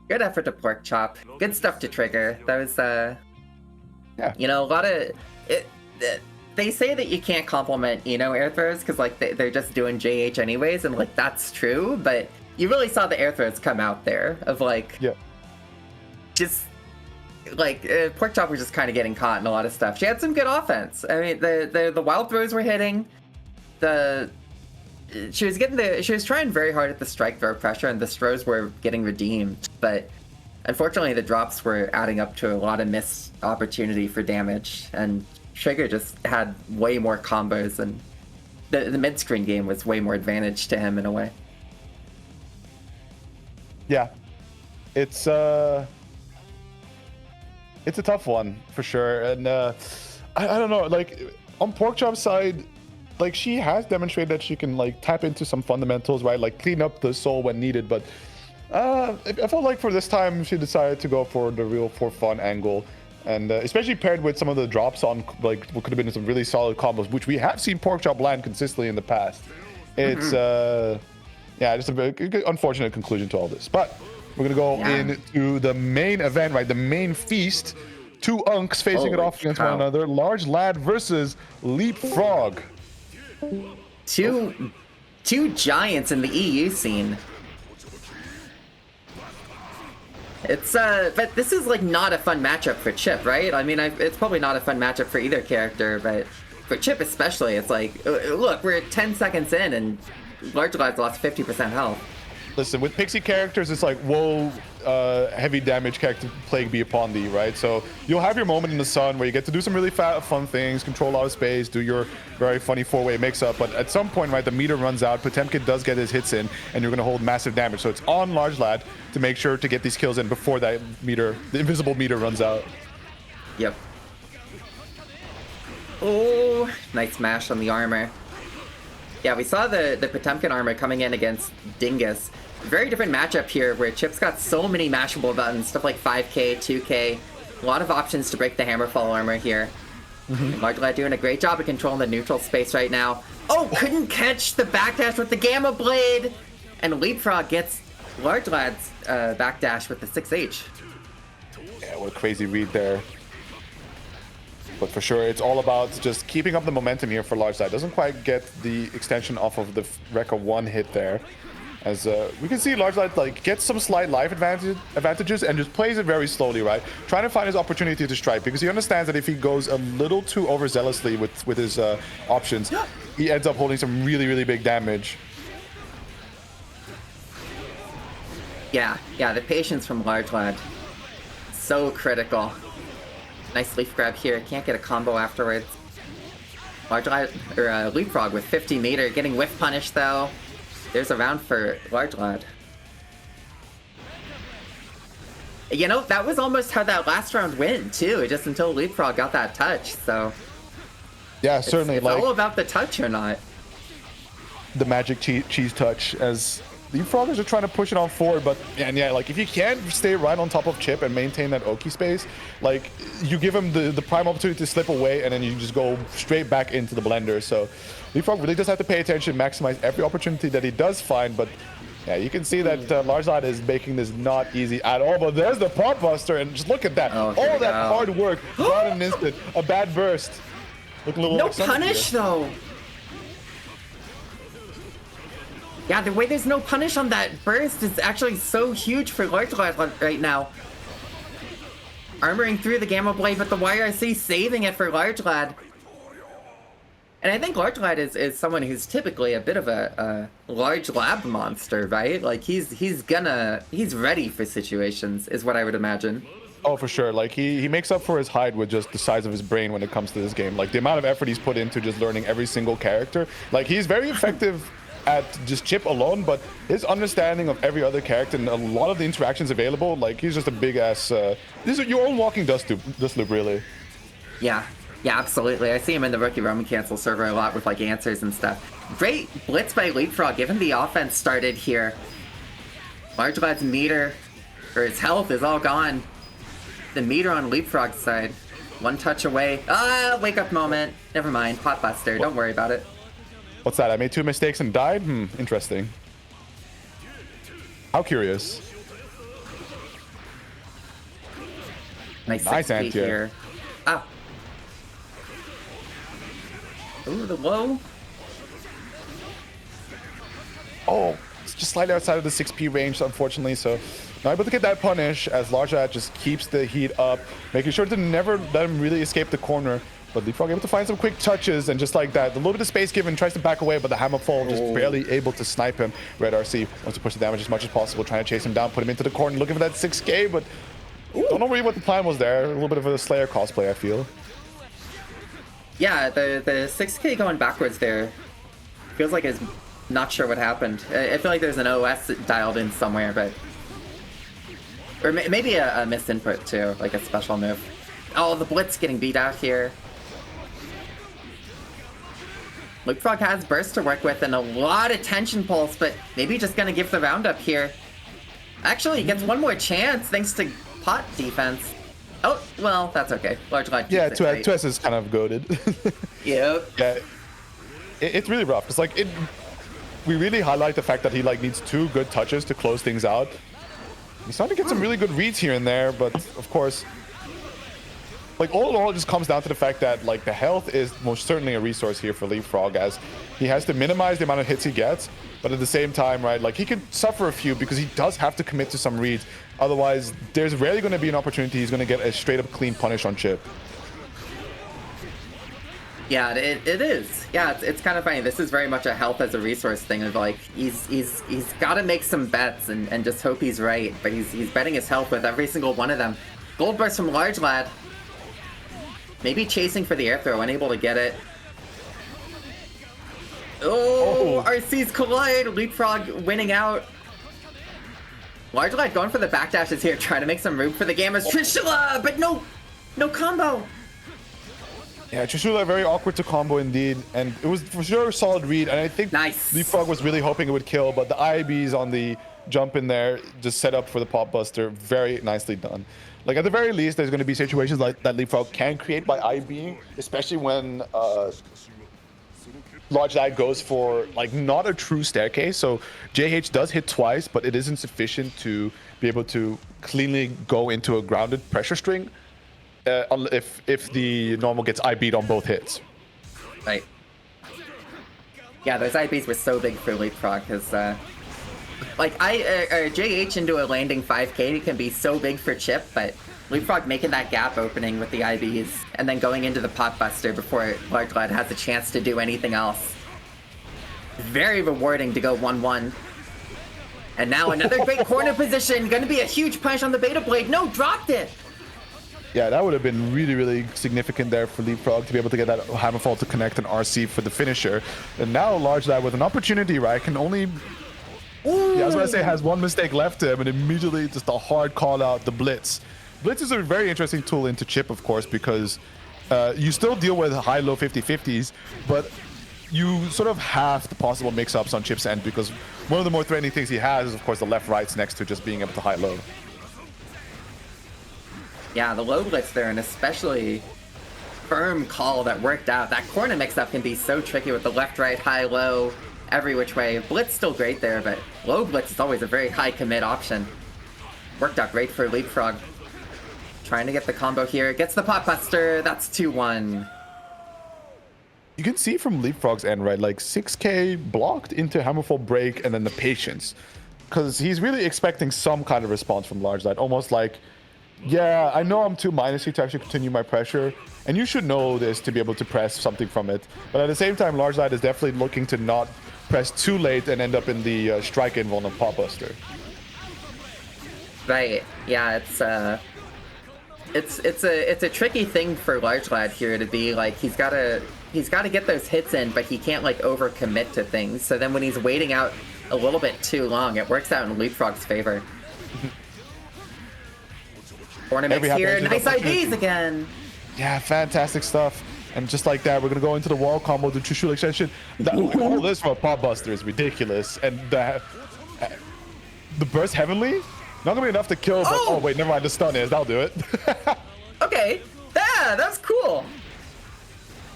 Good effort to Porkchop. Good stuff to Trigger. That was, yeah. You know, a lot of... they say that you can't compliment Eno air throws because, like, they're just doing JH anyways, and, like, that's true, but you really saw the air throws come out there of, like... Yeah. Just... Like, Porkchop was just kind of getting caught in a lot of stuff. She had some good offense. I mean, the wild throws were hitting. She was trying very hard at the strike throw pressure, and the throws were getting redeemed. But unfortunately, the drops were adding up to a lot of missed opportunity for damage. And Trigger just had way more combos, and the mid screen game was way more advantage to him in a way. Yeah, it's a tough one for sure, and I don't know. Like on Porkchop's side, like she has demonstrated that she can like tap into some fundamentals, right? Like clean up the soul when needed. But I felt like for this time she decided to go for the real for fun angle, and especially paired with some of the drops on like what could have been some really solid combos, which we have seen Porkchop land consistently in the past. It's yeah, just a very unfortunate conclusion to all this, but. We're going to go into the main event, right? The main feast. Two unks facing it off against one another. Large Lad versus Leapfrog. Two giants in the EU scene. It's but this is like not a fun matchup for Chip, right? I mean, it's probably not a fun matchup for either character, but for Chip especially, it's like, look, we're 10 seconds in and Large Lad's lost 50% health. Listen, with Pixie characters, it's like, whoa, heavy damage character plague be upon thee, right? So you'll have your moment in the sun where you get to do some really fun things, control a lot of space, do your very funny four-way mix-up, but at some point, right, the meter runs out, Potemkin does get his hits in, and you're going to hold massive damage. So it's on Large Lad to make sure to get these kills in before that meter, the invisible meter runs out. Yep. Oh, nice mash on the armor. Yeah, we saw the Potemkin armor coming in against Dingus. Very different matchup here where Chip's got so many mashable buttons, stuff like 5k, 2k, a lot of options to break the Hammerfall armor here. Large Lad doing a great job of controlling the neutral space right now. Oh, couldn't catch the backdash with the Gamma Blade! And Leapfrog gets Large Lad's backdash with the 6H. Yeah, what a crazy read there. But for sure, it's all about just keeping up the momentum here for Large Lad. Doesn't quite get the extension off of the Rekka 1 hit there. As we can see Large Lad like gets some slight life advantages and just plays it very slowly, right? Trying to find his opportunity to strike because he understands that if he goes a little too overzealously with his options, he ends up holding some really big damage. Yeah, the patience from Large Lad. So critical. Nice leaf grab here. Can't get a combo afterwards. Large Lad, or Leapfrog with 50 meter. Getting whiff punish though. There's a round for Large Lad. You know, that was almost how that last round went, too, just until Leapfrog got that touch, so... Yeah, certainly. It's like, all about the touch or not. The magic cheese touch, as Leapfroggers are trying to push it on forward, but yeah, like if you can't stay right on top of Chip and maintain that Oki space, like you give him the prime opportunity to slip away, and then you just go straight back into the blender. So Leapfrog really does have to pay attention, maximize every opportunity that he does find, but yeah, you can see that Large Lad is making this not easy at all. But there's the Pot Buster, and just look at that. All that hard work, not an instant. A bad burst. Look a little no punish, though. Yeah, the way there's no punish on that burst is actually so huge for Large Lad right now. Armoring through the Gamma Blade, but the YRC saving it for Large Lad. And I think Large Lad is someone who's typically a bit of a large lab monster, right? Like he's ready for situations, is what I would imagine. Oh, for sure. Like he makes up for his height with just the size of his brain when it comes to this game. Like the amount of effort he's put into just learning every single character. Like he's very effective at just Chip alone, but his understanding of every other character and a lot of the interactions available, like he's just a big ass. This is your own walking dust loop, really. Yeah. Yeah, absolutely. I see him in the Rookie Roman Cancel server a lot with like answers and stuff. Great blitz by Leapfrog, given the offense started here. Large Lad's meter, or his health, is all gone. The meter on Leapfrog's side. One touch away. Ah, wake up moment. Never mind. Pot Buster. Don't worry about it. What's that? I made 2 mistakes and died? Interesting. How curious. Nice anti here. Ah. Ooh, the low. Oh, it's just slightly outside of the 6p range, unfortunately, so not able to get that punish as Large Lad just keeps the heat up, making sure to never let him really escape the corner. But Leapfrog able to find some quick touches, and just like that, a little bit of space given, tries to back away, but the hammer fall just barely able to snipe him. Red RC wants to push the damage as much as possible, trying to chase him down, put him into the corner, looking for that 6k, but don't know really what the plan was there. A little bit of a Slayer cosplay, I feel. Yeah, the 6k going backwards there feels like it's not sure what happened. I feel like there's an OS dialed in somewhere, but... Or maybe a misinput too, like a special move. Oh, the Blitz getting beat out here. Leapfrog has burst to work with and a lot of tension pulse, but maybe just gonna give the roundup here. Actually, he gets one more chance thanks to pot defense. Oh, well, that's okay. Large Lad. Yeah, 2S is kind of goated. Yep. Yeah, it's really rough. It's like we really highlight the fact that he like needs 2 good touches to close things out. He's starting to get some really good reads here and there, but of course, like all in all, it just comes down to the fact that like the health is most certainly a resource here for Leapfrog, as he has to minimize the amount of hits he gets, but at the same time, right, like he can suffer a few because he does have to commit to some reads. Otherwise, there's rarely going to be an opportunity he's going to get a straight up clean punish on Chip. Yeah, it is. Yeah, it's kind of funny. This is very much a health as a resource thing of like he's got to make some bets and just hope he's right. But he's betting his health with every single one of them. Gold burst from Large Lad. Maybe chasing for the air throw, unable to get it. Oh, RC's collide. Leapfrog winning out. Large Lad going for the backdashes here, trying to make some room for the Gammas. Trishula, but no combo. Yeah, Trishula very awkward to combo indeed, and it was for sure a solid read, and I think Leapfrog was really hoping it would kill, but the IBs on the jump in there just set up for the pop buster. Very nicely done. Like at the very least, there's going to be situations like that Leapfrog can create by IBing, especially when Large Lad goes for like not a true staircase. So JH does hit twice, but it isn't sufficient to be able to cleanly go into a grounded pressure string if the normal gets IB'd on both hits. Right. Yeah, those IBs were so big for Leapfrog because like JH into a landing 5k can be so big for Chip, but Leapfrog making that gap opening with the IBs and then going into the pot buster before Large Lad has a chance to do anything else. Very rewarding to go 1-1. And now another great corner position. Gonna be a huge punch on the beta blade. No, dropped it. Yeah, that would have been really, really significant there for Leapfrog to be able to get that Hammerfall to connect an RC for the finisher. And now Large Lad with an opportunity, right, can only Yeah, I was going to say, has one mistake left to him, and immediately just a hard call out, the Blitz. Blitz is a very interesting tool into chip, of course, because you still deal with high-low 50-50s, but you sort of have the possible mix-ups on chip's end, because one of the more threatening things he has is, of course, the left-rights next to just being able to high-low. Yeah, the low blitz there, and especially firm call that worked out. That corner mix-up can be so tricky with the left-right, high-low, every which way. Blitz still great there, but low blitz is always a very high commit option. Worked out great for Leapfrog. Trying to get the combo here. Gets the pot buster. That's 2-1. You can see from Leapfrog's end, right? Like 6K blocked into Hammerfall break and then the patience. Because he's really expecting some kind of response from Large Light. Almost like, yeah, I know I'm too minus here to actually continue my pressure. And you should know this to be able to press something from it. But at the same time, Large Light is definitely looking to not press too late and end up in the strike invuln of Pot Buster. Right. Yeah, it's a tricky thing for Large Lad here to be like he's gotta get those hits in, but he can't like overcommit to things. So then when he's waiting out a little bit too long, it works out in Leapfrog's favor. Ornaments here, nice IDs again. Yeah, fantastic stuff. And just like that, we're gonna go into the wall combo, the Trishul extension. All this for a Pot Buster is ridiculous. And the burst heavenly, not gonna be enough to kill, but oh wait, never mind, the stun is, that'll do it. Okay, yeah, that's cool.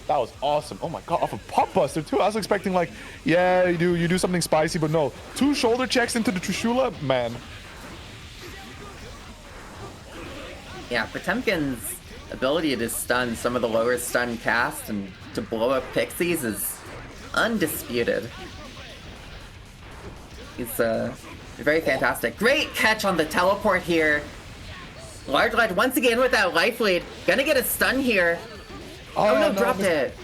That was awesome. Oh my god, off a Pot Buster too. I was expecting like, yeah, you do something spicy, but no. 2 shoulder checks into the Trishula, man. Yeah, Potemkin's ability to stun some of the lower stun cast and to blow up pixies is undisputed. He's very fantastic. Great catch on the teleport here. Large Lad once again with that life lead. Gonna get a stun here. Oh no, dropped it.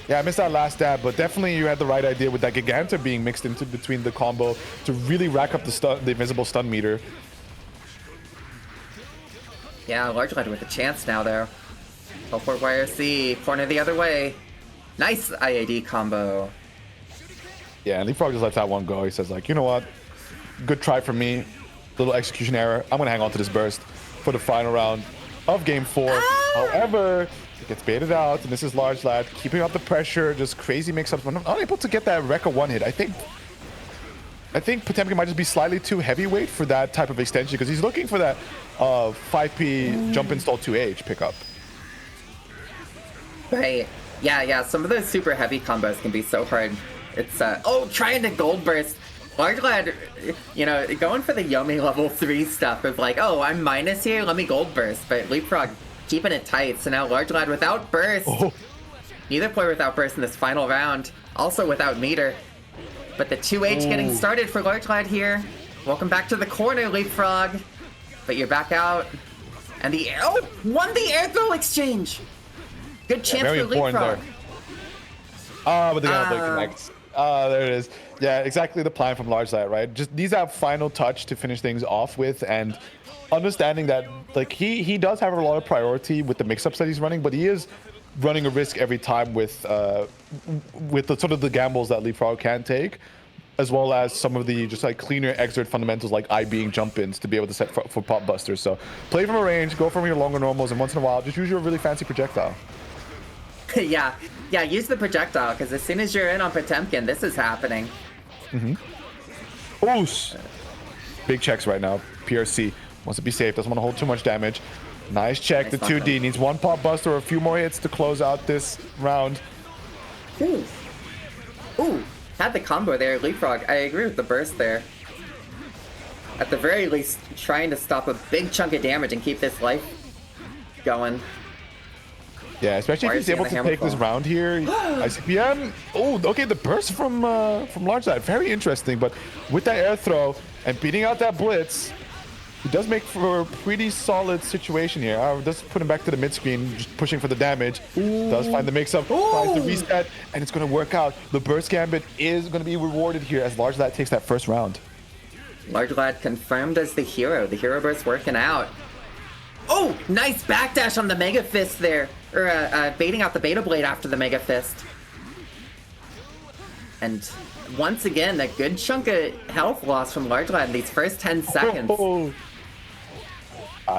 Yeah, I missed that last stab, but definitely you had the right idea with that Giganta being mixed into between the combo to really rack up the invisible stun meter. Yeah, Large Lad with a chance now there. Teleport YRC, corner the other way. Nice IAD combo. Yeah, and Leapfrog just lets that one go. He says like, you know what? Good try from me. Little execution error. I'm gonna hang on to this burst for the final round of game 4. However, it gets baited out, and this is Large Lad keeping up the pressure, just crazy mix-ups. But not able to get that Rekka one hit. I think Potemkin might just be slightly too heavyweight for that type of extension because he's looking for that 5P jump install 2H pickup. Right. Yeah. Some of those super heavy combos can be so hard. It's trying to gold burst. Large Lad, going for the Yomi level 3 stuff of like, oh, I'm minus here, let me gold burst. But Leapfrog keeping it tight. So now Large Lad without burst. Neither player without burst in this final round. Also without meter. But the 2H getting started for Large Lad here. Welcome back to the corner, Leapfrog. But you're back out. And won the air throw exchange. Good chance for Leapfrog. But they gotta connect. There it is. Yeah, exactly the plan from Large Lad, right? Just needs that final touch to finish things off with, and understanding that like he does have a lot of priority with the mix-ups that he's running, but he is running a risk every time with the sort of the gambles that Leapfrog can take, as well as some of the just like cleaner Xrd fundamentals like being jump-ins to be able to set for Pot Busters. So play from a range, go from your longer normals, and once in a while just use your really fancy projectile. Yeah, use the projectile, because as soon as you're in on Potemkin, this is happening. Oosh. Big checks right now. PRC wants to be safe, doesn't want to hold too much damage. Nice check. The 2D needs one Pot Buster or a few more hits to close out this round. Ooh, had the combo there, Leapfrog. I agree with the burst there. At the very least, trying to stop a big chunk of damage and keep this life going. Yeah, especially if he's able to take this round here. ICPM. Oh, okay, the burst from Large Lad, very interesting. But with that air throw and beating out that blitz, he does make for a pretty solid situation here. Does put him back to the mid screen, just pushing for the damage. Does find the mix-up, finds the reset, and it's going to work out. The burst gambit is going to be rewarded here as Large Lad takes that first round. Large Lad confirmed as the hero. The hero burst working out. Oh, nice backdash on the Mega Fist there. Or baiting out the Beta Blade after the Mega Fist. And once again, a good chunk of health loss from Large Lad in these first 10 seconds.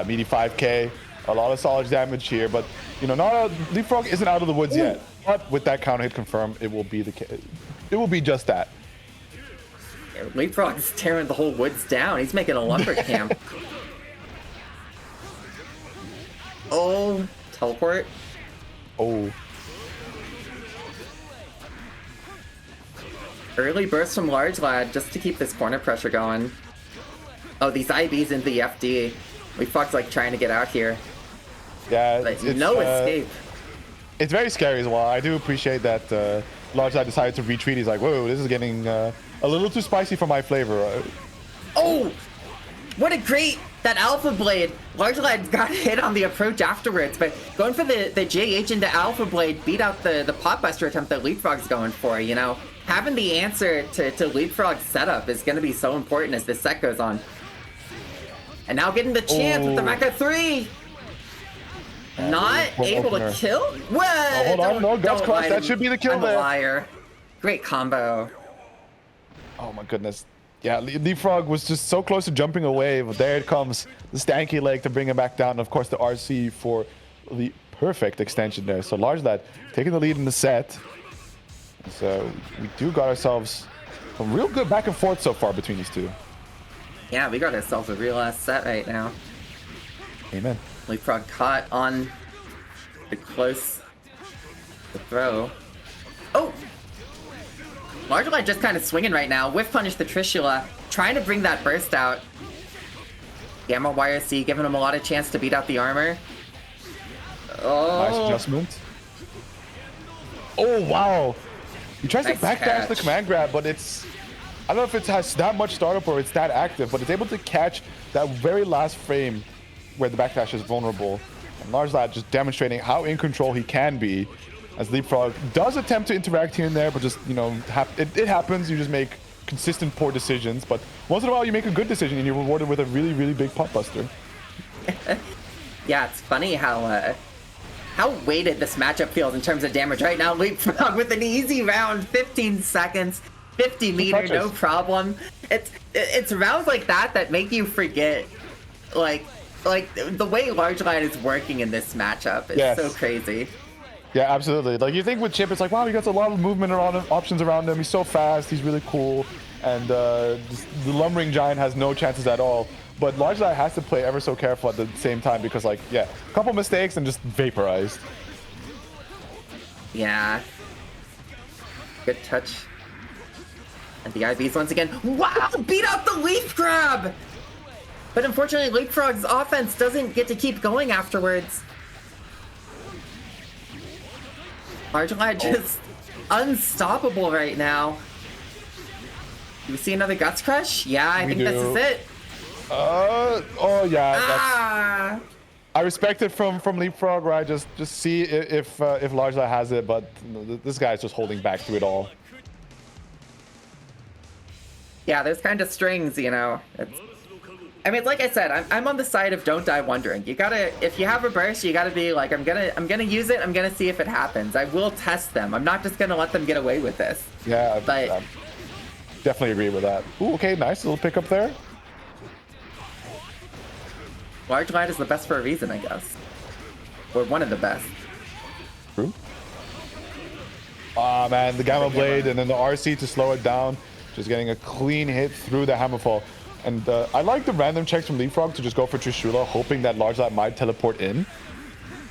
Meaty 5k, a lot of solid damage here, but you know, Leapfrog isn't out of the woods yet. But with that counter hit confirmed, it will be just that. Leapfrog's tearing the whole woods down. He's making a lumber camp. Oh, teleport. Oh. Early burst from Large Lad just to keep this corner pressure going. Oh, these IBs into the FD. Leapfrog's like trying to get out here. Yeah, but no escape. It's very scary as well. I do appreciate that Large Lad decided to retreat. He's like, whoa, this is getting a little too spicy for my flavor. Oh, what a great, that Alpha Blade. Large Lad got hit on the approach afterwards, but going for the JH into Alpha Blade beat out the Potbuster attempt that Leapfrog's going for, you know. Having the answer to Leapfrog's setup is going to be so important as this set goes on. And now getting the chance with the Mecha 3. Not able to kill? What? Hold on, no, Guts Crush, that should be the kill there. I'm a liar. Great combo. Oh my goodness. Yeah, Leapfrog was just so close to jumping away, but there it comes. The stanky leg to bring him back down. And of course, the RC for the perfect extension there. So Large Lad taking the lead in the set. So we do got ourselves a real good back and forth so far between these two. Yeah, we got ourselves a real ass set right now. Amen. Leapfrog caught on the close the throw. Oh! Large Lad just kind of swinging right now. Whiff punish the Trishula, trying to bring that burst out. Gamma YRC giving him a lot of chance to beat out the armor. Oh! Nice adjustment. Oh, wow! He tries to backdash the command grab, but it's... I don't know if it has that much startup or it's that active, but it's able to catch that very last frame where the backdash is vulnerable. And Large Lad just demonstrating how in control he can be, as Leapfrog does attempt to interact here and there, but just, you know, it happens. You just make consistent poor decisions, but once in a while you make a good decision and you're rewarded with a really, really big Potbuster. Yeah, it's funny how weighted this matchup feels in terms of damage right now. Leapfrog with an easy round, 15 seconds, 50 meter, no problem. It's rounds like that make you forget, like the way Large Lad is working in this matchup is so crazy. Yeah, absolutely. Like, you think with Chip, it's like, wow, he got a lot of movement around him, options around him. He's so fast. He's really cool. And the Lumbering Giant has no chances at all. But Large Lad has to play ever so careful at the same time because, like, yeah, a couple mistakes and just vaporized. Yeah. Good touch. And the IVs once again. Wow! Beat out the Leaf Grab! But unfortunately, Leapfrog's offense doesn't get to keep going afterwards. Large Lad just unstoppable right now. Do we see another Guts Crush? Yeah, I think this is it. Oh yeah. I respect it from Leapfrog, right? Just see if Large Lad has it, but this guy's just holding back through it all. Yeah, there's kind of strings, you know. I mean, like I said, I'm on the side of don't die wondering. You gotta, if you have a burst, you gotta be like, I'm gonna use it. I'm gonna see if it happens. I will test them. I'm not just gonna let them get away with this. Yeah, but I definitely agree with that. Ooh, okay, nice little pickup there. Large Lad is the best for a reason, I guess. Or one of the best. True. Ah, man, the Gamma Blade and then the RC to slow it down. Just getting a clean hit through the Hammerfall. And I like the random checks from Leapfrog to just go for Trishula, hoping that Large Lad might teleport in.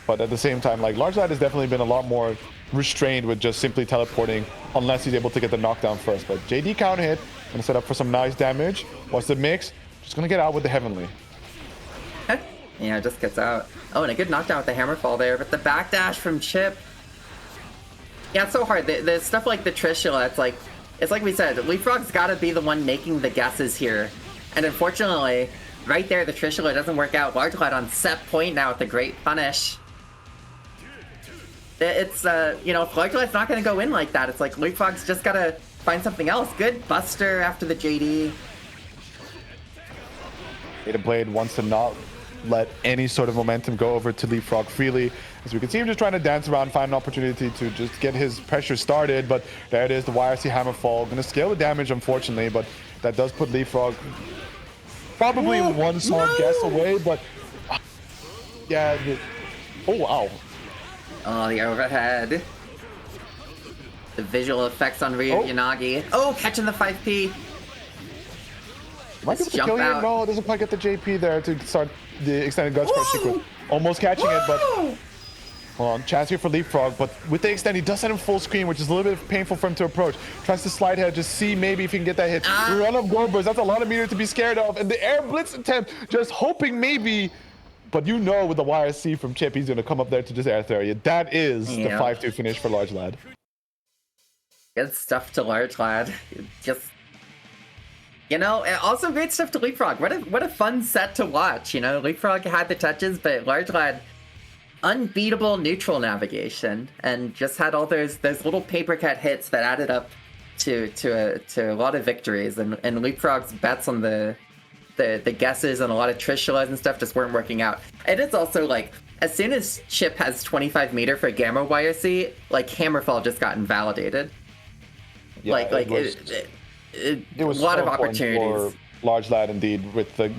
But at the same time, like, Large Lad has definitely been a lot more restrained with just simply teleporting unless he's able to get the knockdown first. But JD counter hit, gonna set up for some nice damage. What's the mix? Just gonna get out with the Heavenly. Yeah, it just gets out. Oh, and a good knockdown with the Hammerfall there, but the backdash from Chip. Yeah, it's so hard. The stuff like the Trishula, it's like we said, Leapfrog's gotta be the one making the guesses here. And unfortunately, right there, the Trishula doesn't work out. Large Lad on set point now with the great punish. It's, you know, if Large Lad's not going to go in like that, it's like Leapfrog's just got to find something else. Good Buster after the JD. Data Blade wants to not let any sort of momentum go over to Leapfrog freely. As we can see him just trying to dance around, find an opportunity to just get his pressure started. But there it is, the YRC Hammerfall. Going to scale the damage, unfortunately, but that does put Leapfrog probably one solid guess away. But yeah, oh wow. Oh, the overhead. The visual effects on Ryu Yanagi. Oh, catching the 5P. Might be able to kill you. No, it doesn't quite get the JP there to start the extended guts crush sequence. Almost catching it, but hold on. Chance here for Leapfrog, but with the extend, he does send him full screen, which is a little bit painful for him to approach. Tries to slide head, just see maybe if he can get that hit. Run up Gorbers, that's a lot of meter to be scared of. And the air blitz attempt, just hoping maybe. But you know with the YRC from Chip, he's going to come up there to just air throw you. That is the 5-2 finish for Large Lad. Good stuff to Large Lad. Just, you know, also great stuff to Leapfrog. What a fun set to watch. You know, Leapfrog had the touches, but Large Lad, unbeatable neutral navigation, and just had all those little paper cut hits that added up to a lot of victories. And Leapfrog's bets on the guesses and a lot of Trishulas and stuff just weren't working out. And it's also like, as soon as Chip has 25 meter for Gamma YRC, like Hammerfall just got invalidated. Yeah, it was a lot of opportunities. For Large Lad indeed with the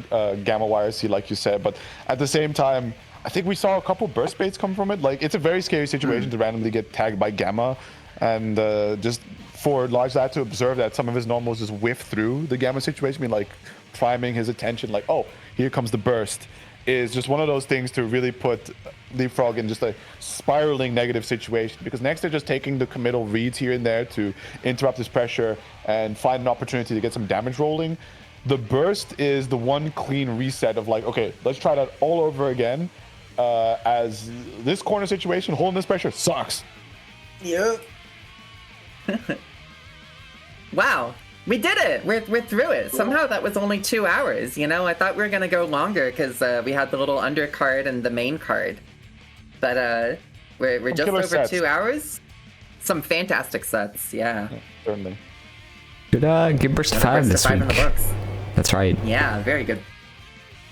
Gamma YRC, like you said, but at the same time, I think we saw a couple burst baits come from it. Like, it's a very scary situation to randomly get tagged by Gamma, and just for Large Lad to observe that some of his normals just whiff through the Gamma situation, I mean, like priming his attention, like, oh, here comes the burst, is just one of those things to really put Leapfrog in just a spiraling negative situation, because next they're just taking the committal reads here and there to interrupt his pressure and find an opportunity to get some damage rolling. The burst is the one clean reset of like, okay, let's try that all over again, as this corner situation, holding this pressure sucks. Yep. Wow. We did it! We're through it. Somehow that was only 2 hours, you know? I thought we were gonna go longer because we had the little undercard and the main card. But we're just over sets. 2 hours. Some fantastic sets, yeah. Certainly. Good give Burst 5 this week. In the books. That's right. Yeah, very good.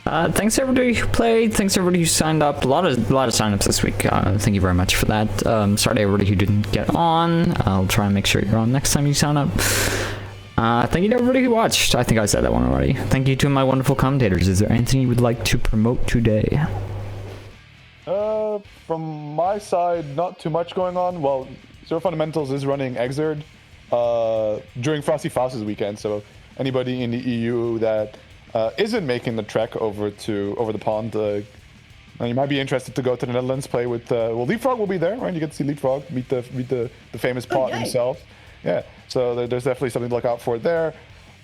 Thanks everybody who played. Thanks everybody who signed up. A lot of signups this week. Thank you very much for that. Sorry to everybody who didn't get on. I'll try and make sure you're on next time you sign up. Thank you to everybody who watched. I think I said that one already. Thank you to my wonderful commentators. Is there anything you would like to promote today? From my side, not too much going on. Well, Zero Fundamentals is running GGXrd during Frosty Faust's weekend, so anybody in the EU that isn't making the trek over the pond, you might be interested to go to the Netherlands, play with well, Leapfrog will be there, right? You get to see Leapfrog, meet the famous pot himself. Yeah, so there's definitely something to look out for there.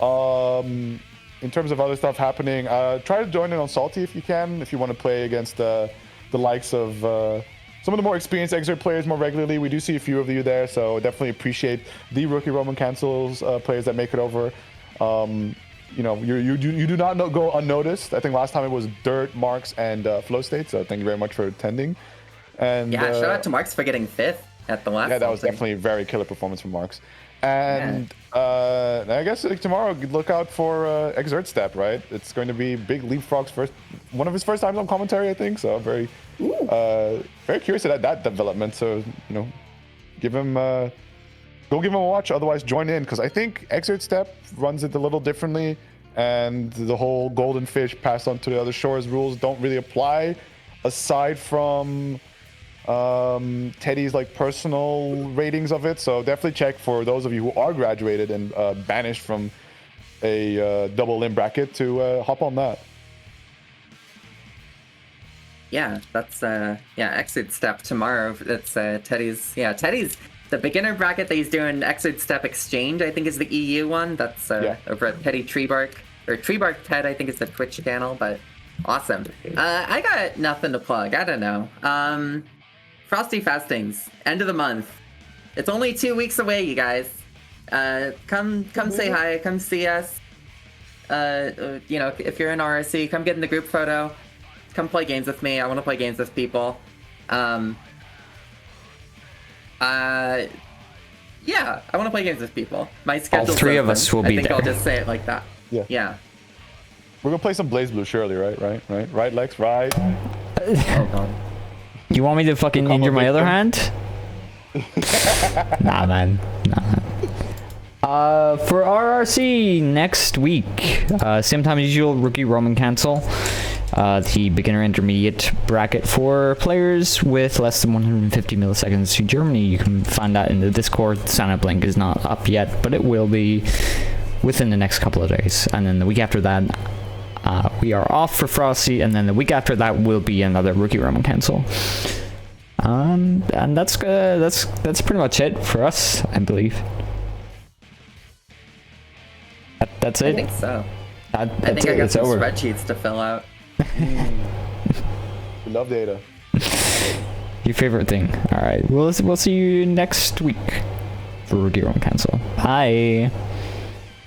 In terms of other stuff happening, try to join in on Salty if you can, if you want to play against the likes of some of the more experienced GGXrd players more regularly. We do see a few of you there, so definitely appreciate the rookie Roman Cancels players that make it over. You know, you do not go unnoticed. I think last time it was Dirt, Marks, and Flow State, so thank you very much for attending. And yeah, shout out to Marks for getting 5th at the last. Yeah, that was definitely a very killer performance from Marks. And I guess like, tomorrow, look out for GGXrd Step, right? It's going to be Big Leapfrog's one of his first times on commentary, I think. So I'm very curious at that development. So, you know, go give him a watch. Otherwise, join in, because I think GGXrd Step runs it a little differently, and the whole golden fish passed on to the other shores rules don't really apply, aside from Teddy's like personal ratings of it. So definitely check for those of you who are graduated and banished from a double limb bracket to hop on that. Yeah, that's GGXrd Step tomorrow. That's Teddy's the beginner bracket that he's doing. GGXrd Step Exchange, I think, is the EU one. That's over at Teddy Treebark, or Treebark Ted, I think is the Twitch channel. But awesome. I got nothing to plug. I don't know. Frosty Fastings, end of the month. It's only 2 weeks away, you guys. Come say hi, come see us. You know, if you're in RSC, come get in the group photo. Come play games with me. I want to play games with people. Yeah, I want to play games with people. My schedule. All three of us will be there. I think I'll just say it like that. Yeah. We're gonna play some Blaze Blue, surely, right? Right, Lex, right? Oh god. You want me to fucking injure my other hand? Nah, man. Nah. For RRC next week, same time as usual, rookie Roman cancel. The beginner intermediate bracket for players with less than 150 milliseconds to Germany. You can find that in the Discord. The sign-up link is not up yet, but it will be within the next couple of days. And then the week after that, we are off for Frosty, and then the week after that will be another rookie Roman cancel. And that's pretty much it for us, I believe. That's it. I think so. I think I got some spreadsheets to fill out. We love data. Your favorite thing. All right. We'll see you next week for rookie Roman cancel. Bye.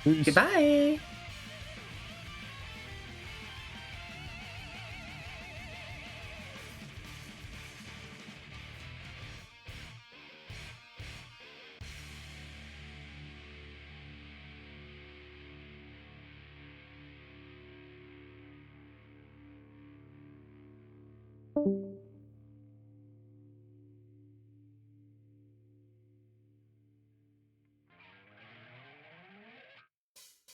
Peace. Goodbye.